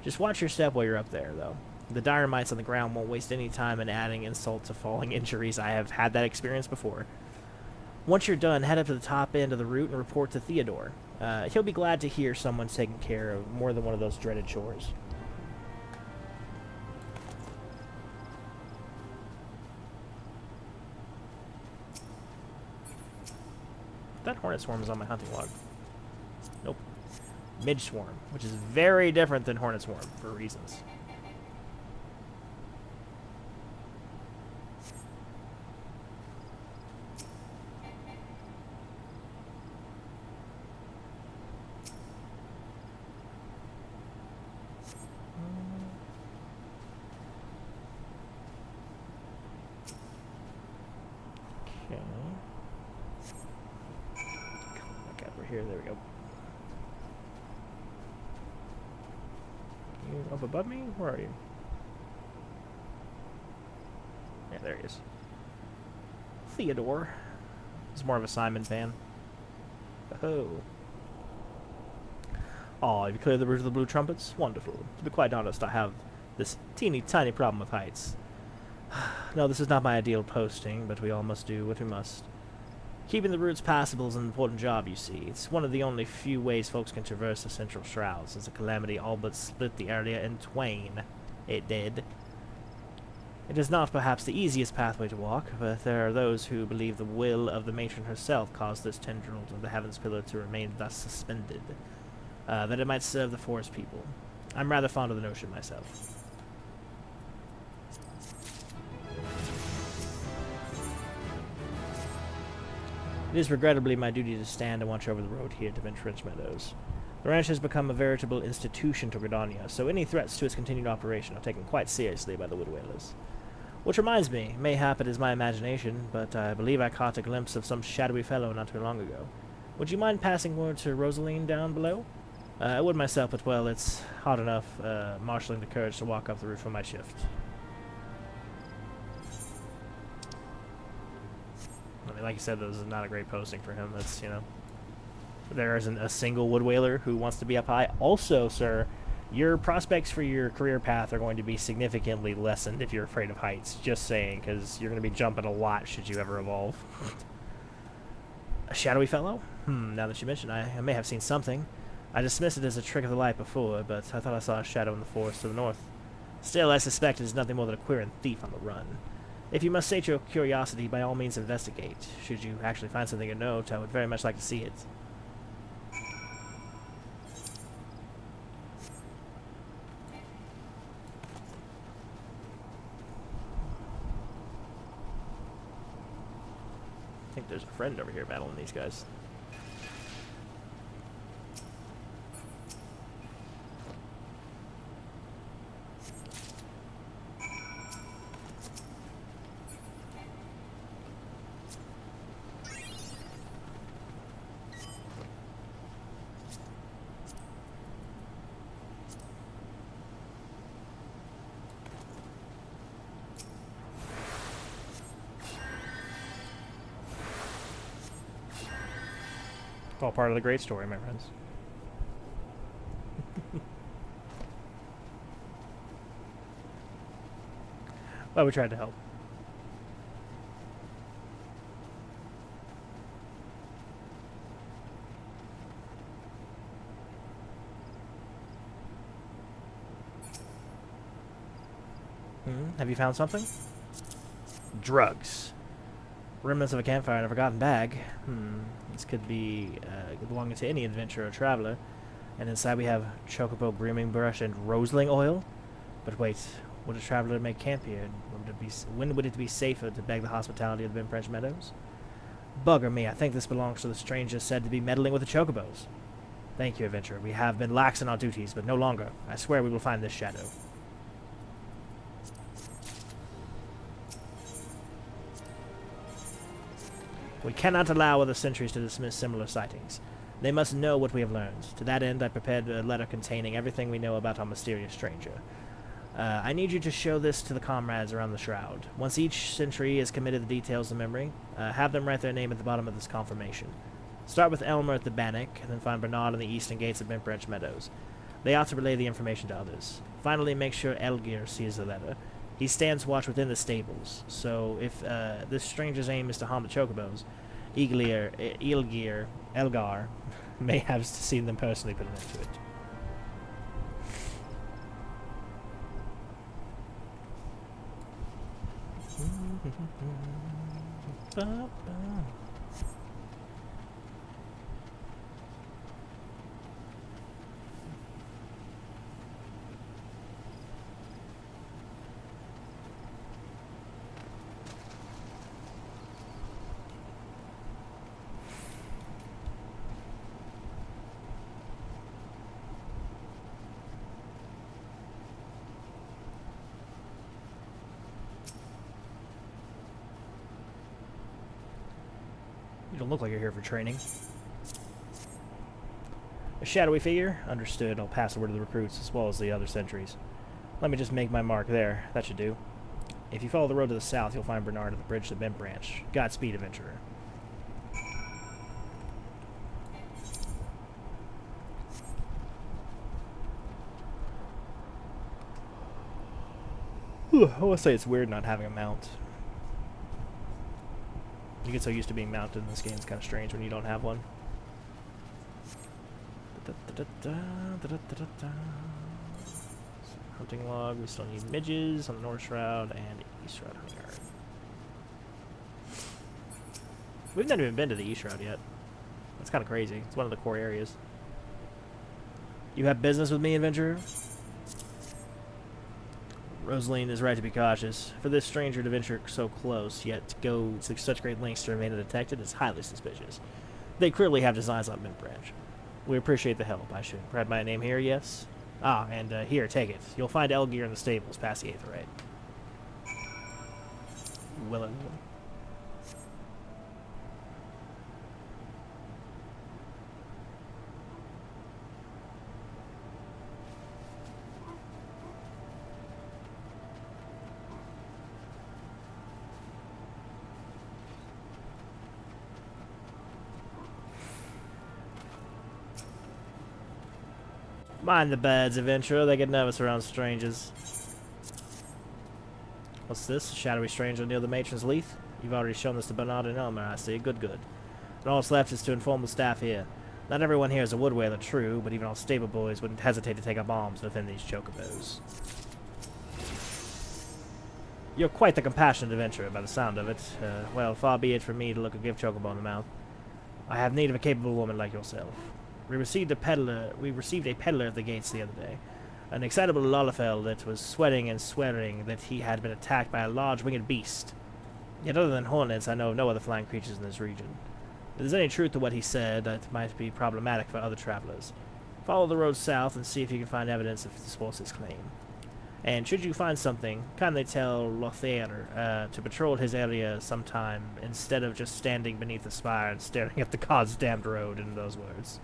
Just watch your step while you're up there, though. The dire mites on the ground won't waste any time in adding insult to falling injuries. I have had that experience before. Once you're done, head up to the top end of the route and report to Theodore. He'll be glad to hear someone's taking care of more than one of those dreaded chores. That hornet swarm is on my hunting log. Nope. Midge swarm, which is very different than hornet swarm for reasons. Okay. Here, there we go. You up above me? Where are you? Yeah, there he is. Theodore. He's more of a Simon fan. Oh. Oh, you cleared the route of the blue trumpets? Wonderful. To be quite honest, I have this teeny tiny problem with heights. No, this is not my ideal posting, but we all must do what we must. Keeping the routes passable is an important job, you see. It's one of the only few ways folks can traverse the central shrouds, as the calamity all but split the area in twain. It did. It is not perhaps the easiest pathway to walk, but there are those who believe the will of the matron herself caused this tendril of the heavens pillar to remain thus suspended, that it might serve the forest people. I'm rather fond of the notion myself. It is regrettably my duty to stand and watch over the road here to French Meadows. The ranch has become a veritable institution to Gridania, so any threats to its continued operation are taken quite seriously by the woodwhalers. Which reminds me, mayhap it is my imagination, but I believe I caught a glimpse of some shadowy fellow not too long ago. Would you mind passing word to Rosaline down below? I would myself, but well, it's hard enough marshalling the courage to walk up the roof for my shift. I mean, like you said, this is not a great posting for him. That's, you know, there isn't a single woodwhaler who wants to be up high. Also, sir, your prospects for your career path are going to be significantly lessened if you're afraid of heights. Just saying, because you're going to be jumping a lot should you ever evolve. A shadowy fellow? Now that you mention, I may have seen something. I dismissed it as a trick of the light before, but I thought I saw a shadow in the forest to the north. Still, I suspect it is nothing more than a queer thief on the run. If you must sate your curiosity, by all means investigate. Should you actually find something of note, I would very much like to see it. I think there's a friend over here battling these guys. All part of the great story, my friends. Well, we tried to help. Have you found something? Drugs. Remnants of a campfire in a forgotten bag. This could be belonging to any adventurer or traveler. And inside we have chocobo grooming brush and roseling oil. But wait, would a traveler make camp here? When would it be safer to beg the hospitality of the French Meadows? Bugger me, I think this belongs to the stranger said to be meddling with the chocobos. Thank you, adventurer. We have been lax in our duties, but no longer. I swear we will find this shadow. We cannot allow other sentries to dismiss similar sightings. They must know what we have learned. To that end, I prepared a letter containing everything we know about our mysterious stranger. I need you to show this to the comrades around the shroud. Once each sentry has committed the details to memory, have them write their name at the bottom of this confirmation. Start with Elmer at the Bannock, and then find Bernard in the eastern gates of Bentbranch Meadows. They ought to relay the information to others. Finally, make sure Elgir sees the letter. He stands watch within the stables, so if this stranger's aim is to harm the chocobos, Elgar may have seen them personally put an end to it. You don't look like you're here for training. A shadowy figure? Understood. I'll pass the word to the recruits as well as the other sentries. Let me just make my mark there. That should do. If you follow the road to the south, you'll find Bernard at the bridge to Bentbranch. Godspeed, adventurer. I want to say it's weird not having a mount. You get so used to being mounted in this game, it's kind of strange when you don't have one. Hunting log, we still need midges on the North Shroud and East Shroud hunting yard. We've never even been to the East Shroud yet. That's kind of crazy. It's one of the core areas. You have business with me, adventurer? Rosaline is right to be cautious. For this stranger to venture so close, yet to go to such great lengths to remain undetected is highly suspicious. They clearly have designs on Mid-Branch. We appreciate the help. I should read my name here, yes? Ah, and here, take it. You'll find Elgear in the stables, past the Aetheryte. Willow. Mind the birds, adventurer. They get nervous around strangers. What's this? A shadowy stranger near the matron's leaf? You've already shown this to Bernard and Elmer, I see. Good, good. And all that's left is to inform the staff here. Not everyone here is a wood whaler, true, but even our stable boys wouldn't hesitate to take up arms to defend these chocobos. You're quite the compassionate adventurer, by the sound of it. Well, far be it from me to look a gift chocobo in the mouth. I have need of a capable woman like yourself. We received a peddler at the gates the other day. An excitable Lalafell that was sweating and swearing that he had been attacked by a large winged beast. Yet other than hornets, I know of no other flying creatures in this region. If there's any truth to what he said, it might be problematic for other travelers. Follow the road south and see if you can find evidence of the sports' claim. And should you find something, kindly tell Lothair to patrol his area sometime instead of just standing beneath the spire and staring at the God's damned road, in those words.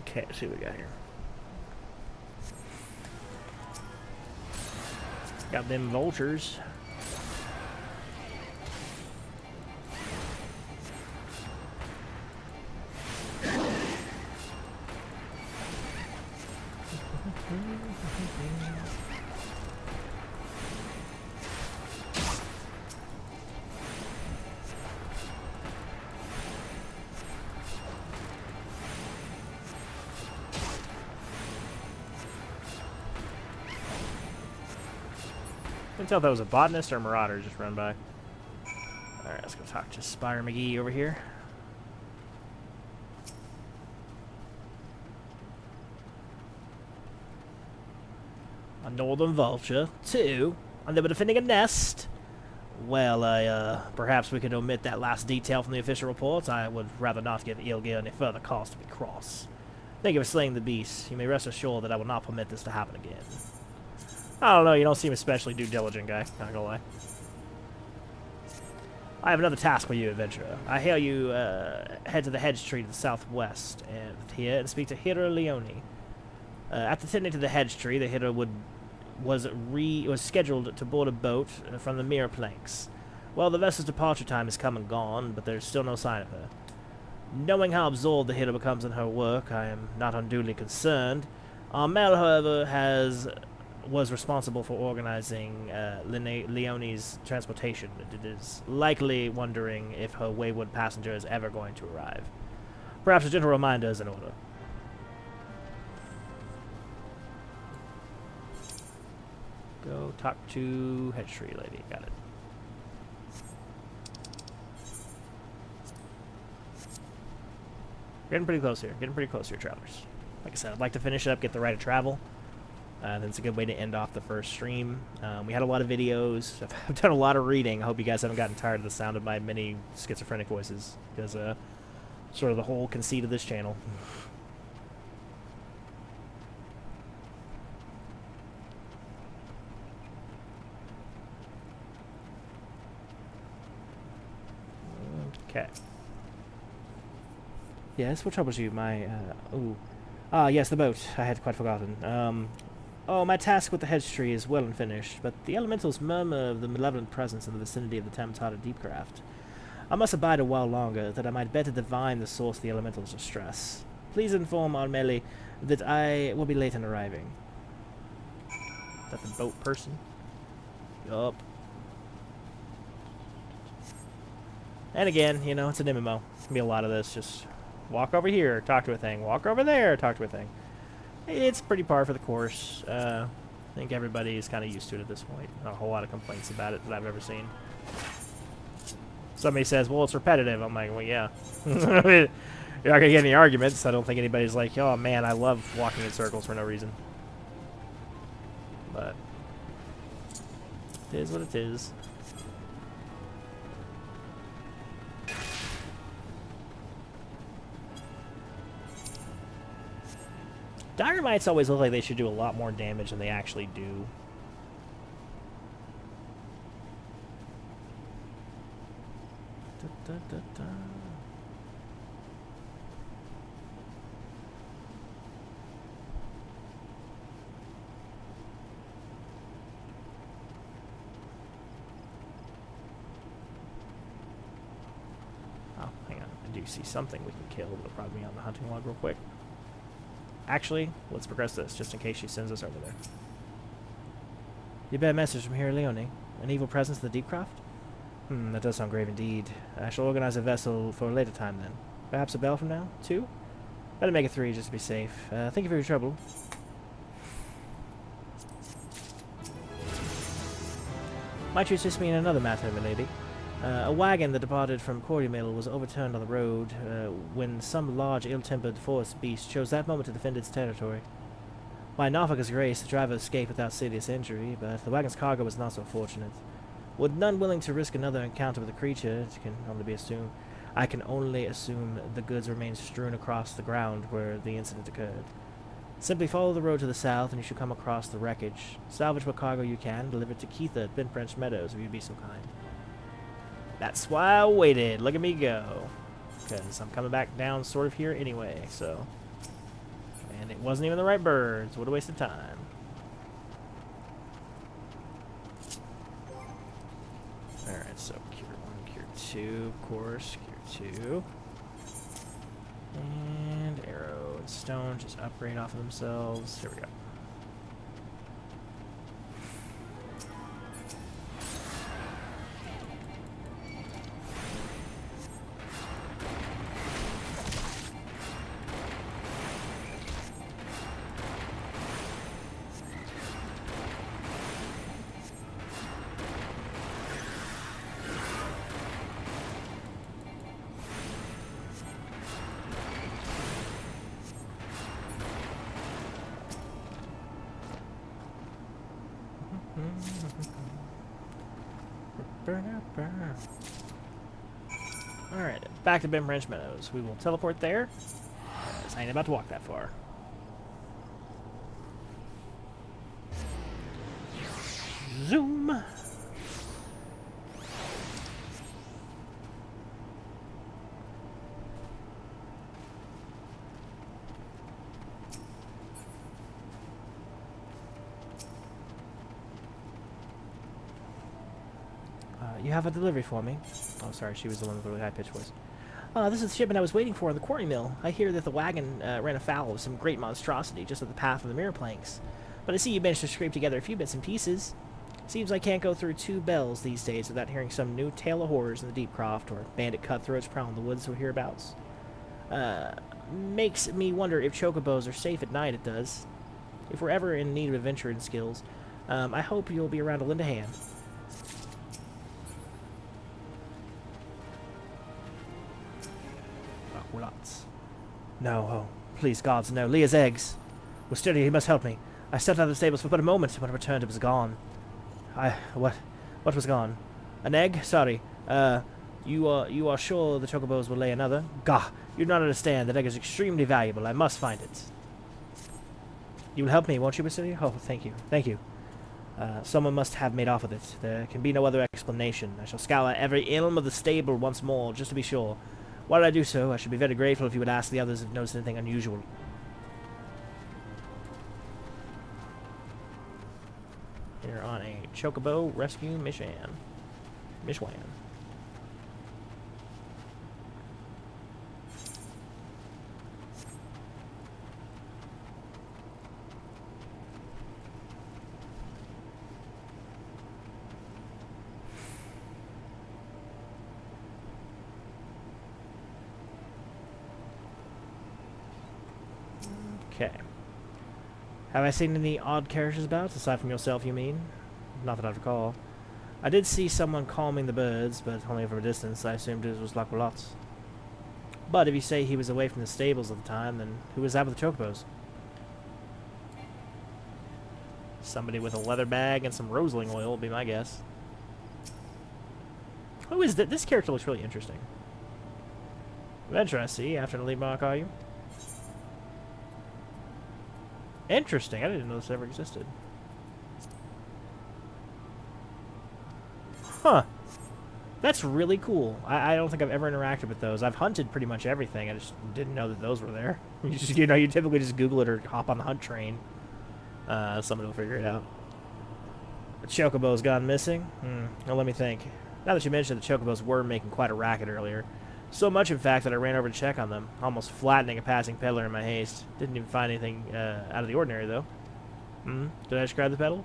Okay, let's see what we got here. Got them vultures. I couldn't tell if that was a botanist or a marauder just run by. Alright, let's go talk to Spire McGee over here. A northern vulture. 2. And they were defending a nest. Well, perhaps we could omit that last detail from the official reports. I would rather not give Eorzea any further cause to be cross. Thank you for slaying the beast. You may rest assured that I will not permit this to happen again. I don't know, you don't seem especially due diligent, guy. Not gonna lie. I have another task for you, adventurer. I hail you head to the hedge tree to the southwest here and speak to Hira Leone. After tending to the hedge tree, the Hira was scheduled to board a boat from the Mirror Planks. Well, the vessel's departure time has come and gone, but there's still no sign of her. Knowing how absorbed the Hira becomes in her work, I am not unduly concerned. Our mail, however, was responsible for organizing Leone's transportation. It is likely wondering if her wayward passenger is ever going to arrive. Perhaps a gentle reminder is in order. Go talk to Hedge Tree Lady. Got it. Getting pretty close here. Getting pretty close here, travelers. Like I said, I'd like to finish it up, get the right of travel. That's a good way to end off the first stream. We had a lot of videos. I've done a lot of reading. I hope you guys haven't gotten tired of the sound of my many schizophrenic voices, because sort of the whole conceit of this channel. Okay. Yes, what troubles you? Ah, yes, the boat. I had quite forgotten. Oh, my task with the hedge tree is well and finished, but the elementals murmur of the malevolent presence in the vicinity of the Temptator Deepcraft. I must abide a while longer, that I might better divine the source of the elemental's distress. Please inform Armeli that I will be late in arriving. Is that the boat person? Yup. And again, you know, it's an MMO. It's gonna be a lot of this. Just walk over here, talk to a thing. Walk over there, talk to a thing. It's pretty par for the course. I think everybody's kind of used to it at this point. Not a whole lot of complaints about it that I've ever seen. Somebody says, well, it's repetitive. I'm like, well, yeah. You're not going to get any arguments. I don't think anybody's like, oh, man, I love walking in circles for no reason. But it is what it is. Dire Mites always look like they should do a lot more damage than they actually do. Oh, hang on. I do see something we can kill. It'll probably be on the hunting log real quick. Actually, let's progress this, just in case she sends us over there. You bear a message from here, Leone. An evil presence in the Deepcraft? That does sound grave indeed. I shall organize a vessel for a later time then. Perhaps a bell from now? 2? Better make it 3 just to be safe. Thank you for your trouble. Might you assist me in another matter, milady? A wagon that departed from Cordiamill was overturned on the road when some large, ill-tempered forest beast chose that moment to defend its territory. By Norfolk's grace, the driver escaped without serious injury, but the wagon's cargo was not so fortunate. Would none willing to risk another encounter with the creature, I can only assume the goods remain strewn across the ground where the incident occurred. Simply follow the road to the south, and you should come across the wreckage. Salvage what cargo you can, deliver it to Keitha at Benbranch Meadows, if you'd be so kind. That's why I waited. Look at me go. Because I'm coming back down sort of here anyway, so. And it wasn't even the right birds. What a waste of time. Alright, so cure 1, cure 2, of course. Cure 2. And arrow and stone just upgrade off of themselves. Here we go. Alright, back to Benbranch Meadows. We will teleport there, as I ain't about to walk that far. Zoom! You have a delivery for me. Oh, sorry, she was the one with the really high-pitched voice. This is the shipment I was waiting for in the quarry mill. I hear that the wagon ran afoul of some great monstrosity just at the path of the mirror planks. But I see you managed to scrape together a few bits and pieces. Seems I can't go through 2 bells these days without hearing some new tale of horrors in the Deepcraft or bandit cutthroats prowling the woods or hereabouts. Makes me wonder if chocobos are safe at night, it does. If we're ever in need of adventure and skills, I hope you'll be around to lend a hand. No, oh, please, gods, no. Leah's eggs. Wisteria, he must help me. I stepped out of the stables for but a moment. When I returned, it was gone. What was gone? An egg? Sorry. You are sure the chocobos will lay another? Gah, you do not understand. That egg is extremely valuable. I must find it. You will help me, won't you, Wisteria? Oh, thank you. Thank you. Someone must have made off with it. There can be no other explanation. I shall scour every elm of the stable once more, just to be sure. While I do so, I should be very grateful if you would ask the others if noticed anything unusual. You're on a Chocobo rescue mission. Mishwan. Okay. Have I seen any odd characters about, aside from yourself, you mean? Not that I recall. I did see someone calming the birds, but only from a distance. I assumed it was Laqualots. But if you say he was away from the stables at the time, then who was that with the chocobos? Somebody with a leather bag and some roseling oil would be my guess. Who is that? This character looks really interesting. Adventure, I see. After the lead mark, are you? Interesting. I didn't know this ever existed. Huh. That's really cool. I don't think I've ever interacted with those. I've hunted pretty much everything. I just didn't know that those were there. You typically just Google it or hop on the hunt train. Somebody will figure it out. The chocobo's gone missing? Well, let me think. Now that you mentioned the chocobos were making quite a racket earlier. So much, in fact, that I ran over to check on them, almost flattening a passing peddler in my haste. Didn't even find anything out of the ordinary, though. Did I describe the peddler?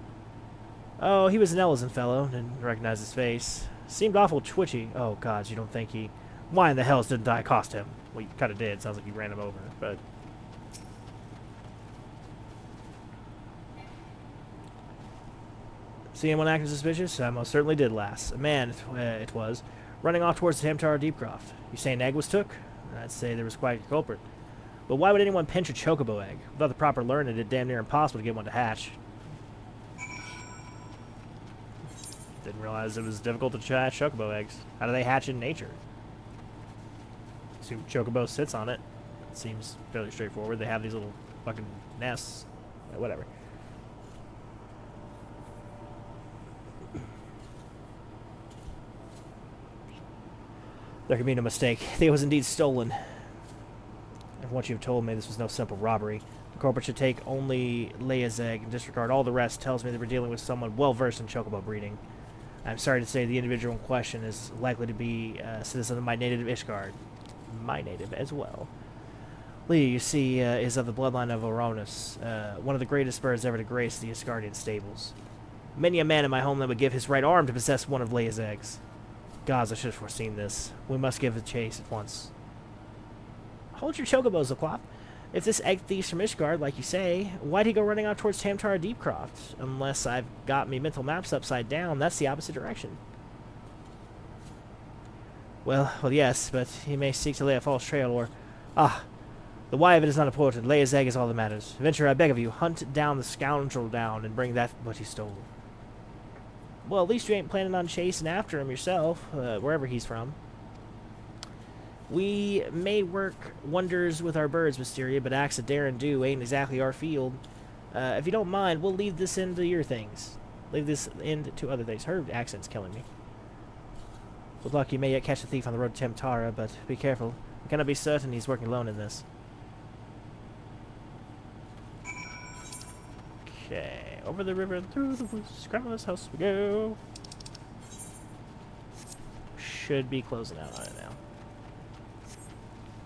Oh, he was an Ellison fellow. Didn't recognize his face. Seemed awful twitchy. Oh, gods, you don't think he... Why in the hells didn't I accost him? Well, you kind of did. Sounds like you ran him over, but... See anyone acting suspicious? I most certainly did, lass. A man, it was, running off towards the Hamtar Deepcroft. You say an egg was took? I'd say there was quite a culprit. But why would anyone pinch a chocobo egg? Without the proper learning, it's damn near impossible to get one to hatch. Didn't realize it was difficult to hatch chocobo eggs. How do they hatch in nature? Assume chocobo sits on it. It seems fairly straightforward. They have these little fucking nests. Whatever. There can be no mistake. Thea was indeed stolen. And from what you've told me, this was no simple robbery. The culprit should take only Leia's egg and disregard all the rest. Tells me that we're dealing with someone well-versed in chocobo breeding. I'm sorry to say the individual in question is likely to be a citizen of my native Ishgard. My native as well. Leia, you see, is of the bloodline of Oronus, one of the greatest birds ever to grace the Ishgardian stables. Many a man in my homeland would give his right arm to possess one of Leia's eggs. Gods, I should have foreseen this. We must give the chase at once. Hold your chocobos, Laquap. If this egg thief's from Ishgard, like you say, why'd he go running out towards Tamtar Deepcroft? Unless I've got me mental maps upside down, that's the opposite direction. Well, yes, but he may seek to lay a false trail, or... Ah, the why of it is not important. Leia's egg is all that matters. Venture, I beg of you, hunt down the scoundrel down and bring that what he stole. Well, at least you ain't planning on chasing after him yourself, wherever he's from. We may work wonders with our birds, Mysteria, but acts of dare and do ain't exactly our field. If you don't mind, we'll leave this into your things. Leave this end to other things. Her accent's killing me. With luck, you may yet catch the thief on the road to Temtara, but be careful. We cannot be certain he's working alone in this. Okay, over the river and through the woods, grandma's house we go. Should be closing out on it now.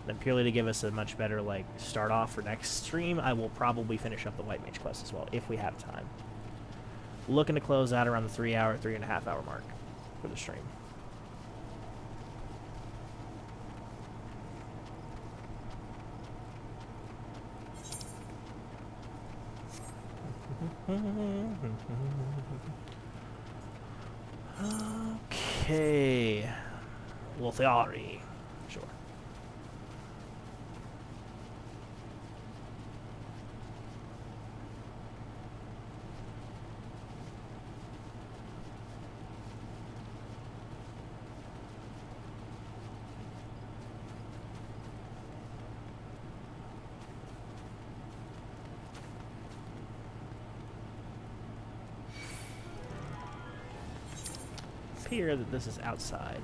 Then purely to give us a much better, like, start off for next stream, I will probably finish up the White Mage quest as well, if we have time. Looking to close out around the 3.5 hour mark for the stream. Okay. Lothiari. Sure. appear that this is outside.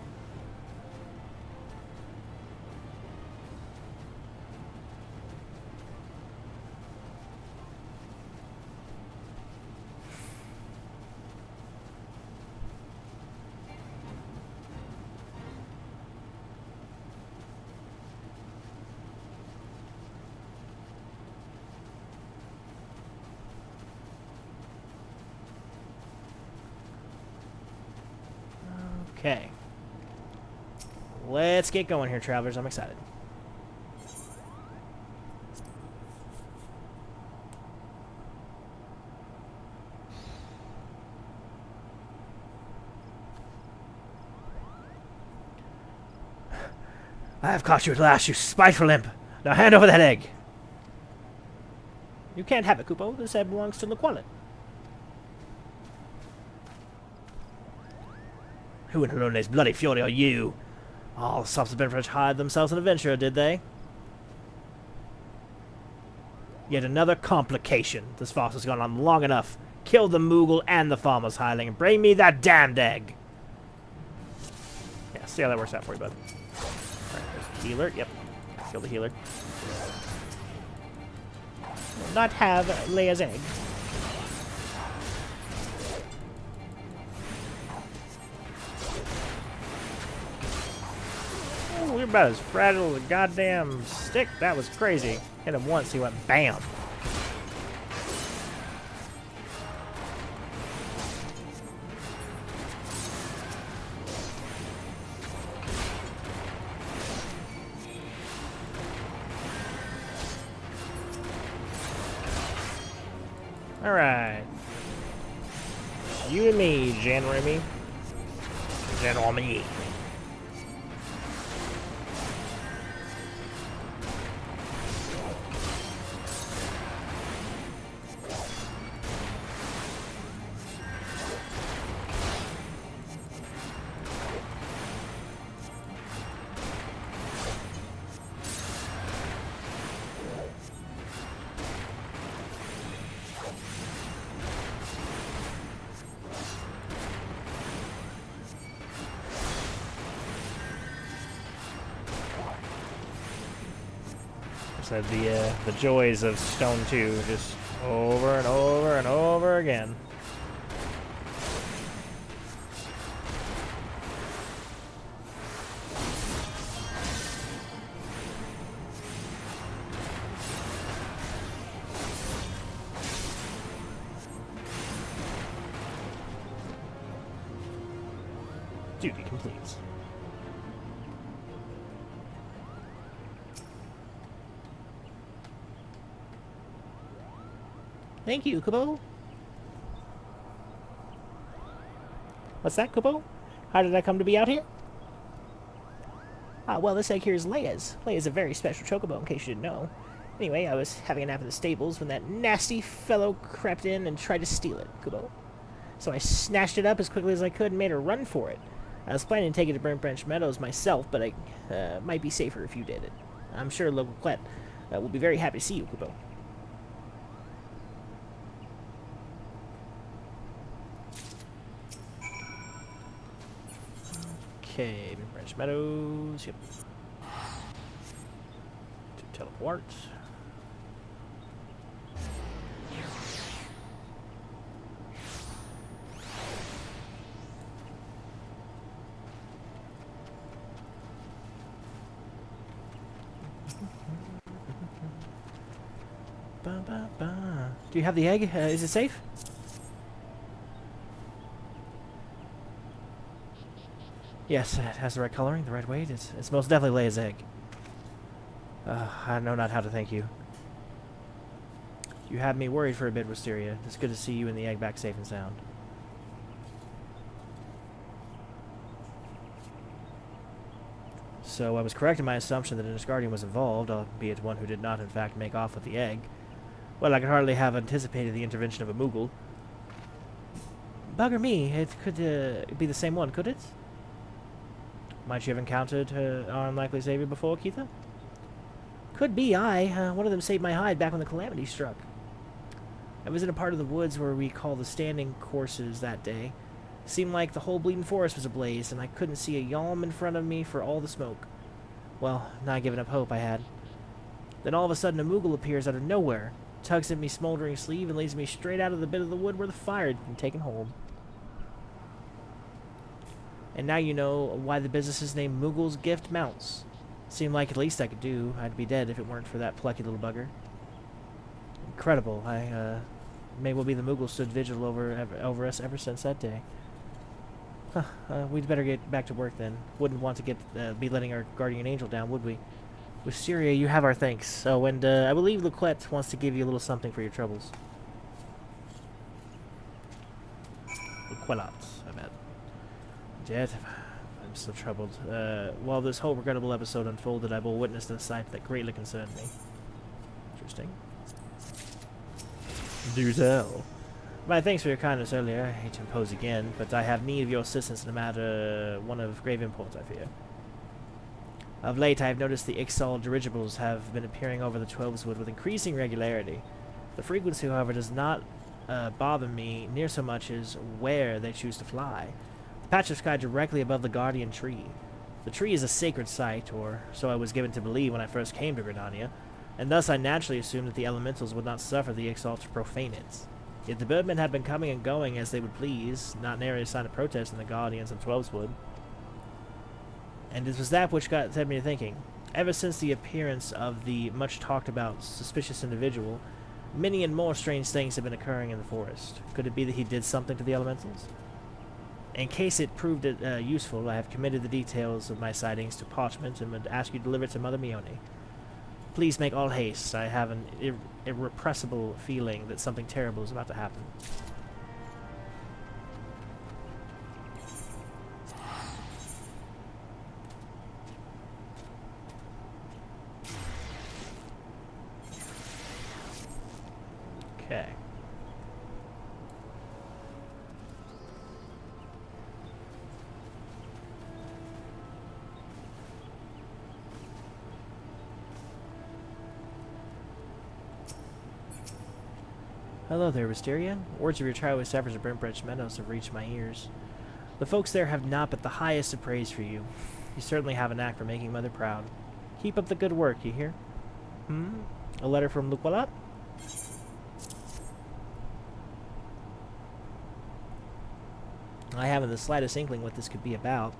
Okay. Let's get going here, travelers. I'm excited. I have caught you at last, you spiteful imp. Now hand over that egg. You can't have it, Kupo. This egg belongs to Laqualit. Who in Halone's bloody fury are you? All the subs of Benfresh hide themselves in adventure, did they? Yet another complication. This farce has gone on long enough. Kill the Moogle and the farmer's hireling and bring me that damned egg. Yeah, see how that works out for you, bud. Alright, there's the healer. Yep. Kill the healer. Will not have Leia's egg. You're about as fragile as a goddamn stick. That was crazy. Hit him once, he went BAM! Alright. You and me, Jan-Remy. Jan-Remy. Said the joys of Stone 2 just over and over and over again. Duty complete. Thank you, Kubo. What's that, Kubo? How did I come to be out here? Ah, well, this egg here is Leia's. Leia's a very special chocobo, in case you didn't know. Anyway, I was having a nap in the stables when that nasty fellow crept in and tried to steal it, Kubo. So I snatched it up as quickly as I could and made a run for it. I was planning to take it to Burnt Branch Meadows myself, but I might be safer if you did it. I'm sure local Clet will be very happy to see you, Kubo. Okay, Branch Meadows, yep. To teleport. Ba, ba, ba. Do you have the egg? Is it safe? Yes, it has the right coloring, the right weight. It's most definitely Leia's egg. I know not how to thank you. You had me worried for a bit, Wisteria. It's good to see you and the egg back safe and sound. So I was correct in my assumption that an Asgardian was involved, albeit one who did not in fact make off with the egg. Well, I could hardly have anticipated the intervention of a Moogle. Bugger me, it could be the same one, could it? Might you have encountered our unlikely savior before, Keitha? Could be, aye. One of them saved my hide back when the calamity struck. I was in a part of the woods where we call the standing courses that day. Seemed like the whole bleeding forest was ablaze, and I couldn't see a yalm in front of me for all the smoke. Well, not giving up hope I had. Then all of a sudden a Moogle appears out of nowhere, tugs at me smoldering sleeve, and leads me straight out of the bit of the wood where the fire had been taken hold. And now you know why the business is named Moogle's Gift Mounts. Seemed like at least I could do. I'd be dead if it weren't for that plucky little bugger. Incredible. May well be the Moogle stood vigil over us ever since that day. Huh, we'd better get back to work then. Wouldn't want to be letting our guardian angel down, would we? Wisteria, you have our thanks. Oh, and I believe Luquette wants to give you a little something for your troubles. Luquelot, I bet. Yet, I'm still troubled. While this whole regrettable episode unfolded, I will witness a sight that greatly concerned me. Interesting. Do tell. My thanks for your kindness earlier. I hate to impose again, but I have need of your assistance in a matter one of grave import, I fear. Of late, I have noticed the Ixal dirigibles have been appearing over the Twelveswood with increasing regularity. The frequency, however, does not bother me near so much as where they choose to fly. The patch of sky directly above the Guardian Tree. The tree is a sacred site, or so I was given to believe when I first came to Gridania, and thus I naturally assumed that the elementals would not suffer the Ixal to profane it. Yet the birdmen had been coming and going as they would please, not nary a sign of protest in the Guardians of Twelveswood. And it was that which set me to thinking. Ever since the appearance of the much-talked-about suspicious individual, many and more strange things have been occurring in the forest. Could it be that he did something to the elementals? In case it proved useful, I have committed the details of my sightings to parchment and would ask you to deliver it to Mother Mione. Please make all haste. I have an irrepressible feeling that something terrible is about to happen. Okay. Hello there, Wisteria. Words of your tireless efforts at Burntbridge Meadows have reached my ears. The folks there have not but the highest of praise for you. You certainly have a knack for making Mother proud. Keep up the good work, you hear? A letter from Luquelot? I haven't the slightest inkling what this could be about.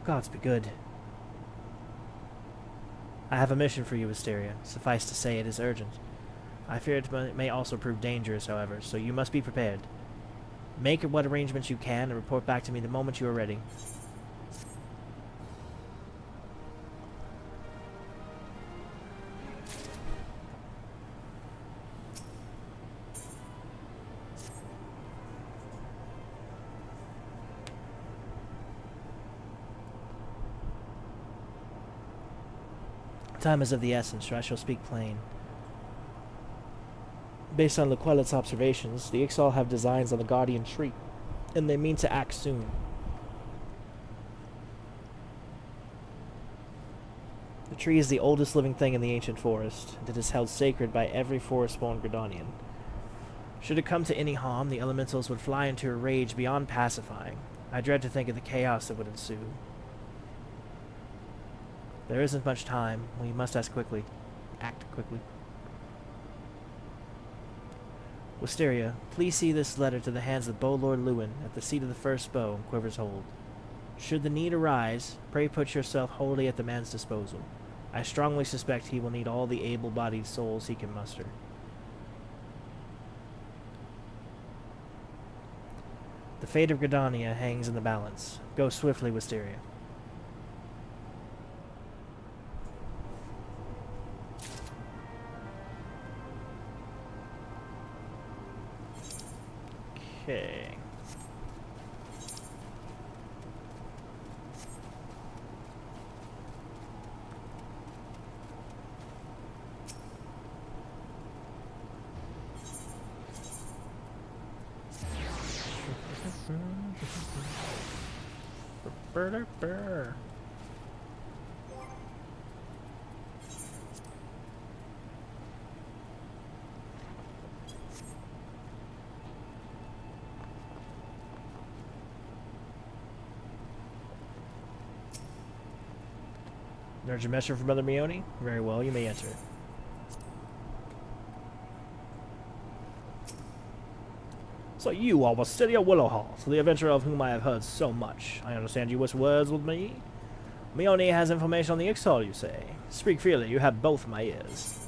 Gods be good. I have a mission for you, Wisteria. Suffice to say, it is urgent. I fear it may also prove dangerous, however, so you must be prepared. Make what arrangements you can and report back to me the moment you are ready. Time is of the essence, or I shall speak plain. Based on Luquelot's observations, the Ixal have designs on the Guardian Tree, and they mean to act soon. The tree is the oldest living thing in the ancient forest, and it is held sacred by every forest-born Gridanian. Should it come to any harm, the elementals would fly into a rage beyond pacifying. I dread to think of the chaos that would ensue. There isn't much time. We must act quickly. Wisteria, please see this letter to the hands of Bowlord Lewin at the seat of the first bow in Quiver's Hold. Should the need arise, pray put yourself wholly at the man's disposal. I strongly suspect he will need all the able-bodied souls he can muster. The fate of Gridania hangs in the balance. Go swiftly, Wisteria. Okay. Burr. urgent message from Mother Mione? Very well, you may enter. So you are Wisteria Willowheart, the adventurer of whom I have heard so much. I understand you wish words with me? Mione has information on the Ixal, you say. Speak freely, you have both my ears.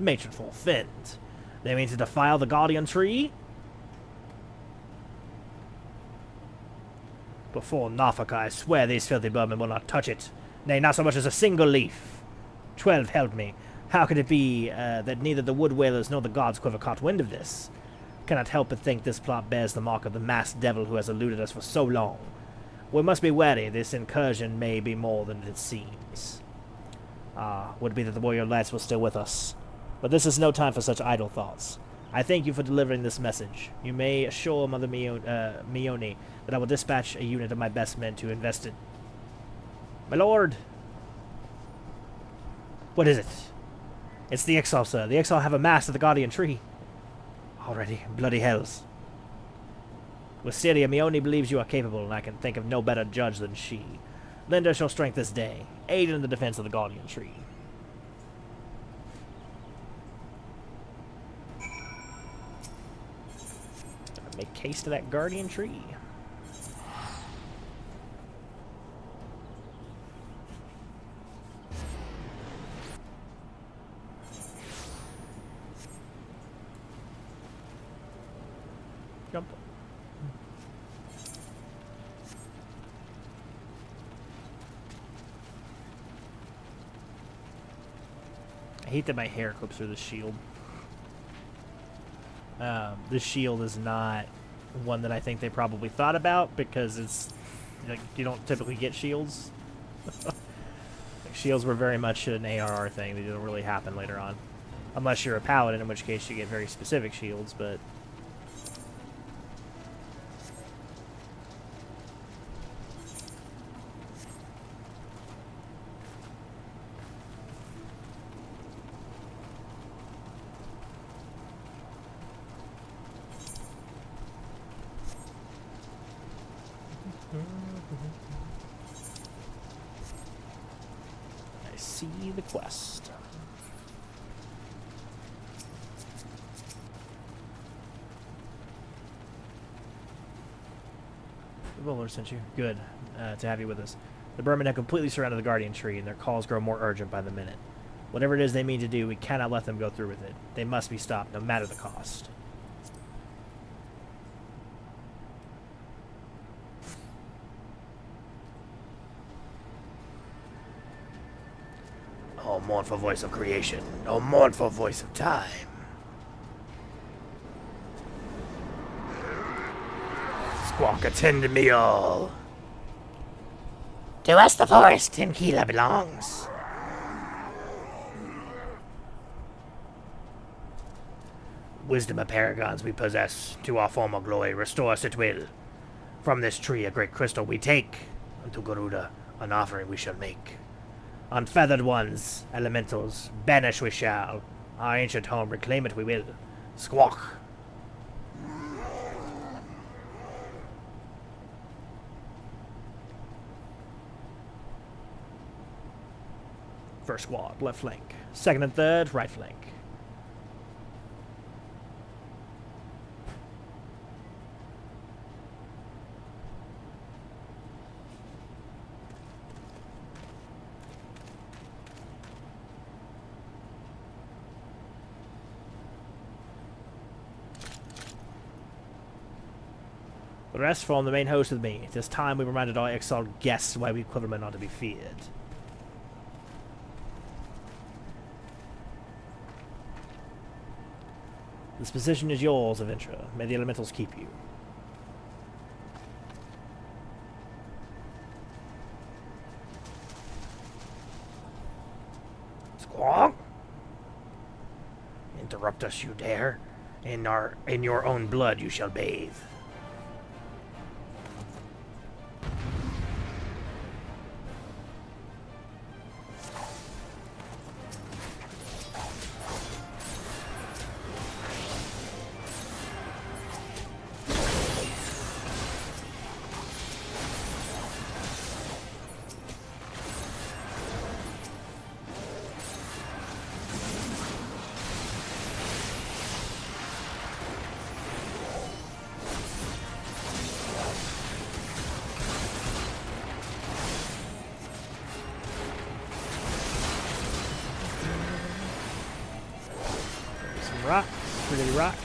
Matronful Fiend. They mean to defile the Guardian Tree? Before Norfolk, I swear these filthy vermin will not touch it. Nay, not so much as a single leaf. 12 help me. How could it be that neither the Wood Whalers nor the gods could have caught wind of this? Cannot help but think this plot bears the mark of the masked devil who has eluded us for so long. We must be wary. This incursion may be more than it seems. Would it be that the warrior lads were still with us? But this is no time for such idle thoughts. I thank you for delivering this message. You may assure Mother Mione that I will dispatch a unit of my best men to invest it. My lord! What is it? It's the Ixal, sir. The Ixal have amassed at the Guardian Tree. Already, bloody hells. Wisteria, Mione believes you are capable, and I can think of no better judge than she. Lend her your strength this day. Aid in the defense of the Guardian Tree. Make haste to that Guardian Tree. Jump. I hate that my hair clips through the shield. This shield is not one that I think they probably thought about because it's like you don't typically get shields. Like, shields were very much an ARR thing. They don't really happen later on, unless you're a paladin, in which case you get very specific shields. But I see the quest. The roller sent you. Good to have you with us. The Burmen have completely surrounded the Guardian Tree, and their calls grow more urgent by the minute. Whatever it is they mean to do, we cannot let them go through with it. They must be stopped, no matter the cost. Oh, mournful voice of creation. Oh, mournful voice of time. Squawk, attend to me all. To us the forest Tenkila belongs. Wisdom of paragons we possess, to our former glory restore us it will. From this tree a great crystal we take, unto Garuda an offering we shall make. Unfeathered ones, elementals, banish we shall. Our ancient home reclaim it we will. Squawk. First squad, left flank. Second and third, right flank. The rest form the main host with me. It is time we reminded our exiled guests why we Quivermen are to be feared. This position is yours, Aventra. May the elementals keep you. Squawk! Interrupt us, you dare. In your own blood you shall bathe. rocks. Pretty rocks.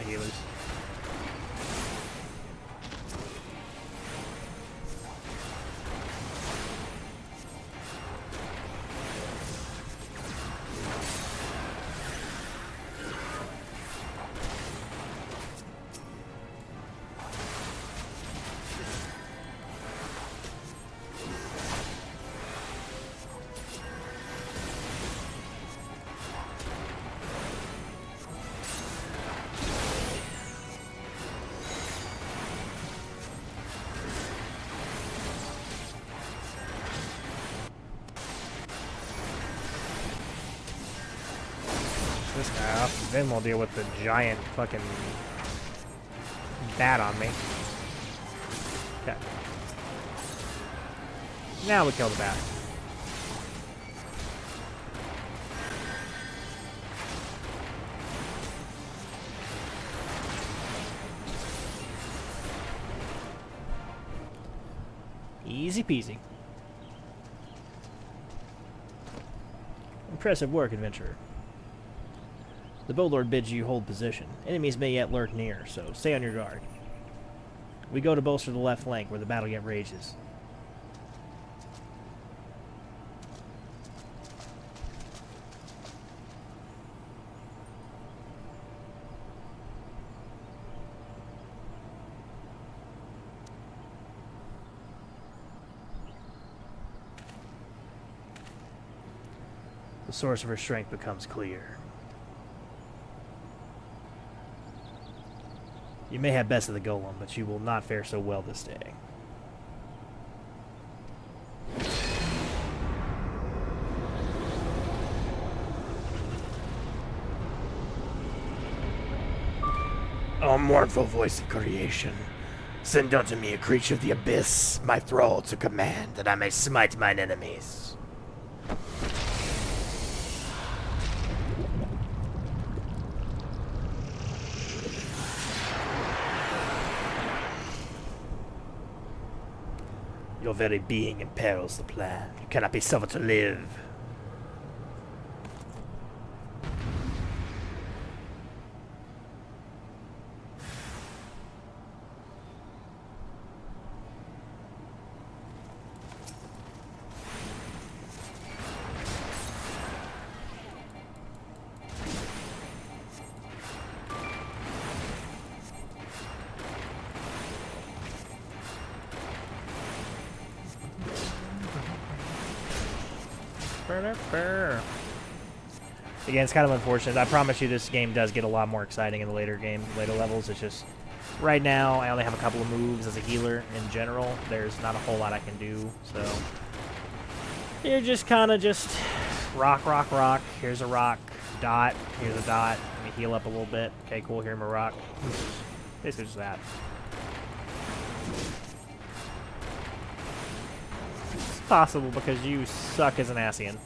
Healers. This guy off, then we'll deal with the giant fucking bat on me. Okay. Now we kill the bat. Easy peasy. Impressive work, adventurer. The Bowlord bids you hold position. Enemies may yet lurk near, so stay on your guard. We go to bolster the left flank where the battle yet rages. The source of her strength becomes clear. You may have best of the golem, but you will not fare so well this day. O mournful voice of creation, send unto me a creature of the abyss, my thrall to command, that I may smite mine enemies. Your very being imperils the plan. You cannot be suffered to live. Again, it's kind of unfortunate. I promise you this game does get a lot more exciting in the later levels. It's just, right now, I only have a couple of moves as a healer in general. There's not a whole lot I can do, so... You're just kind of just rock, rock, rock. Here's a rock. Dot. Here's a dot. Let me heal up a little bit. Okay, cool. Here's my rock. Basically just that. It's possible because you suck as an Asian.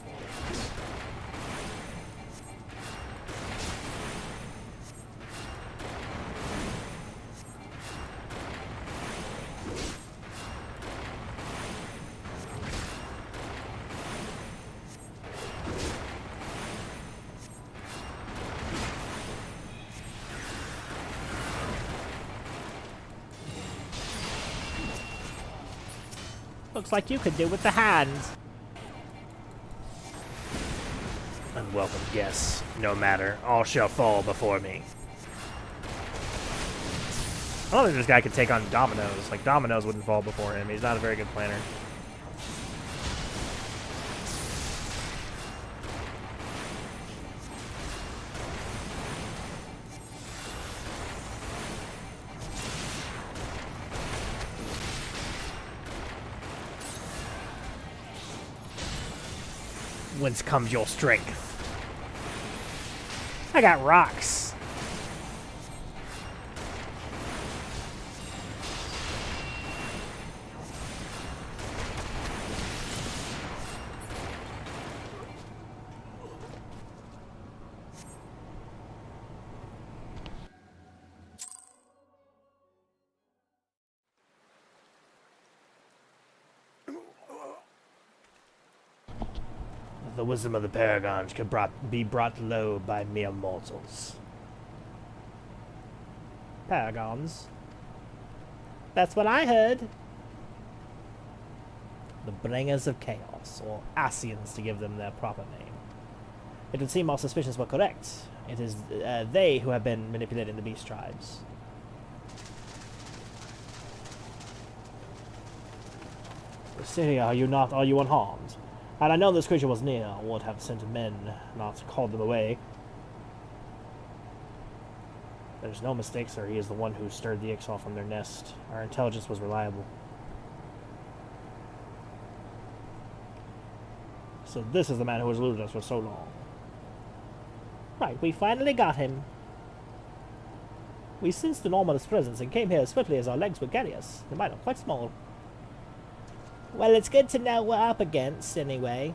Looks like you could do with the hands. Unwelcome guests, no matter, all shall fall before me. I don't think this guy could take on Dominoes. Like, Dominoes wouldn't fall before him. He's not a very good planner. Whence comes your strength? I got rocks. The wisdom of the paragons could be brought low by mere mortals. Paragons. That's what I heard. The Bringers of Chaos, or Asians to give them their proper name. It would seem all suspicions were correct. It is they who have been manipulating the beast tribes. Syria, are you unharmed? Had I known this creature was near, I would have sent men, not called them away. There's no mistake, sir. He is the one who stirred the Ixal from their nest. Our intelligence was reliable. So this is the man who has eluded us for so long. Right, we finally got him. We sensed the anomalous presence and came here as swiftly as our legs would carry us. They might have quite small. Well, it's good to know what we're up against, anyway.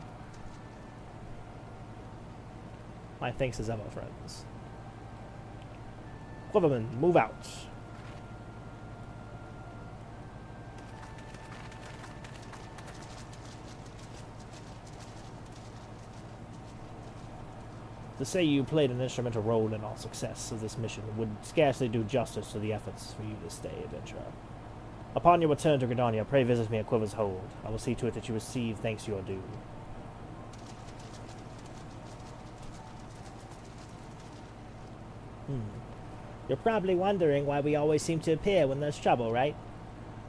My thanks as ever, friends. Quiverman, move out. To say you played an instrumental role in our success of this mission would scarcely do justice to the efforts for you to stay, adventurer. Upon your return to Gridania, pray visit me at Quiver's Hold. I will see to it that you receive thanks you are due. You're probably wondering why we always seem to appear when there's trouble, right?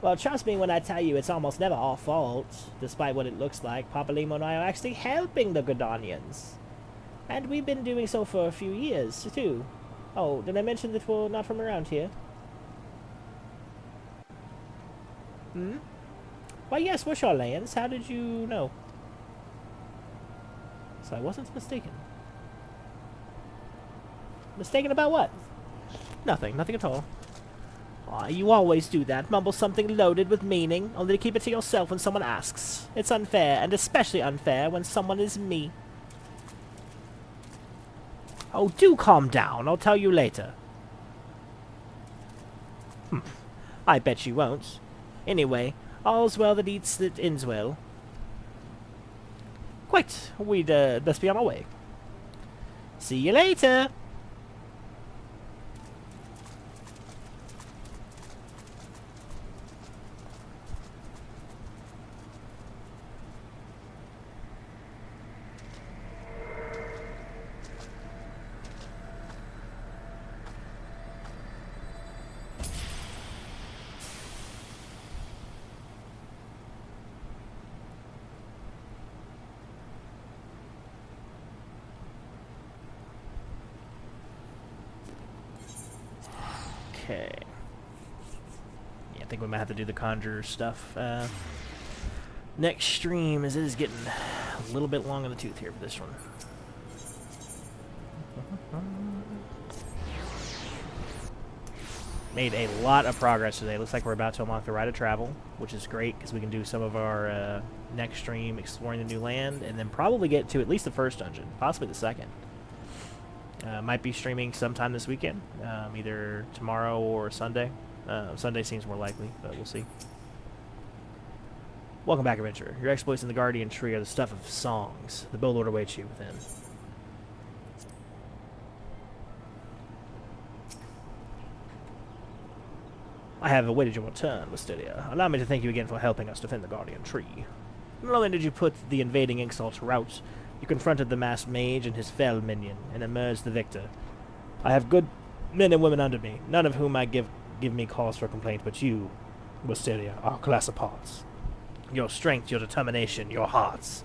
Well, trust me when I tell you it's almost never our fault. Despite what it looks like, Papalimo and I are actually helping the Gridanians. And we've been doing so for a few years, too. Oh, did I mention that we're not from around here? Why, yes, we're Charlayans. How did you know? So I wasn't mistaken. Mistaken about what? Nothing at all. Aw, you always do that. Mumble something loaded with meaning, only to keep it to yourself when someone asks. It's unfair, and especially unfair when someone is me. Oh, do calm down. I'll tell you later. I bet you won't. Anyway, all's well that eats that ends well. Quite. We'd best be on our way. See you later. Okay. Yeah, I think we might have to do the conjurer stuff. Next stream, as it is getting a little bit long in the tooth here for this one. Made a lot of progress today. Looks like we're about to unlock the Rite of Travel, which is great because we can do some of our next stream exploring the new land, and then probably get to at least the first dungeon, possibly the second. Might be streaming sometime this weekend, either tomorrow or Sunday. Sunday seems more likely, but we'll see. Welcome back, adventurer. Your exploits in the Guardian Tree are the stuff of songs. The Bowlord awaits you within. I have awaited your return, Mysteria. Allow me to thank you again for helping us defend the Guardian Tree. Not only did you put the invading Ixal to rout, you confronted the masked mage and his fell minion, and emerged the victor. I have good men and women under me, none of whom might give me cause for complaint, but you, Mysteria, are a class apart. Your strength, your determination, your hearts.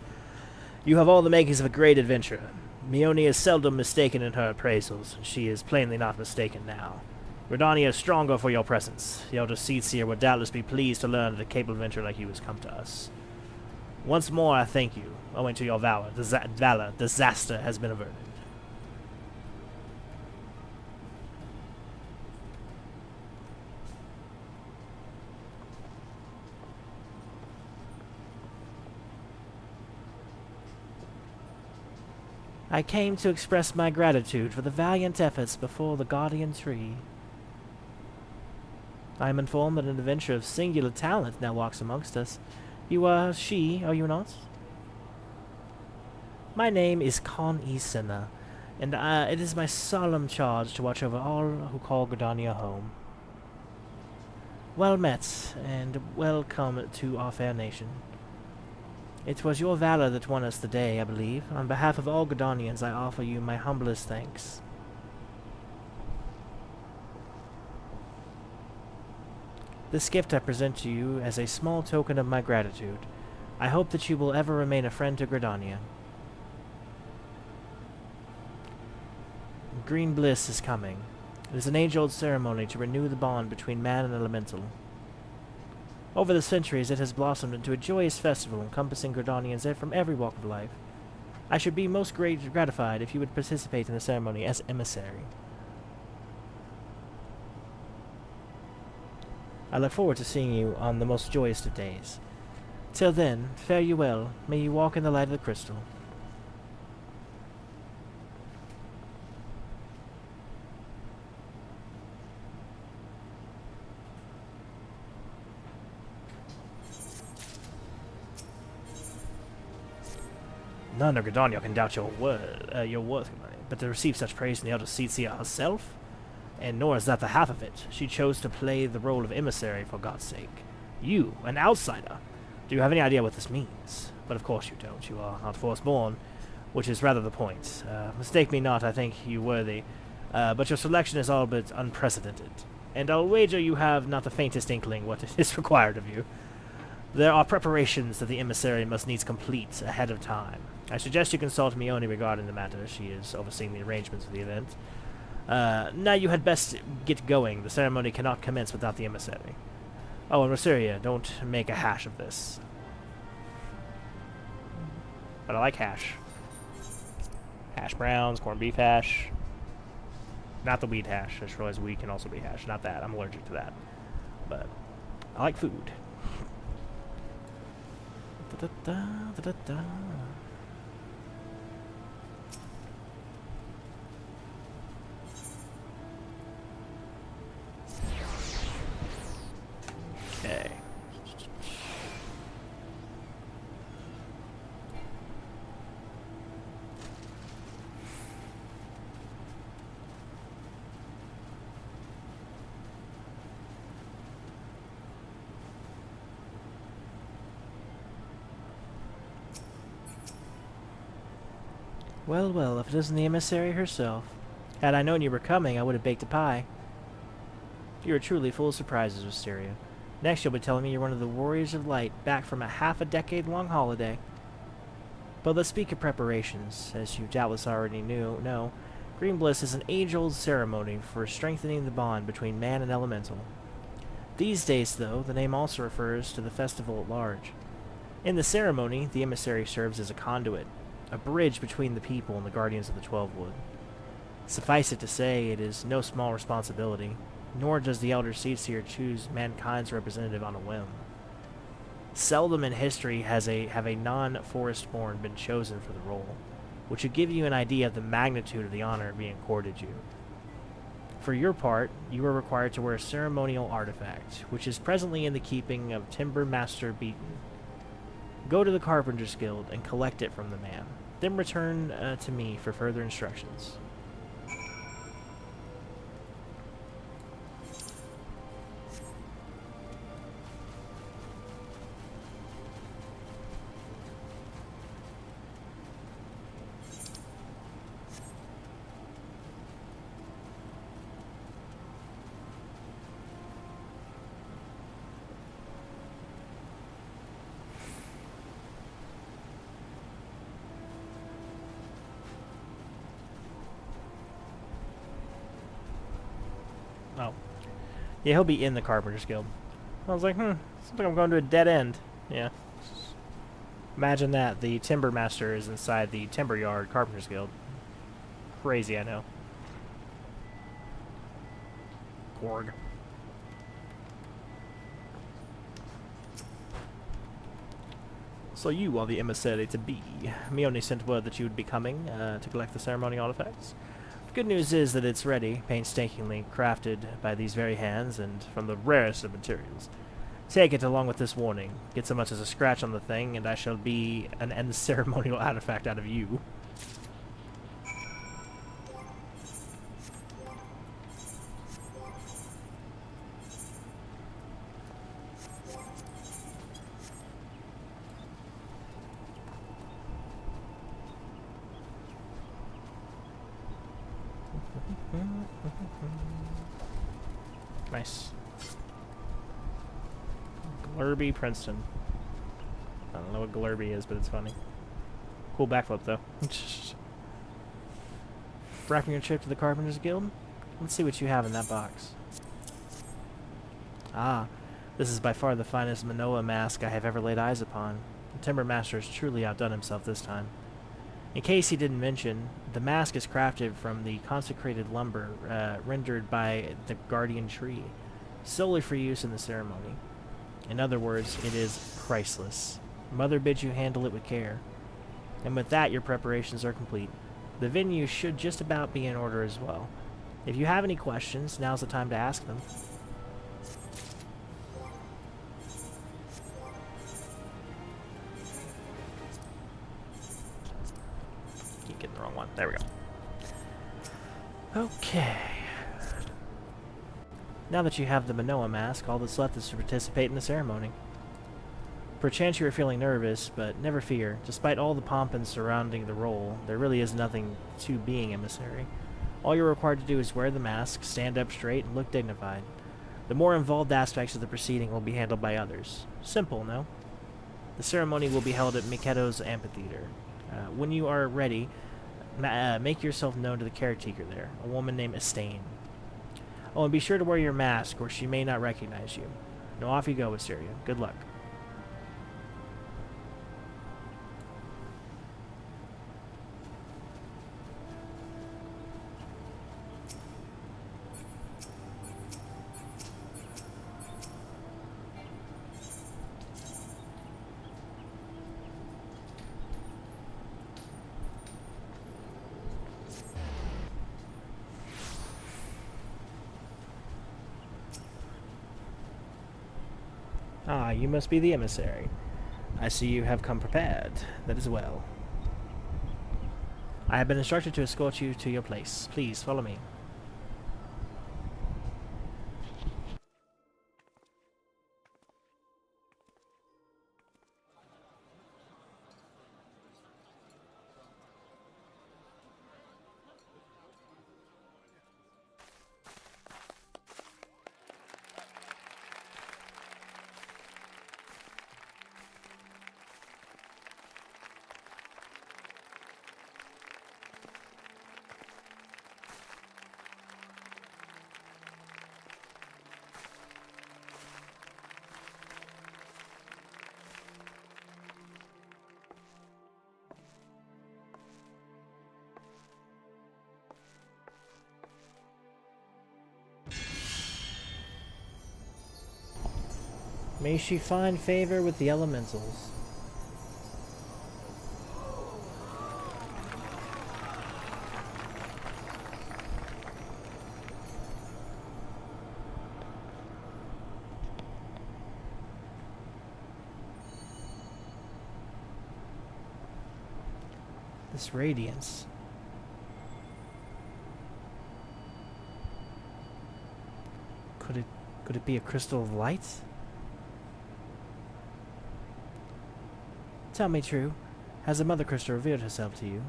You have all the makings of a great adventurer. Mione is seldom mistaken in her appraisals, and she is plainly not mistaken now. Redania is stronger for your presence. The elder Seedseer would doubtless be pleased to learn that a capable adventurer like you has come to us. Once more, I thank you. Owing to your valor, disaster has been averted. I came to express my gratitude for the valiant efforts before the Guardian Tree. I am informed that an adventurer of singular talent now walks amongst us. You are she, are you not? My name is Con Isena, and it is my solemn charge to watch over all who call Gridania home. Well met, and welcome to our fair nation. It was your valor that won us the day, I believe. On behalf of all Gridanians, I offer you my humblest thanks. This gift I present to you as a small token of my gratitude. I hope that you will ever remain a friend to Gridania. Green Bliss is coming. It is an age-old ceremony to renew the bond between man and elemental. Over the centuries, it has blossomed into a joyous festival encompassing Gridanians from every walk of life. I should be most gratified if you would participate in the ceremony as emissary. I look forward to seeing you on the most joyous of days. Till then, fare you well. May you walk in the light of the crystal. None of Gridania can doubt your worth, but to receive such praise from the elder Eorzea herself? And nor is that the half of it. She chose to play the role of emissary, for God's sake. You, an outsider. Do you have any idea what this means? But of course you don't. You are not Force-born, which is rather the point. Mistake me not, I think you worthy. But your selection is all but unprecedented. And I'll wager you have not the faintest inkling what is required of you. There are preparations that the emissary must needs complete ahead of time. I suggest you consult Mione regarding the matter. She is overseeing the arrangements of the event. Now you had best get going. The ceremony cannot commence without the emissary. Oh, and Eorzea, don't make a hash of this. But I like hash. Hash browns, corned beef hash. Not the wheat hash. I just realized wheat can also be hash. Not that. I'm allergic to that. But I like food. Da-da-da, okay. Well, well, if it isn't the emissary herself. Had I known you were coming, I would have baked a pie. You are truly full of surprises, Wisteria. Next you'll be telling me you're one of the Warriors of Light, back from a half-a-decade-long holiday. But let's speak of preparations. As you doubtless already know, Green Bliss is an age-old ceremony for strengthening the bond between man and elemental. These days, though, the name also refers to the festival at large. In the ceremony, the emissary serves as a conduit, a bridge between the people and the guardians of the Twelvewood. Suffice it to say, it is no small responsibility, nor does the Elder Seedseer choose mankind's representative on a whim. Seldom in history have a non-Forest-born been chosen for the role, which would give you an idea of the magnitude of the honor being accorded you. For your part, you are required to wear a ceremonial artifact, which is presently in the keeping of Timber Master Beaton. Go to the Carpenter's Guild and collect it from the man. Then return to me for further instructions. Oh. Yeah, he'll be in the Carpenter's Guild. I was like, seems like I'm going to a dead end. Yeah. Imagine that. The timber master is inside the timber yard carpenter's guild. Crazy, I know. Gorg. So you are the emissary to be. Me only sent word that you would be coming to collect the ceremony artifacts. The good news is that it's ready, painstakingly crafted by these very hands and from the rarest of materials. Take it along with this warning. Get so much as a scratch on the thing, and I shall be an end ceremonial artifact out of you. Nice. Glurby Princeton. I don't know what Glurby is, but it's funny. Cool backflip, though. Wrapping your trip to the Carpenter's Guild? Let's see what you have in that box. Ah, this is by far the finest Manoa mask I have ever laid eyes upon. The Timber Master has truly outdone himself this time. In case he didn't mention, the mask is crafted from the consecrated lumber rendered by the guardian tree, solely for use in the ceremony. In other words, it is priceless. Mother bids you handle it with care. And with that, your preparations are complete. The venue should just about be in order as well. If you have any questions, now's the time to ask them. Keep getting the wrong one. There we go. Okay. Now that you have the Manoa mask, all that's left is to participate in the ceremony. Perchance you are feeling nervous, but never fear. Despite all the pomp and surrounding the role, there really is nothing to being emissary. All you're required to do is wear the mask, stand up straight, and look dignified. The more involved aspects of the proceeding will be handled by others. Simple, no? The ceremony will be held at Miketo's amphitheater. When you are ready, make yourself known to the caretaker there, a woman named Estain. Oh, and be sure to wear your mask, or she may not recognize you. Now off you go, Eorzea. Good luck. Ah, you must be the emissary. I see you have come prepared. That is well. I have been instructed to escort you to your place. Please, follow me. May she find favor with the elementals. This radiance. Could it be a crystal of light? Tell me true, has the Mother Crystal revealed herself to you?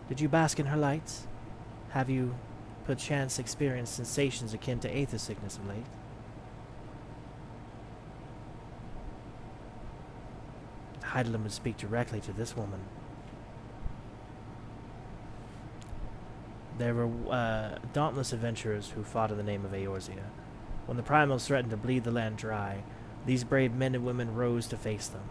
Did you bask in her lights? Have you, perchance, experienced sensations akin to aether sickness of late? Heidelin would speak directly to this woman. There were dauntless adventurers who fought in the name of Eorzea. When the primals threatened to bleed the land dry, these brave men and women rose to face them.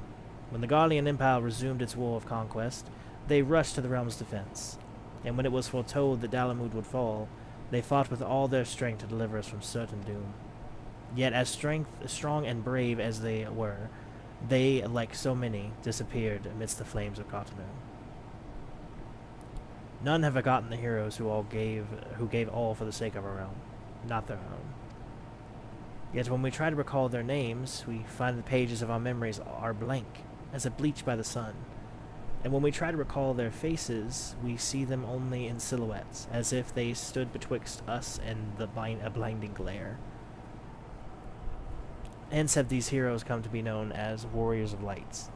When the Garlean Empire resumed its war of conquest, they rushed to the realm's defense. And when it was foretold that Dalamud would fall, they fought with all their strength to deliver us from certain doom. Yet as strong and brave as they were, they, like so many, disappeared amidst the flames of Cottonelle. None have forgotten the heroes who gave all for the sake of our realm, not their own. Yet when we try to recall their names, we find the pages of our memories are blank, as if bleached by the sun. And when we try to recall their faces, we see them only in silhouettes, as if they stood betwixt us and a blinding glare. Hence have these heroes come to be known as warriors of lights.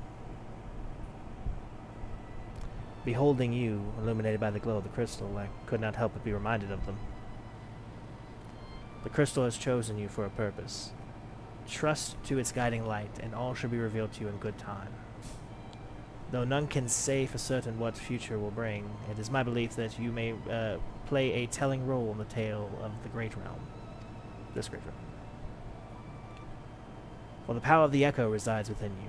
Beholding you, illuminated by the glow of the crystal, I could not help but be reminded of them. The crystal has chosen you for a purpose. Trust to its guiding light, and all shall be revealed to you in good time. Though none can say for certain what future will bring, it is my belief that you may play a telling role in the tale of the great realm. This great realm. For the power of the echo resides within you.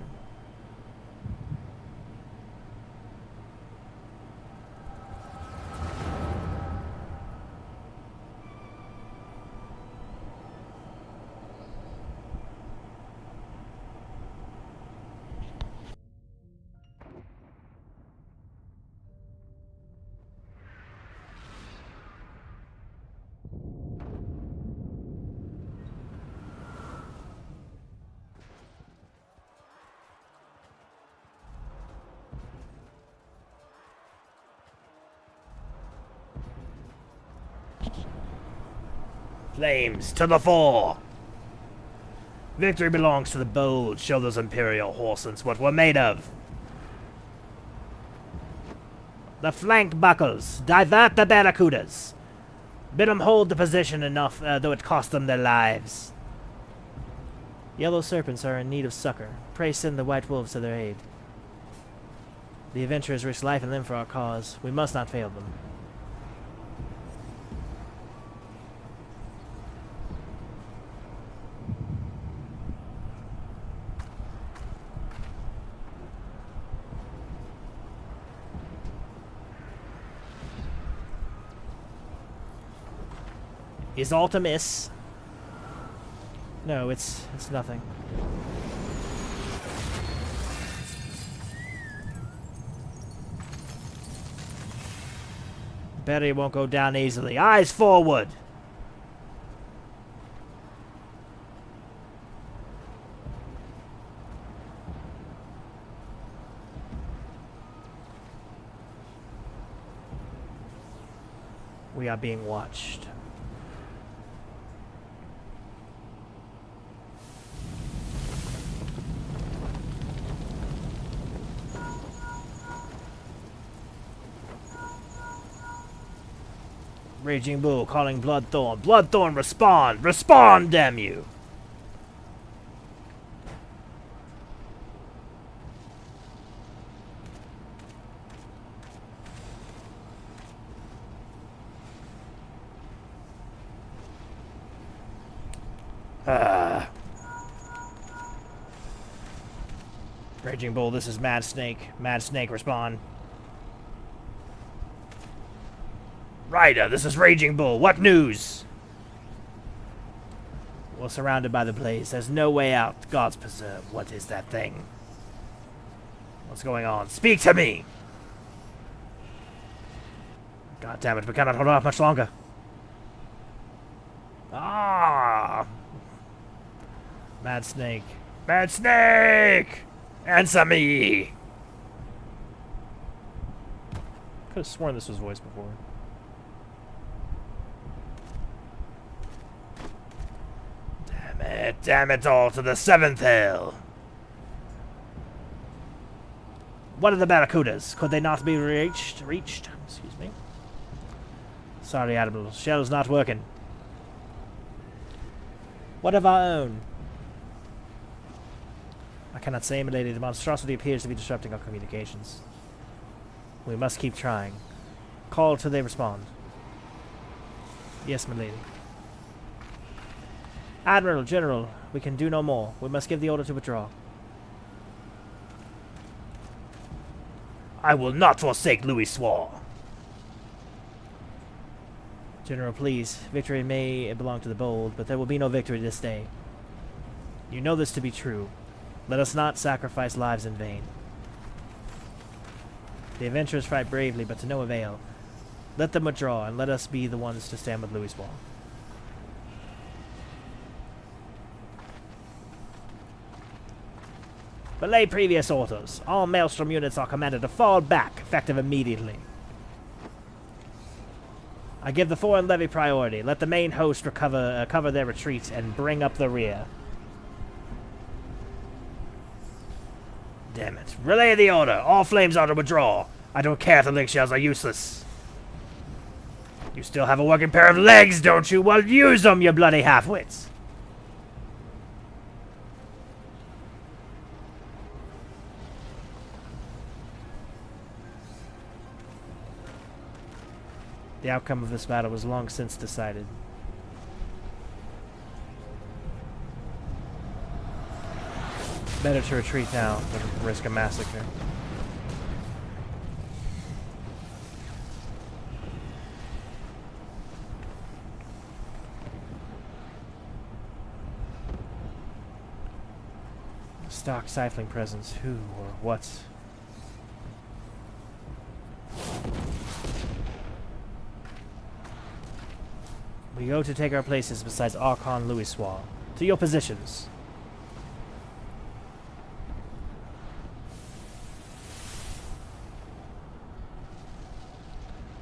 Flames to the fore! Victory belongs to the bold. Show those Imperial horses what we're made of. The flank buckles. Divert the barracudas. Bid them hold the position enough, though it cost them their lives. Yellow serpents are in need of succor. Pray send the white wolves to their aid. The adventurers risk life and limb for our cause. We must not fail them. Is aught amiss? No, it's nothing. Betty won't go down easily. Eyes forward! We are being watched. Raging Bull calling Bloodthorn. Bloodthorn, respond! Respond, damn you! Raging Bull, this is Mad Snake. Mad Snake, respond. Ryder, this is Raging Bull. What news? We're surrounded by the blaze. There's no way out. God's preserve. What is that thing? What's going on? Speak to me! God damn it, we cannot hold off much longer. Ah! Mad Snake. Mad Snake! Answer me! Could have sworn this was voiced before. Damn it all to the seventh hell! What are the barracudas? Could they not be reached? Excuse me. Sorry, Admiral. Shell's not working. What of our own? I cannot say, milady. The monstrosity appears to be disrupting our communications. We must keep trying. Call till they respond. Yes, milady. Admiral, General, we can do no more. We must give the order to withdraw. I will not forsake Louis Swore. General, please. Victory may belong to the bold, but there will be no victory this day. You know this to be true. Let us not sacrifice lives in vain. The adventurers fight bravely, but to no avail. Let them withdraw, and let us be the ones to stand with Louis Wall. Belay previous orders. All Maelstrom units are commanded to fall back, effective immediately. I give the foreign levy priority. Let the main host cover their retreat and bring up the rear. Damn it. Relay the order. All flames are to withdraw. I don't care if the link shells are useless. You still have a working pair of legs, don't you? Well, use them, you bloody half-wits. The outcome of this battle was long since decided. Better to retreat now than risk a massacre. Stock stifling presence. Who or what? We go to take our places besides Archon Louis Wall. To your positions.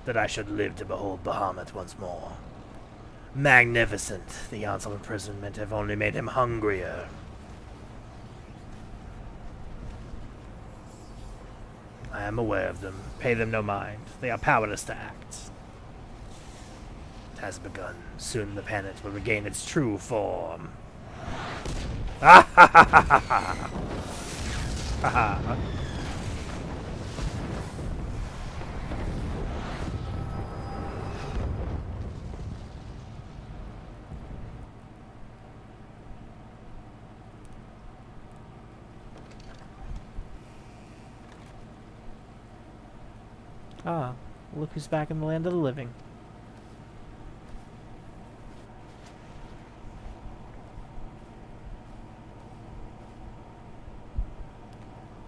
That I should live to behold Bahamut once more. Magnificent. The ounce of imprisonment have only made him hungrier. I am aware of them. Pay them no mind. They are powerless to act. It has begun. Soon the planet will regain its true form. Ah ha ha ha ha ha! Ha ha! Ah, look who's back in the land of the living.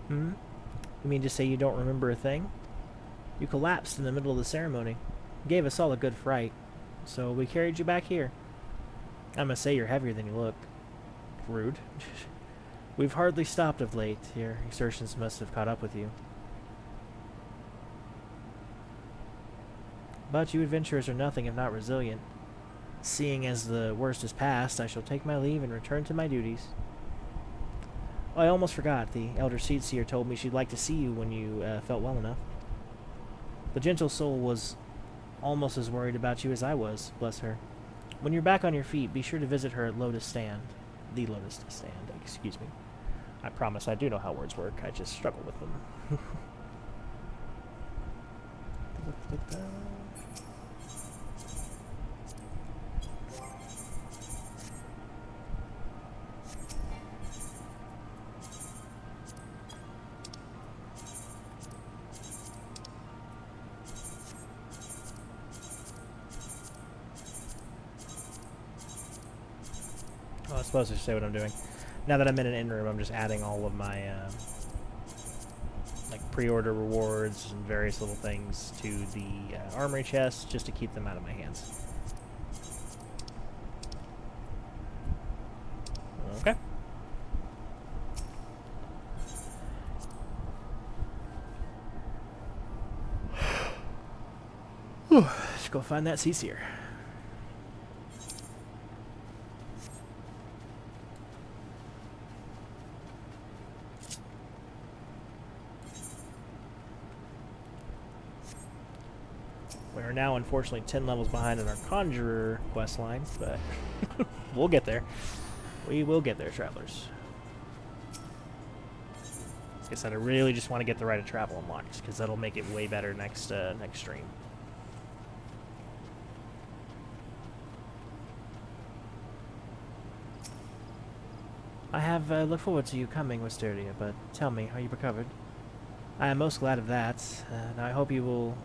Hmm? You mean to say you don't remember a thing? You collapsed in the middle of the ceremony. Gave us all a good fright. So we carried you back here. I must say you're heavier than you look. Rude. We've hardly stopped of late. Your exertions must have caught up with you. But you adventurers are nothing if not resilient. Seeing as the worst is past, I shall take my leave and return to my duties. Oh, I almost forgot. The Elder Seedseer told me she'd like to see you when you felt well enough. The gentle soul was almost as worried about you as I was, bless her. When you're back on your feet, be sure to visit her at Lotus Stand. The Lotus Stand, excuse me. I promise I do know how words work, I just struggle with them. Oh, I suppose I should say what I'm doing. Now that I'm in an inn room, I'm just adding all of my like pre-order rewards and various little things to the armory chest just to keep them out of my hands. Okay. Let's go find that Seedseer. We are now, unfortunately, 10 levels behind in our Conjurer questline, but we'll get there. We will get there, travelers. Like I said, I really just want to get the Rite of Travel unlocked, because that'll make it way better next next stream. I have looked forward to you coming, Wisteria, but tell me, are you recovered? I am most glad of that, and I hope you will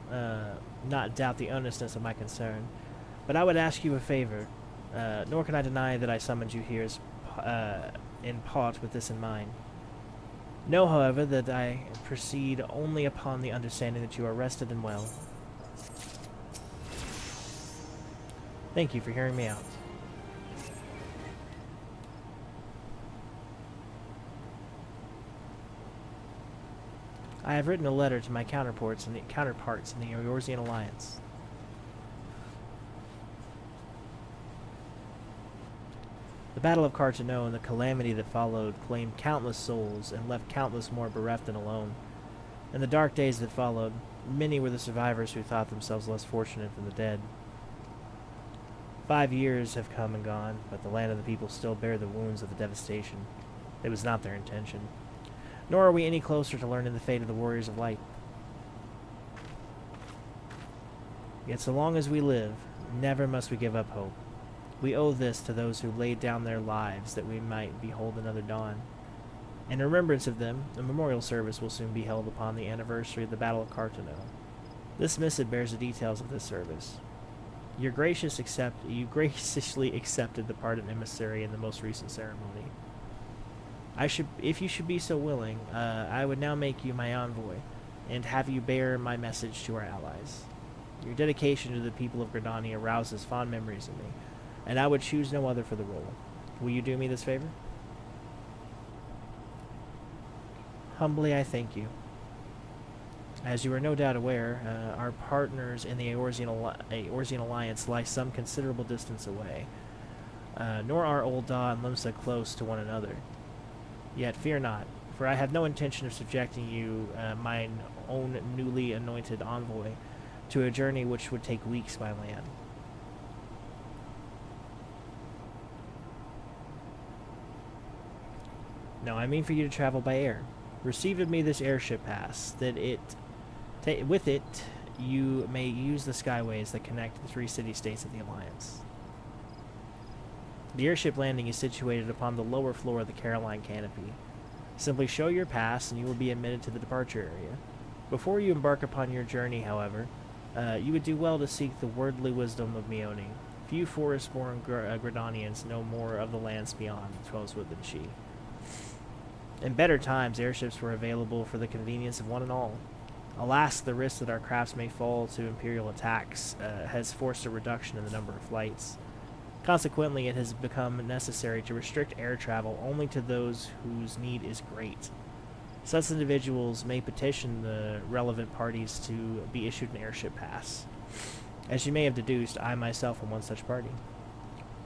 not doubt the earnestness of my concern. But I would ask you a favor, nor can I deny that I summoned you here in part with this in mind. Know, however, that I proceed only upon the understanding that you are rested and well. Thank you for hearing me out. I have written a letter to my counterparts in the Eorzean Alliance. The Battle of Carteneau and the calamity that followed claimed countless souls and left countless more bereft and alone. In the dark days that followed, many were the survivors who thought themselves less fortunate than the dead. 5 years have come and gone, but the land of the people still bear the wounds of the devastation. It was not their intention. Nor are we any closer to learning the fate of the Warriors of Light. Yet so long as we live, never must we give up hope. We owe this to those who laid down their lives that we might behold another dawn. In remembrance of them, a memorial service will soon be held upon the anniversary of the Battle of Carteneau. This missive bears the details of this service. You graciously accepted the part of emissary in the most recent ceremony. If you should be so willing, I would now make you my envoy, and have you bear my message to our allies. Your dedication to the people of Gridania arouses fond memories of me, and I would choose no other for the role. Will you do me this favor? Humbly I thank you. As you are no doubt aware, our partners in the Eorzean Alliance lie some considerable distance away, nor are Ul'dah and Limsa close to one another. Yet fear not, for I have no intention of subjecting you, mine own newly anointed envoy, to a journey which would take weeks by land. No, I mean for you to travel by air. Receive of me this airship pass, that with it you may use the skyways that connect the 3 city-states of the Alliance. The airship landing is situated upon the lower floor of the Caroline canopy. Simply show your pass and you will be admitted to the departure area. Before you embark upon your journey, however, you would do well to seek the wordly wisdom of Mione. Few forest-born Gridanians know more of the lands beyond Twelveswood than she. In better times, airships were available for the convenience of one and all. Alas, the risk that our crafts may fall to Imperial attacks has forced a reduction in the number of flights. Consequently, it has become necessary to restrict air travel only to those whose need is great. Such individuals may petition the relevant parties to be issued an airship pass. As you may have deduced, I myself am one such party.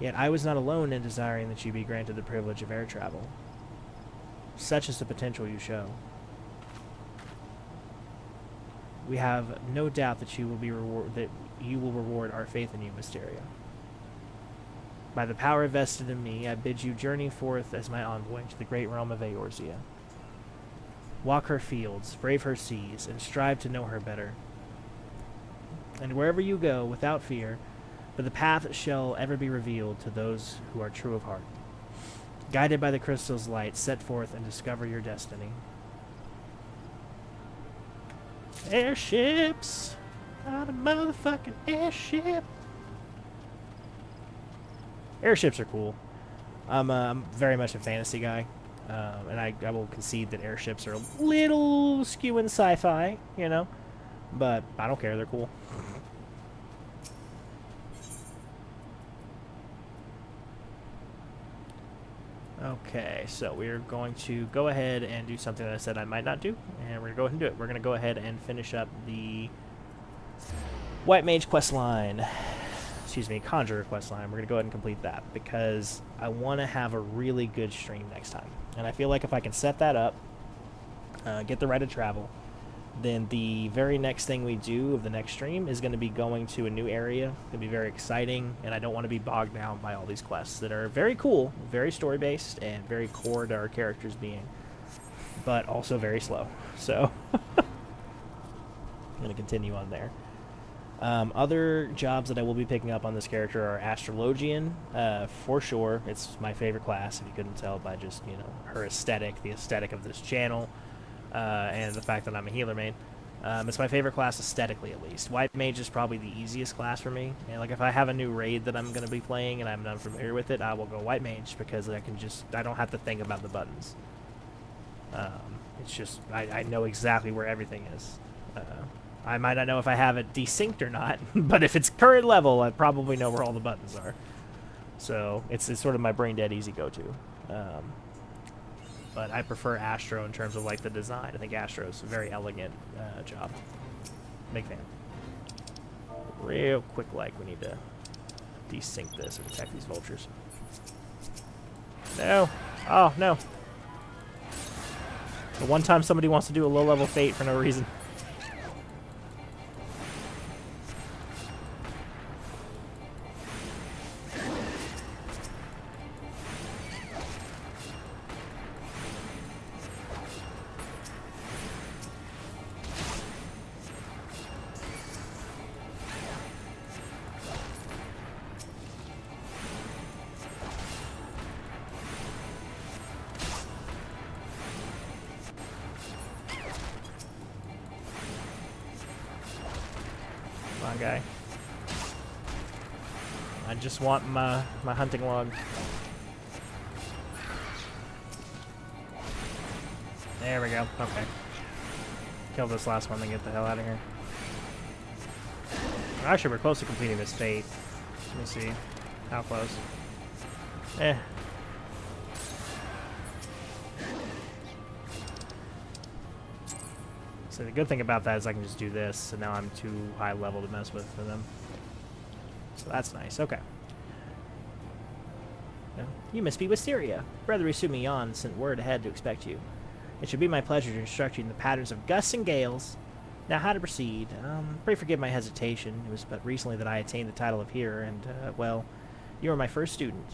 Yet I was not alone in desiring that you be granted the privilege of air travel. Such is the potential you show. We have no doubt that you will reward our faith in you, Mysteria. By the power vested in me, I bid you journey forth as my envoy to the great realm of Eorzea. Walk her fields, brave her seas, and strive to know her better. And wherever you go, without fear, for the path shall ever be revealed to those who are true of heart. Guided by the crystal's light, set forth and discover your destiny. Airships! Not a motherfucking airship! Airships are cool. I'm very much a fantasy guy, and I will concede that airships are a little skewing sci-fi, you know, but I don't care, they're cool. Okay, so we're going to go ahead and do something that I said I might not do, and we're going to go ahead and do it. We're going to go ahead and finish up the White Mage quest line. Excuse me, Conjurer quest line. We're going to go ahead and complete that because I want to have a really good stream next time. And I feel like if I can set that up, get the right of travel, then the very next thing we do of the next stream is going to be going to a new area. It's going to be very exciting, and I don't want to be bogged down by all these quests that are very cool, very story-based, and very core to our characters being, but also very slow. So, I'm going to continue on there. Other jobs that I will be picking up on this character are Astrologian, for sure. It's my favorite class, if you couldn't tell by just, you know, her aesthetic, the aesthetic of this channel. and the fact that I'm a healer main. It's my favorite class aesthetically, at least. White Mage is probably the easiest class for me. And like if I have a new raid that I'm going to be playing and I'm unfamiliar with it, I will go White Mage because I don't have to think about the buttons. It's just I know exactly where everything is. I might not know if I have it desynced or not, but if it's current level, I probably know where all the buttons are. So it's sort of my brain dead easy go-to. But I prefer Astro in terms of like the design. I think Astro's a very elegant job. Big fan. Real quick, like we need to desync this and attack these vultures. No. Oh no. The one time somebody wants to do a low-level fate for no reason. Come on, guy. I just want my hunting log. There we go. Okay. Kill this last one and get the hell out of here. Actually, we're close to completing this fate. Let me see. How close? Eh. So the good thing about that is I can just do this, and now I'm too high level to mess with for them. So that's nice. Okay. You must be Wisteria. Brother Isumiyan sent word ahead to expect you. It should be my pleasure to instruct you in the patterns of gusts and gales. Now, how to proceed. Pray forgive my hesitation. It was but recently that I attained the title of Hearer, and, well, you are my first student.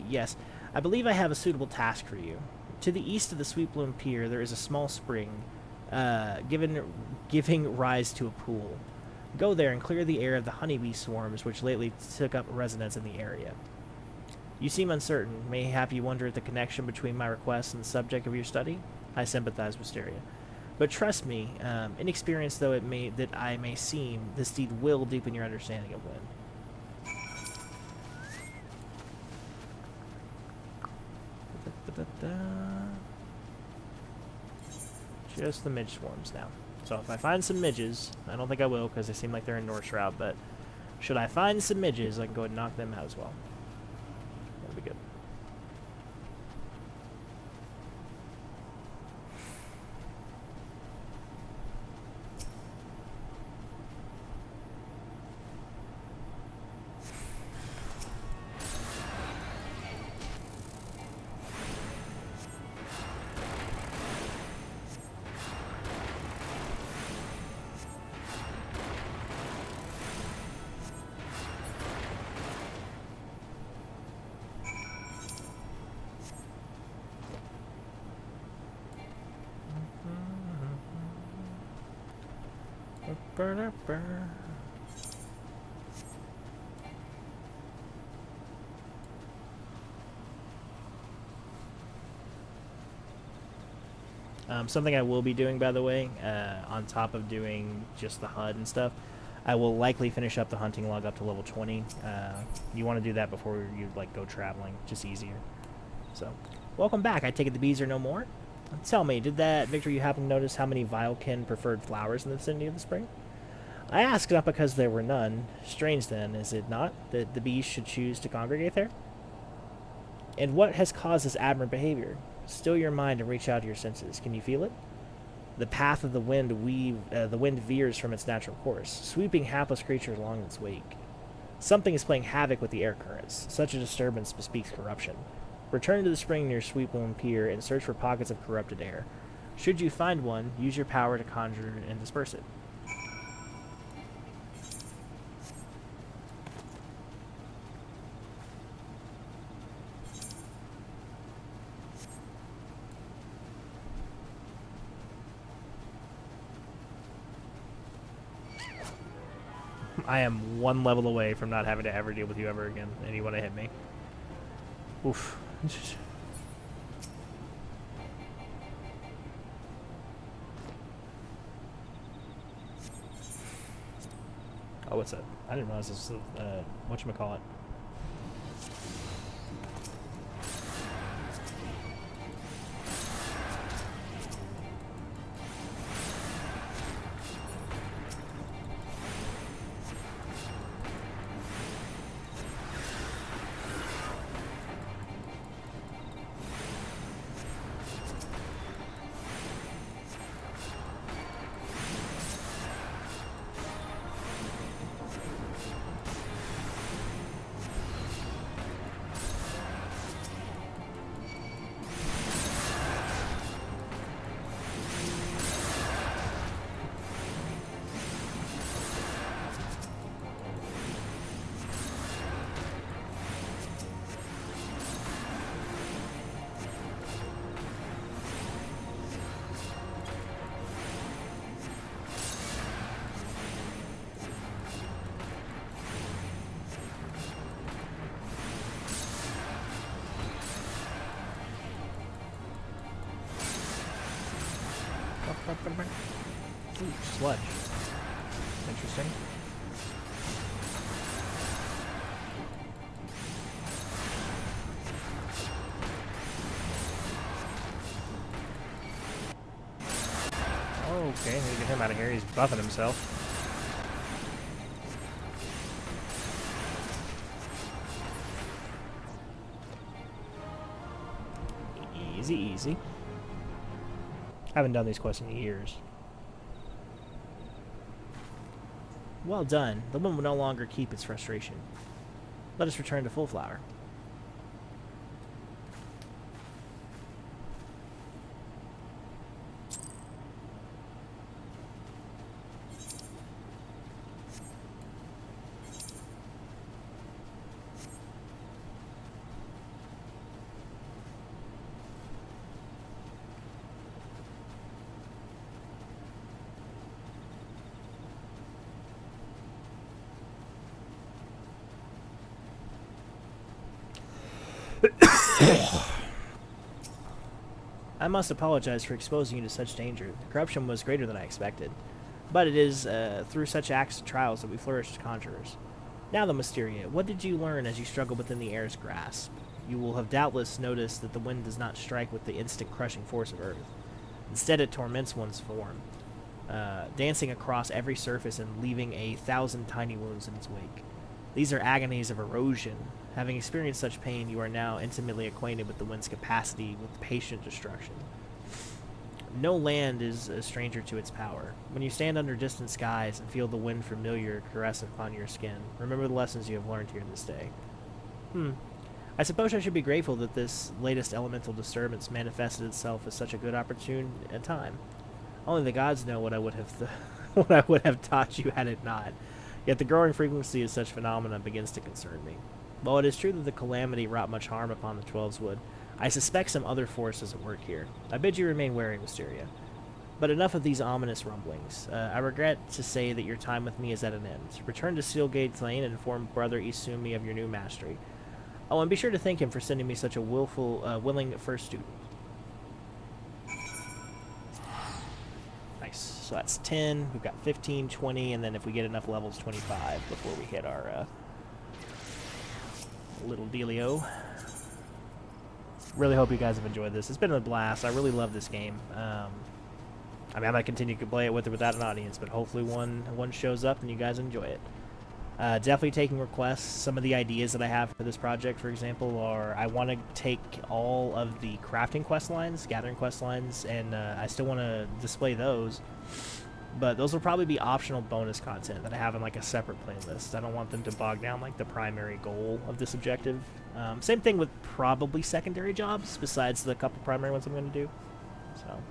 Yes. I believe I have a suitable task for you. To the east of the Sweetbloom Pier, there is a small spring, giving rise to a pool. Go there and clear the air of the honeybee swarms which lately took up residence in the area. You seem uncertain. Mayhap you wonder at the connection between my request and the subject of your study? I sympathize with Wisteria. But trust me, inexperienced though I may seem, this deed will deepen your understanding of wind. Just the midge swarms now. So if I find some midges, I don't think I will because they seem like they're in North Shroud, but should I find some midges, I can go ahead and knock them out as well. That'll be good. Something I will be doing, by the way, on top of doing just the HUD and stuff, I will likely finish up the hunting log up to level 20. You want to do that before you like go traveling, just easier. So, welcome back. I take it the bees are no more? Tell me, did that Victor you happen to notice how many Vilekin preferred flowers in the vicinity of the spring? I ask not because there were none. Strange then, is it not, that the bees should choose to congregate there? And what has caused this aberrant behavior? Still your mind and reach out to your senses. Can you feel it? The path of the wind the wind veers from its natural course, sweeping hapless creatures along its wake. Something is playing havoc with the air currents. Such a disturbance bespeaks corruption. Return to the spring near Sweetbloom Pier and search for pockets of corrupted air. Should you find one, use your power to conjure and disperse it. I am one level away from not having to ever deal with you ever again, and you want to hit me. Oof. Oh, what's that? I didn't realize this was, whatchamacallit. Ooh, sludge. Interesting. Okay, need to get him out of here. He's buffing himself. Easy, easy. Haven't done these quests in years. Well done. The wind will no longer keep its frustration. Let us return to Full Flower. I must apologize for exposing you to such danger. The corruption was greater than I expected. But it is through such acts and trials that we flourish as conjurers. Now the Mysteria, what did you learn as you struggled within the air's grasp? You will have doubtless noticed that the wind does not strike with the instant crushing force of Earth. Instead it torments one's form, dancing across every surface and leaving 1,000 tiny wounds in its wake. These are agonies of erosion. Having experienced such pain, you are now intimately acquainted with the wind's capacity with patient destruction. No land is a stranger to its power. When you stand under distant skies and feel the wind familiar caress upon your skin, remember the lessons you have learned here this day. I suppose I should be grateful that this latest elemental disturbance manifested itself as such a good opportune time. Only the gods know what I would have what I would have taught you had it not. Yet the growing frequency of such phenomena begins to concern me. While it is true that the calamity wrought much harm upon the Twelveswood, I suspect some other force is at work here. I bid you remain wary, Mysteria. But enough of these ominous rumblings. I regret to say that your time with me is at an end. Return to Steelgate Lane and inform Brother Isumi of your new mastery. Oh, and be sure to thank him for sending me such a willing first student. Nice. So that's 10. We've got 15, 20, and then if we get enough levels, 25 before we hit our little dealio. Really hope you guys have enjoyed this. It's been a blast. I really love this game. I mean, I might continue to play it with or without an audience, but hopefully one shows up and you guys enjoy it. Definitely taking requests. Some of the ideas that I have for this project, for example, are I want to take all of the crafting quest lines, gathering quest lines, and I still want to display those. But those will probably be optional bonus content that I have in like a separate playlist. I don't want them to bog down like the primary goal of this objective. Same thing with probably secondary jobs, besides the couple primary ones I'm going to do. So,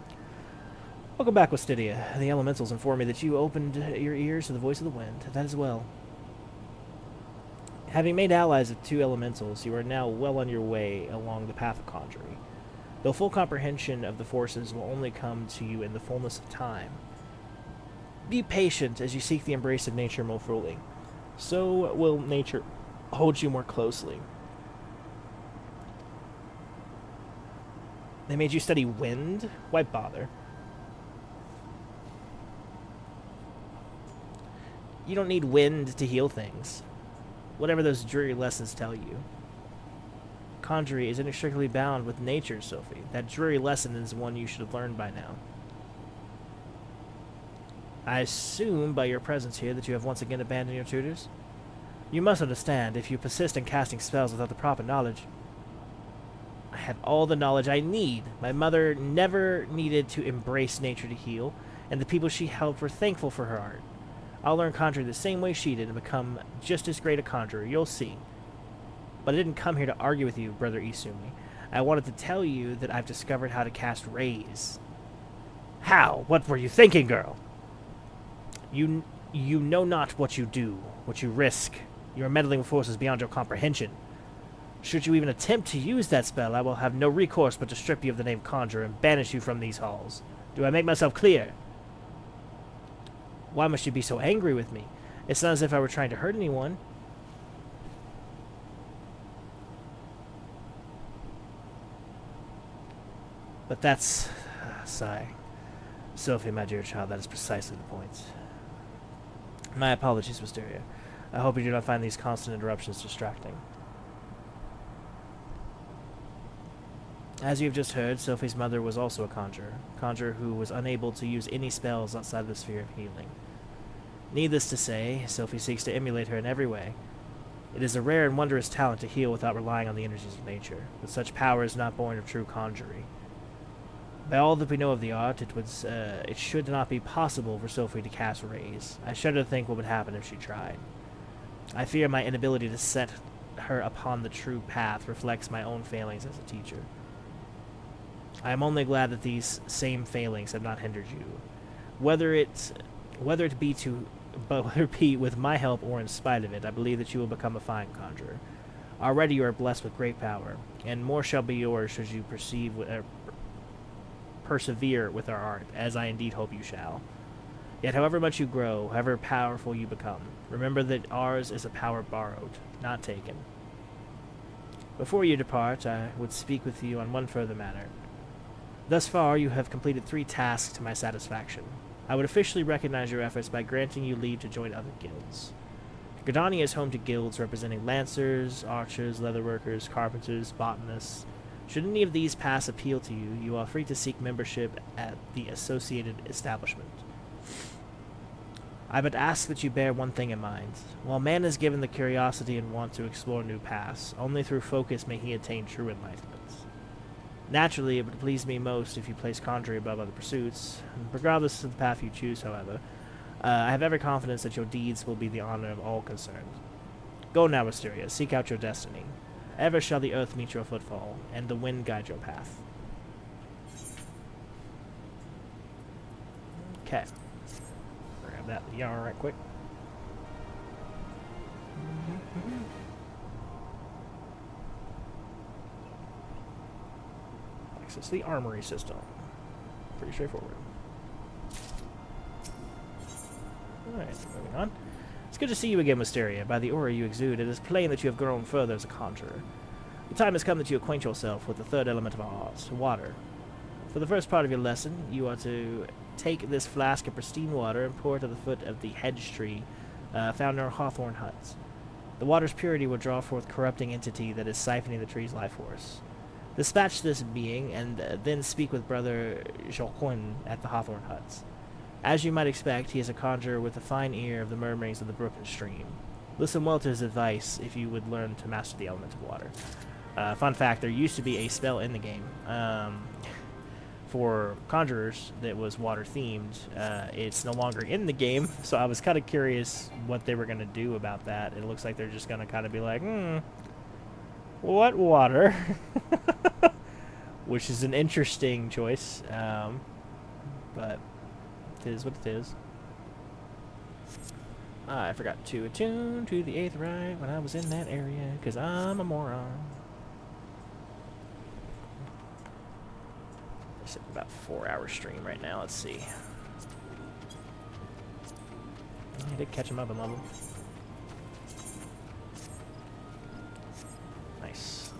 welcome back, Westydia. The elementals inform me that you opened your ears to the voice of the wind. That is well. Having made allies of 2 elementals, you are now well on your way along the path of conjuring. Though full comprehension of the forces will only come to you in the fullness of time. Be patient as you seek the embrace of nature more fully. So will nature hold you more closely. They made you study wind? Why bother? You don't need wind to heal things. Whatever those dreary lessons tell you. Conjuring is inextricably bound with nature, Sophie. That dreary lesson is one you should have learned by now. I assume by your presence here that you have once again abandoned your tutors? You must understand, if you persist in casting spells without the proper knowledge... I have all the knowledge I need. My mother never needed to embrace nature to heal, and the people she helped were thankful for her art. I'll learn conjuring the same way she did and become just as great a conjurer, you'll see. But I didn't come here to argue with you, Brother Isumi. I wanted to tell you that I've discovered how to cast rays. How? What were you thinking, girl? You know not what you do, what you risk. You are meddling with forces beyond your comprehension. Should you even attempt to use that spell, I will have no recourse but to strip you of the name Conjurer and banish you from these halls. Do I make myself clear? Why must you be so angry with me? It's not as if I were trying to hurt anyone. But that's... sigh. Sophie, my dear child, that is precisely the point. My apologies, Wisteria. I hope you do not find these constant interruptions distracting. As you have just heard, Sophie's mother was also a conjurer who was unable to use any spells outside the sphere of healing. Needless to say, Sophie seeks to emulate her in every way. It is a rare and wondrous talent to heal without relying on the energies of nature, but such power is not born of true conjuring. By all that we know of the art, it should not be possible for Sophie to cast rays. I shudder to think what would happen if she tried. I fear my inability to set her upon the true path reflects my own failings as a teacher. I am only glad that these same failings have not hindered you. Whether it be with my help or in spite of it, I believe that you will become a fine conjurer. Already you are blessed with great power, and more shall be yours should you persevere with our art, as I indeed hope you shall. Yet however much you grow, however powerful you become, remember that ours is a power borrowed, not taken. Before you depart, I would speak with you on one further matter. Thus far, you have completed 3 tasks to my satisfaction. I would officially recognize your efforts by granting you leave to join other guilds. Gridania is home to guilds representing lancers, archers, leatherworkers, carpenters, botanists. Should any of these paths appeal to you, you are free to seek membership at the associated establishment. I but ask that you bear one thing in mind. While man is given the curiosity and want to explore new paths, only through focus may he attain true enlightenment. Naturally, it would please me most if you place conjuring above other pursuits. Regardless of the path you choose, however, I have every confidence that your deeds will be the honor of all concerned. Go now, Wisteria, seek out your destiny. Ever shall the earth meet your footfall, and the wind guide your path. Okay. Grab that yarn right quick. Access the armory system. Pretty straightforward. Alright, moving on. It's good to see you again, Wisteria. By the aura you exude, it is plain that you have grown further as a conjurer. The time has come that you acquaint yourself with the third element of our art, water. For the first part of your lesson, you are to take this flask of pristine water and pour it at the foot of the hedge tree found in our hawthorn huts. The water's purity will draw forth corrupting entity that is siphoning the tree's life force. Dispatch this being, and then speak with Brother Joaquin at the hawthorn huts. As you might expect, he is a conjurer with a fine ear of the murmurings of the brook and stream. Listen well to his advice if you would learn to master the element of water. Fun fact, there used to be a spell in the game for conjurers that was water-themed. It's no longer in the game, so I was kind of curious what they were going to do about that. It looks like they're just going to kind of be like, what water? Which is an interesting choice, but it is what it is. I forgot to attune to the 8th rite when I was in that area, because I'm a moron. It's about a 4-hour stream right now, let's see. I did catch him up and level. Nice.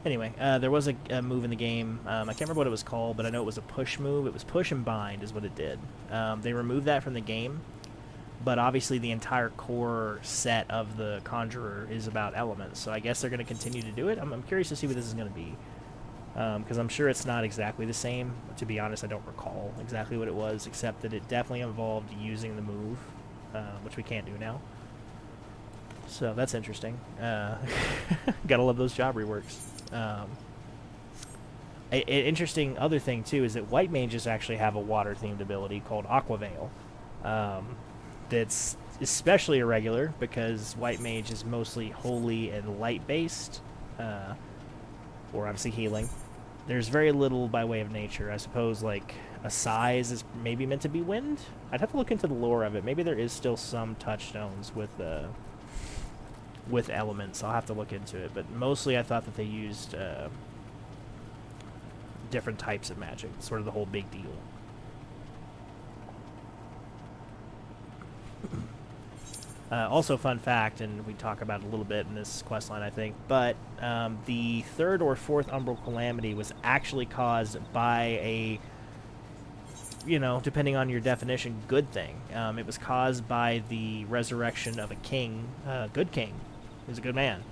Anyway, there was a move in the game. I can't remember what it was called, but I know it was a push move. It was push and bind is what it did. They removed that from the game, but obviously the entire core set of the Conjurer is about elements, so I guess they're going to continue to do it. I'm curious to see what this is going to be, because I'm sure it's not exactly the same. To be honest, I don't recall exactly what it was, except that it definitely involved using the move, which we can't do now. So that's interesting. Gotta love those job reworks. An interesting other thing too is that white mages actually have a water-themed ability called Aqua Veil. That's especially irregular because white mage is mostly holy and light-based, or obviously healing. There's very little by way of nature. I suppose like a size is maybe meant to be wind. I'd have to look into the lore of it. Maybe there is still some touchstones with elements. I'll have to look into it, but mostly I thought that they used different types of magic. Sort of the whole big deal. Also, fun fact, and we talk about it a little bit in this questline, I think, but the third or fourth Umbral Calamity was actually caused by a, you know, depending on your definition, good thing. It was caused by the resurrection of a king, good king. He was a good man.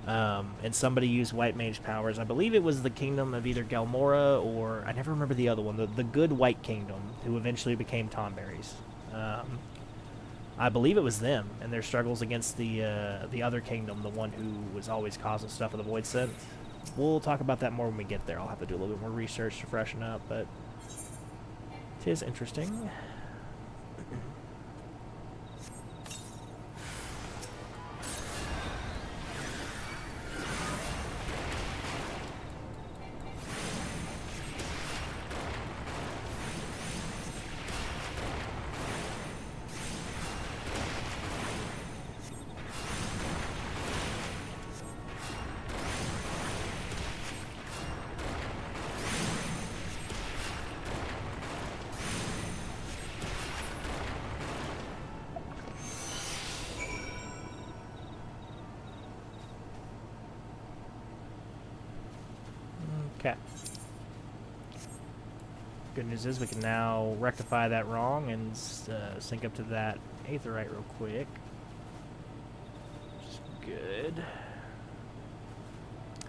And somebody used white mage powers. I believe it was the kingdom of either Galmora or, I never remember the other one, the good white kingdom, who eventually became Tomberries. I believe it was them and their struggles against the other kingdom, the one who was always causing stuff with the Void Synth. We'll talk about that more when we get there. I'll have to do a little bit more research to freshen up, but it is interesting. Okay. Good news is we can now rectify that wrong and sync up to that Aetherite real quick. Which is good.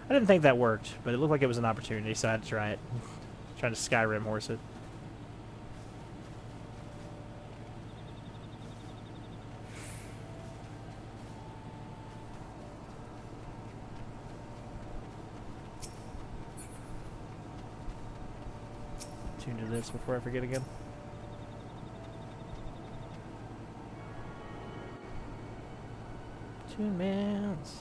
I didn't think that worked, but it looked like it was an opportunity, so I had to try it. Trying to Skyrim horse it. Tune to this before I forget again. Tune mounts.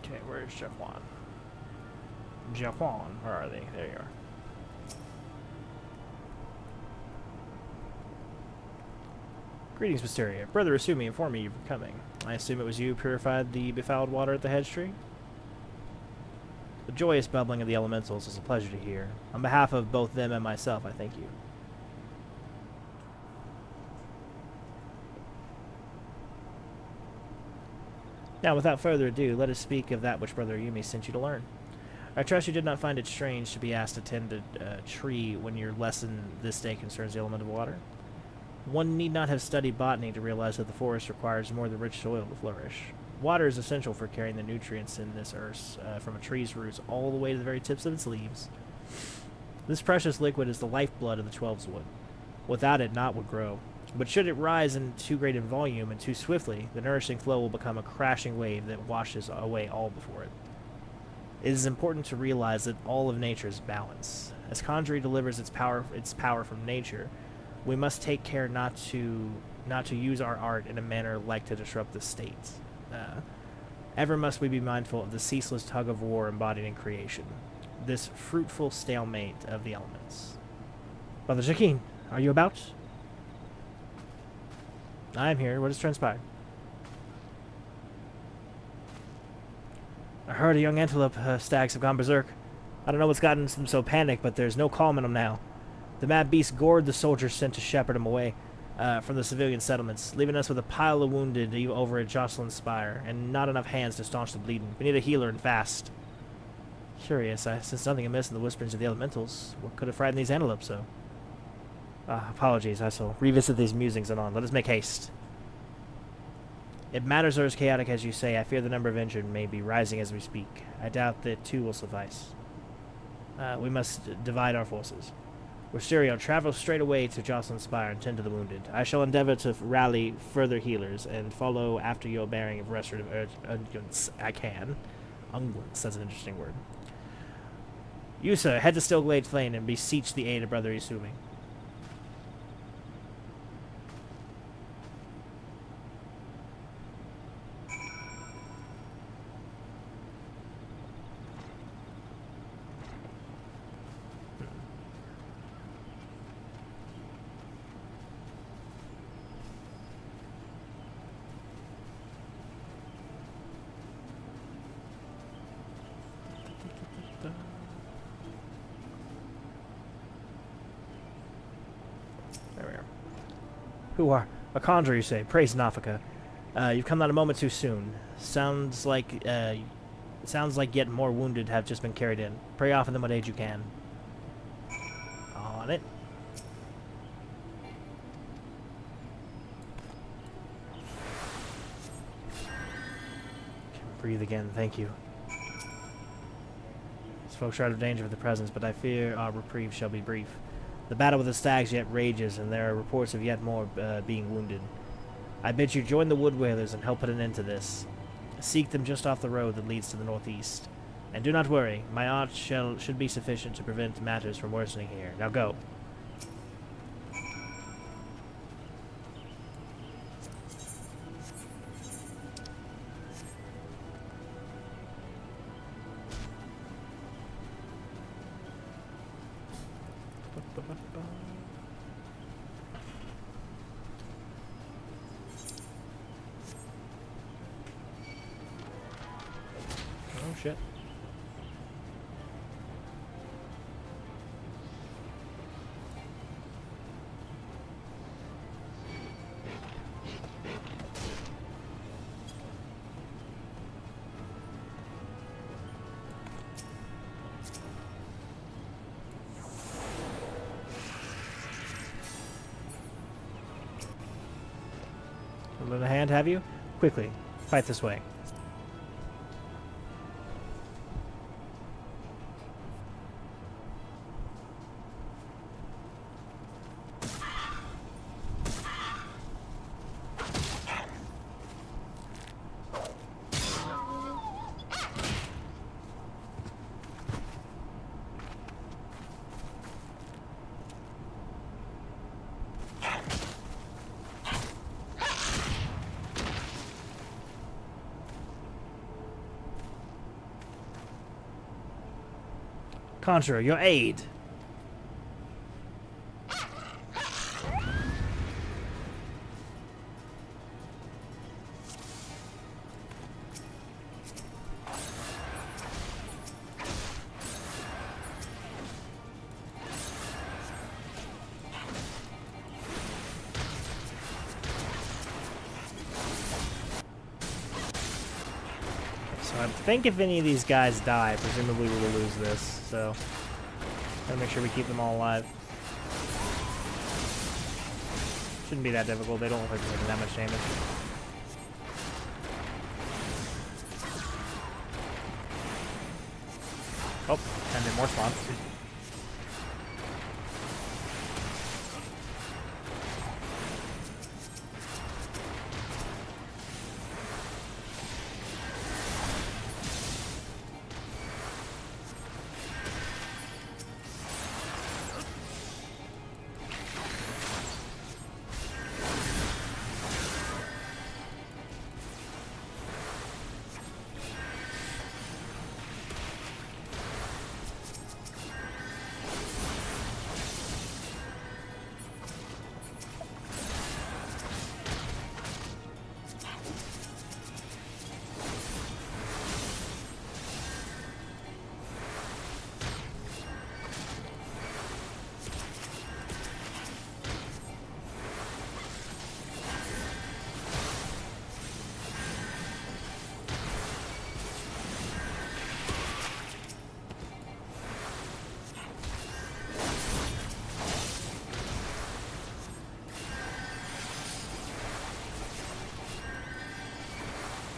Okay, where's Jaquan? Jaquan, where are they? There you are. Greetings, Mysteria. Brother Asumi informed me you were coming. I assume it was you who purified the befouled water at the hedge tree? The joyous bubbling of the elementals is a pleasure to hear. On behalf of both them and myself, I thank you. Now, without further ado, let us speak of that which Brother Ayumi sent you to learn. I trust you did not find it strange to be asked to tend a tree when your lesson this day concerns the element of water. One need not have studied botany to realize that the forest requires more than rich soil to flourish. Water is essential for carrying the nutrients in this earth from a tree's roots all the way to the very tips of its leaves. This precious liquid is the lifeblood of the 12's wood. Without it, naught would grow. But should it rise in too great in volume and too swiftly, the nourishing flow will become a crashing wave that washes away all before it. It is important to realize that all of nature is balance. As Conjury delivers its power from nature, we must take care not to use our art in a manner like to disrupt the state. Ever must we be mindful of the ceaseless tug of war embodied in creation, this fruitful stalemate of the elements. Brother Jaquin, are you about? I am here. What has transpired? I heard a young antelope stags have gone berserk. I don't know what's gotten them so panicked, but there's no calm in them now. The mad beast gored the soldiers sent to shepherd him away from the civilian settlements, leaving us with a pile of wounded over at Jocelyn's Spire, and not enough hands to staunch the bleeding. We need a healer and fast. Curious, I sensed nothing amiss in the whisperings of the elementals. What could have frightened these antelopes so? Apologies, I shall revisit these musings anon. Let us make haste. If matters are as chaotic as you say, I fear the number of injured may be rising as we speak. I doubt that 2 will suffice. We must divide our forces. Wisterio, travel straight away to Jocelyn's Spire and tend to the wounded. I shall endeavor to rally further healers and follow after your bearing of restorative unguents. I can. Unguents, that's an interesting word. You, sir, head to Stillglade Plain and beseech the aid of Brother Izumi. There we are. Who are? A conjurer, you say. Praise Nafika. You've come not a moment too soon. Sounds like yet more wounded have just been carried in. Pray offer them what aid you can. On it. Can breathe again, thank you. These folks are out of danger of the presence, but I fear our reprieve shall be brief. The battle with the stags yet rages, and there are reports of yet more being wounded. I bid you join the Wood Whalers and help put an end to this. Seek them just off the road that leads to the northeast. And do not worry, my art should be sufficient to prevent matters from worsening here. Now go. Oh shit. Lend a hand, have you? Quickly, fight this way. Conjurer, your aid. So I think if any of these guys die, presumably we will lose this, so gotta make sure we keep them all alive. Shouldn't be that difficult, they don't look like they're taking that much damage. Oh, and then more spawns.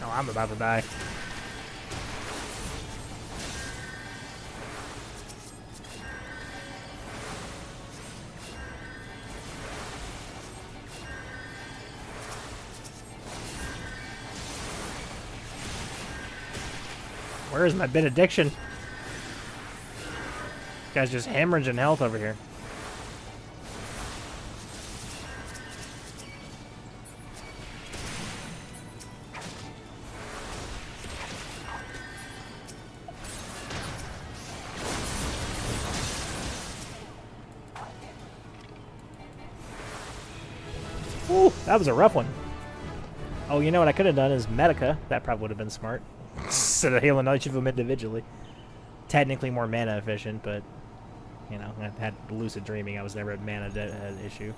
Oh, I'm about to die. Where is my benediction? Guy's just hemorrhaging health over here. Ooh, that was a rough one. Oh, you know what I could have done is Medica. That probably would have been smart. Instead of healing each of them individually. Technically more mana efficient, but, you know, I had lucid dreaming. I was never a mana issue.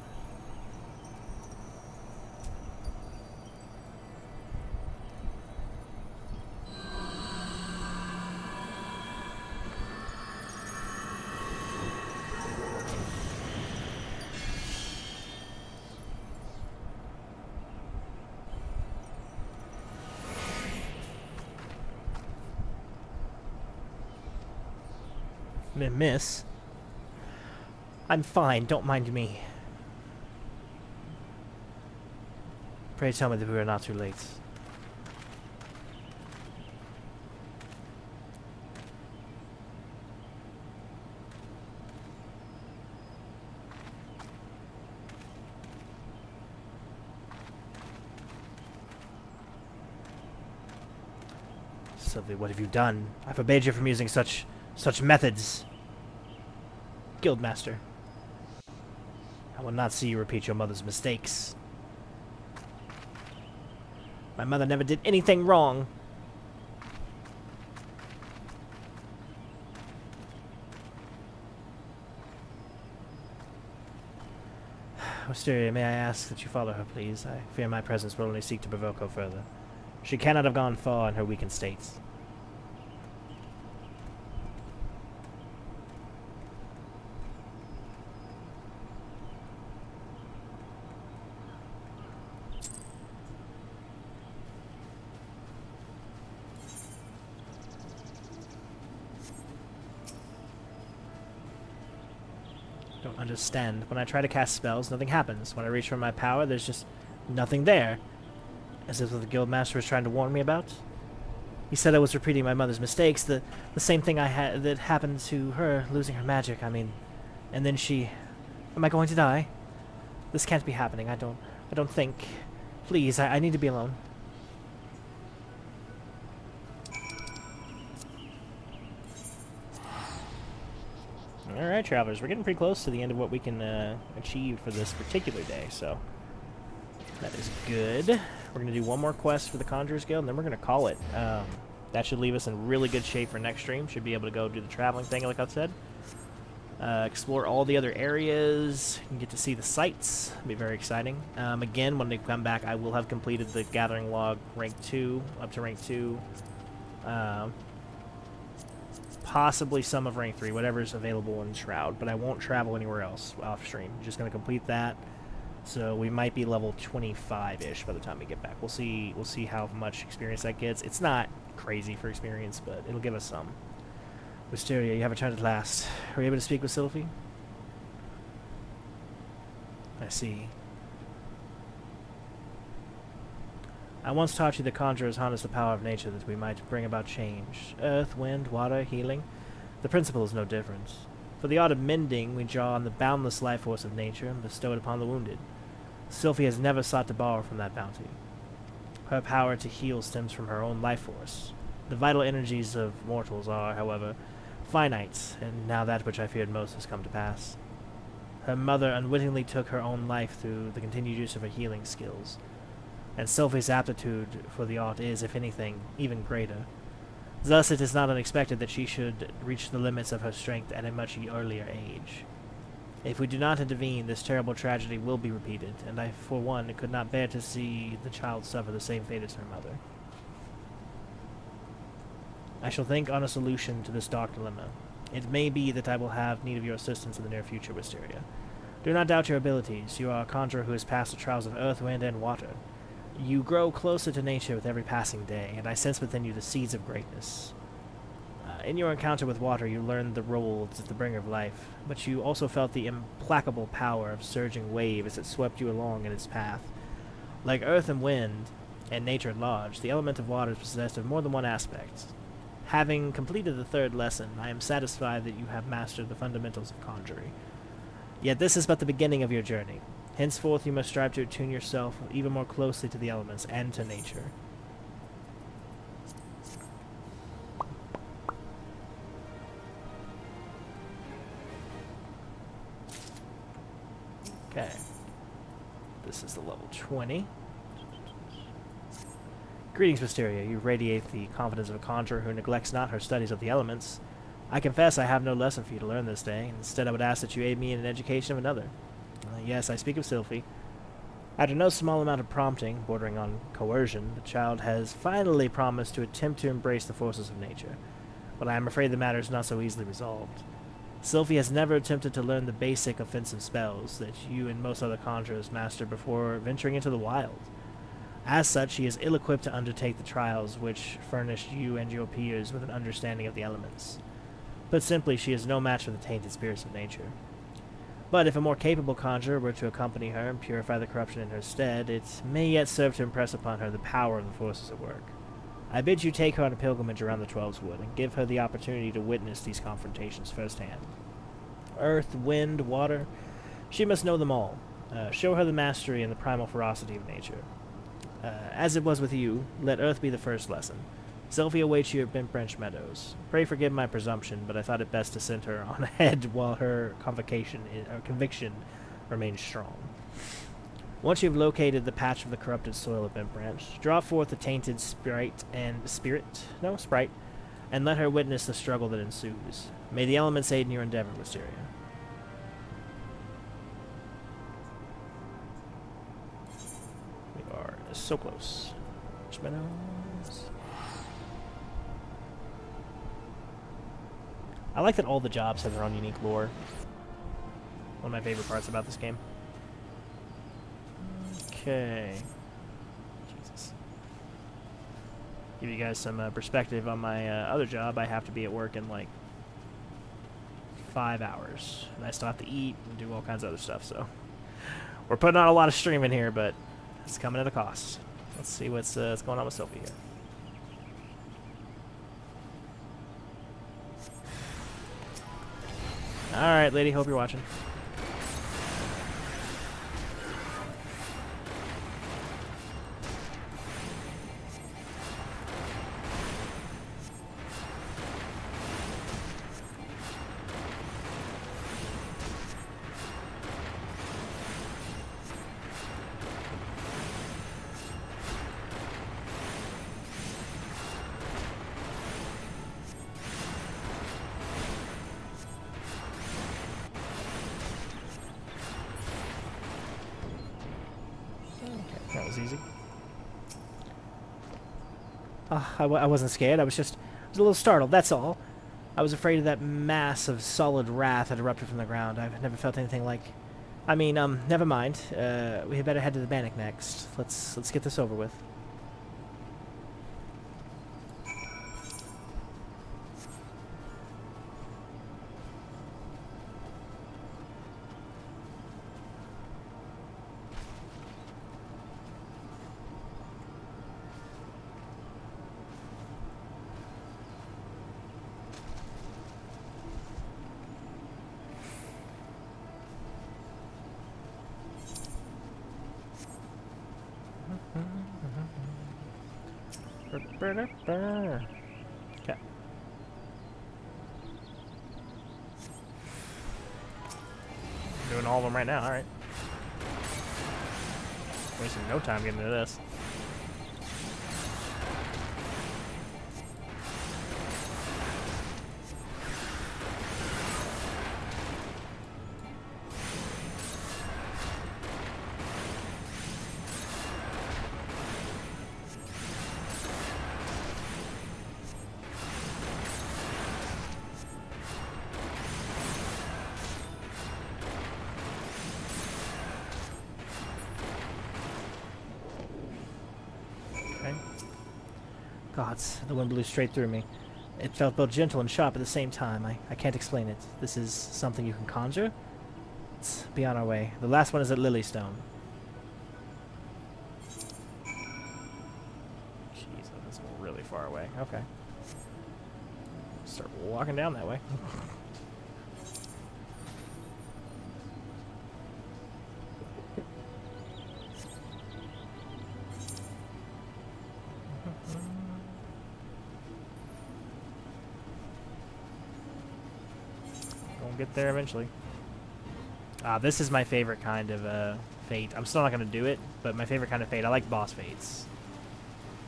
Miss? I'm fine, don't mind me. Pray tell me that we are not too late. Sylvie, what have you done? I forbade you from using such methods. Guildmaster, I will not see you repeat your mother's mistakes. My mother never did anything wrong. Wisteria, may I ask that you follow her, please? I fear my presence will only seek to provoke her further. She cannot have gone far in her weakened states. Don't understand. When I try to cast spells, nothing happens. When I reach for my power, there's just nothing there. As if the Guildmaster was trying to warn me about. He said I was repeating my mother's mistakes, the same thing that happened to her, losing her magic, I mean. And then she... Am I going to die? This can't be happening. I don't think... Please, I need to be alone. Alright, travelers, we're getting pretty close to the end of what we can achieve for this particular day, so that is good. We're going to do one more quest for the Conjurer's Guild, and then we're going to call it. That should leave us in really good shape for next stream. Should be able to go do the traveling thing, like I said. Explore all the other areas, and get to see the sights. It'll be very exciting. Again, when they come back, I will have completed the Gathering Log rank 2, up to rank 2. Possibly some of rank 3, whatever's available in Shroud, but I won't travel anywhere else off stream. Just going to complete that. So we might be level 25-ish by the time we get back. We'll see how much experience that gets. It's not crazy for experience, but it'll give us some. Wisteria, you have returned at last. Are you able to speak with Sylphie? I see. I once taught you the conjurers harness the power of nature that we might bring about change. Earth, wind, water, healing. The principle is no different. For the art of mending, we draw on the boundless life force of nature and bestow it upon the wounded. Sylphie has never sought to borrow from that bounty. Her power to heal stems from her own life force. The vital energies of mortals are, however, finite, and now that which I feared most has come to pass. Her mother unwittingly took her own life through the continued use of her healing skills, and Sylphie's aptitude for the art is, if anything, even greater. Thus it is not unexpected that she should reach the limits of her strength at a much earlier age. If we do not intervene, this terrible tragedy will be repeated, and I, for one, could not bear to see the child suffer the same fate as her mother. I shall think on a solution to this dark dilemma. It may be that I will have need of your assistance in the near future, Wisteria. Do not doubt your abilities. You are a conjurer who has passed the trials of earth, wind, and water. You grow closer to nature with every passing day, and I sense within you the seeds of greatness. In your encounter with water, you learned the role as the bringer of life, but you also felt the implacable power of surging wave as it swept you along in its path. Like earth and wind, and nature at large, the element of water is possessed of more than one aspect. Having completed the third lesson, I am satisfied that you have mastered the fundamentals of conjuring. Yet this is but the beginning of your journey. Henceforth you must strive to attune yourself even more closely to the elements and to nature. Okay. This is the level 20. Greetings, Mysteria. You radiate the confidence of a conjurer who neglects not her studies of the elements. I confess I have no lesson for you to learn this day. Instead, I would ask that you aid me in an education of another. Yes, I speak of Sylphie. After no small amount of prompting, bordering on coercion, the child has finally promised to attempt to embrace the forces of nature. But I am afraid the matter is not so easily resolved. Sylphie has never attempted to learn the basic offensive spells that you and most other conjurers master before venturing into the wild. As such, she is ill-equipped to undertake the trials which furnished you and your peers with an understanding of the elements. Put simply, she is no match for the tainted spirits of nature. But if a more capable conjurer were to accompany her and purify the corruption in her stead, it may yet serve to impress upon her the power of the forces at work. I bid you take her on a pilgrimage around the Twelveswood and give her the opportunity to witness these confrontations firsthand. Earth, wind, water, she must know them all. Show her the mastery and the primal ferocity of nature. As it was with you, let Earth be the first lesson. Sylphie awaits you at Bentbranch Meadows. Pray forgive my presumption, but I thought it best to send her on ahead while her conviction remains strong. Once you have located the patch of the corrupted soil of Bentbranch, draw forth the tainted sprite, and let her witness the struggle that ensues. May the elements aid in your endeavor, Mysteria. We are so close. Meadows. I like that all the jobs have their own unique lore. One of my favorite parts about this game. Okay. Jesus. Give you guys some perspective on my other job. I have to be at work in like 5 hours. And I still have to eat and do all kinds of other stuff, so. We're putting on a lot of streaming here, but it's coming at a cost. Let's see what's going on with Sylphie here. Alright, lady, hope you're watching. That was easy. I wasn't scared. I was a little startled, that's all. I was afraid of that mass of solid wrath that erupted from the ground. I've never felt anything like... I mean, never mind. We had better head to the Bannock next. Let's get this over with. Okay. Doing all of them right now, alright. Wasting no time getting into this. Gods, the wind blew straight through me. It felt both gentle and sharp at the same time. I can't explain it. This is something you can conjure? Let's be on our way. The last one is at Lilystone. Jeez, that's really far away. Okay. Start walking down that way. We'll get there eventually. This is my favorite kind of fate. I'm still not going to do it, but my favorite kind of fate. I like boss fates.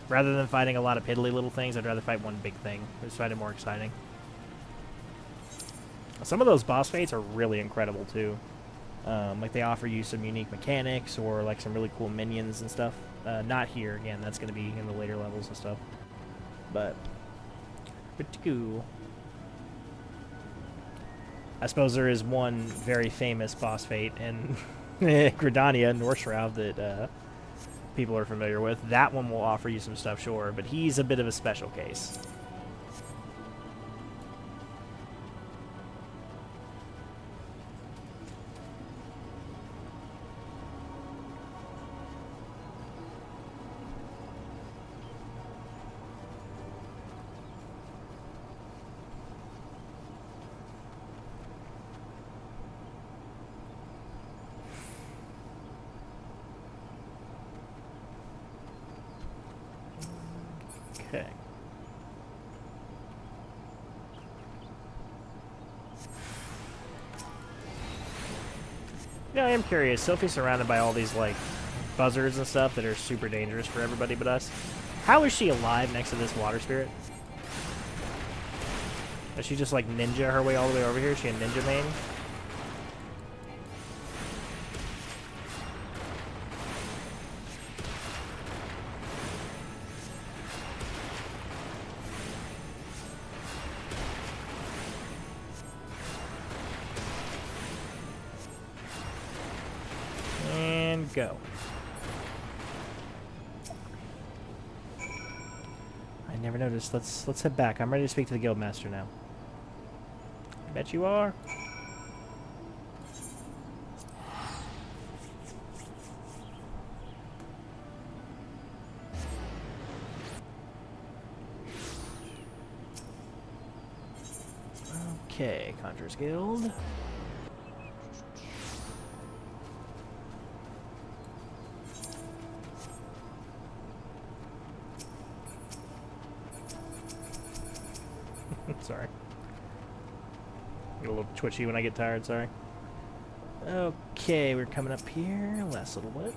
Rather than fighting a lot of piddly little things, I'd rather fight one big thing. I just find it more exciting. Some of those boss fates are really incredible too. Like they offer you some unique mechanics or like some really cool minions and stuff. Not here, again, that's going to be in the later levels and stuff. But pretty cool. I suppose there is one very famous boss fate in Gridania, Norshroud, that people are familiar with. That one will offer you some stuff, sure, but he's a bit of a special case. Okay. Yeah, I am curious. Sophie's surrounded by all these, like, buzzards and stuff that are super dangerous for everybody but us. How is she alive next to this water spirit? Does she just, like, ninja her way all the way over here? Is she a ninja main? And go. I never noticed. Let's head back. I'm ready to speak to the guildmaster now. I bet you are. Okay, Conjurer's Guild. Sorry. Get a little twitchy when I get tired, sorry. Okay, we're coming up here. Last little bit.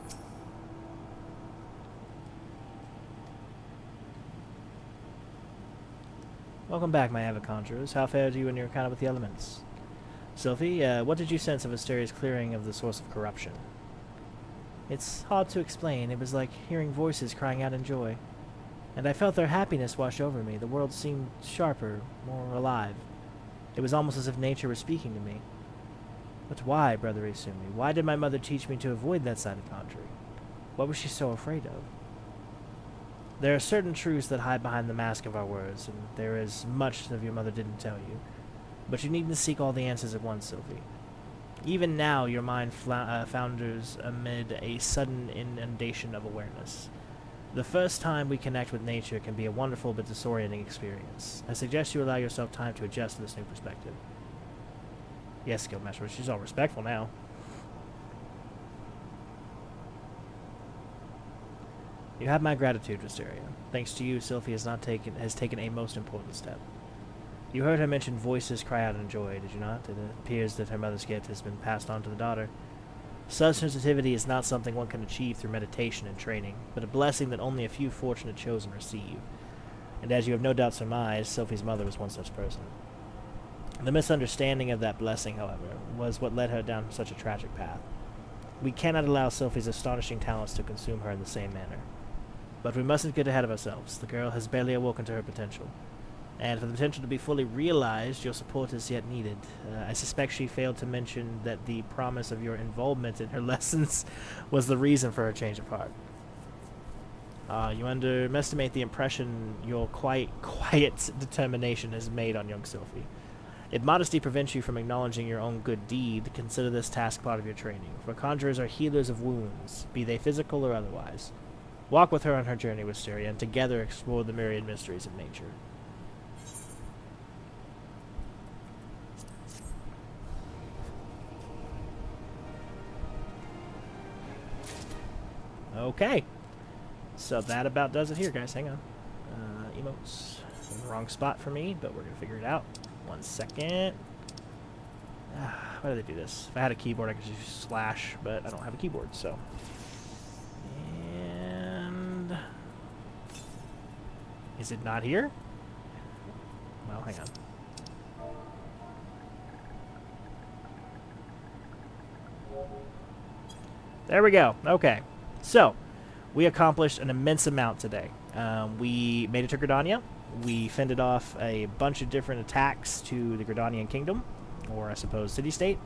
Welcome back, my avid conjurers. How fared you in your encounter with the elements? Sophie, what did you sense of Asteria's clearing of the source of corruption? It's hard to explain. It was like hearing voices crying out in joy. And I felt their happiness wash over me. The world seemed sharper, more alive. It was almost as if nature were speaking to me. But why, Brother Isumi? Why did my mother teach me to avoid that side of conjuring? What was she so afraid of? There are certain truths that hide behind the mask of our words, and there is much that your mother didn't tell you. But you needn't seek all the answers at once, Sophie. Even now, your mind founders amid a sudden inundation of awareness. The first time we connect with nature can be a wonderful but disorienting experience. I suggest you allow yourself time to adjust to this new perspective. Yes, Guildmaster, she's all respectful now. You have my gratitude, Wisteria. Thanks to you, Sophie has taken a most important step. You heard her mention voices cry out in joy, did you not? It appears that her mother's gift has been passed on to the daughter. Such sensitivity is not something one can achieve through meditation and training, but a blessing that only a few fortunate chosen receive. And as you have no doubt surmised, Sophie's mother was one such person. The misunderstanding of that blessing, however, was what led her down such a tragic path. We cannot allow Sophie's astonishing talents to consume her in the same manner. But we mustn't get ahead of ourselves. The girl has barely awoken to her potential. And for the potential to be fully realized, your support is yet needed. I suspect she failed to mention that the promise of your involvement in her lessons was the reason for her change of heart. You underestimate the impression your quiet determination has made on young Sylphie. If modesty prevents you from acknowledging your own good deed, consider this task part of your training. For conjurers are healers of wounds, be they physical or otherwise. Walk with her on her journey, Wisteria, and together explore the myriad mysteries of nature. Okay. So that about does it here, guys. Hang on. Emotes. Wrong spot for me, but we're going to figure it out. 1 second. Why do they do this? If I had a keyboard, I could just use slash, but I don't have a keyboard, so. And is it not here? Well, hang on. There we go. Okay. So, we accomplished an immense amount today. We made it to Gridania. We fended off a bunch of different attacks to the Gridanian kingdom, or I suppose city-state.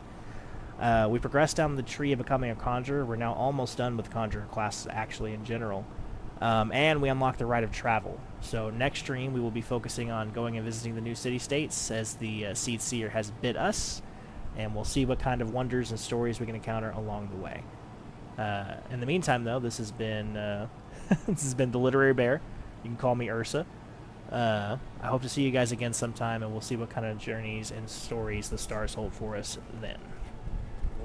We progressed down the tree of becoming a conjurer. We're now almost done with conjurer classes, actually, in general. And we unlocked the right of travel. So next stream, we will be focusing on going and visiting the new city-states, as the Seed Seer has bid us, and we'll see what kind of wonders and stories we can encounter along the way. In the meantime, though, this has been this has been the Literary Bear. You can call me Ursa. I hope to see you guys again sometime, and we'll see what kind of journeys and stories the stars hold for us then.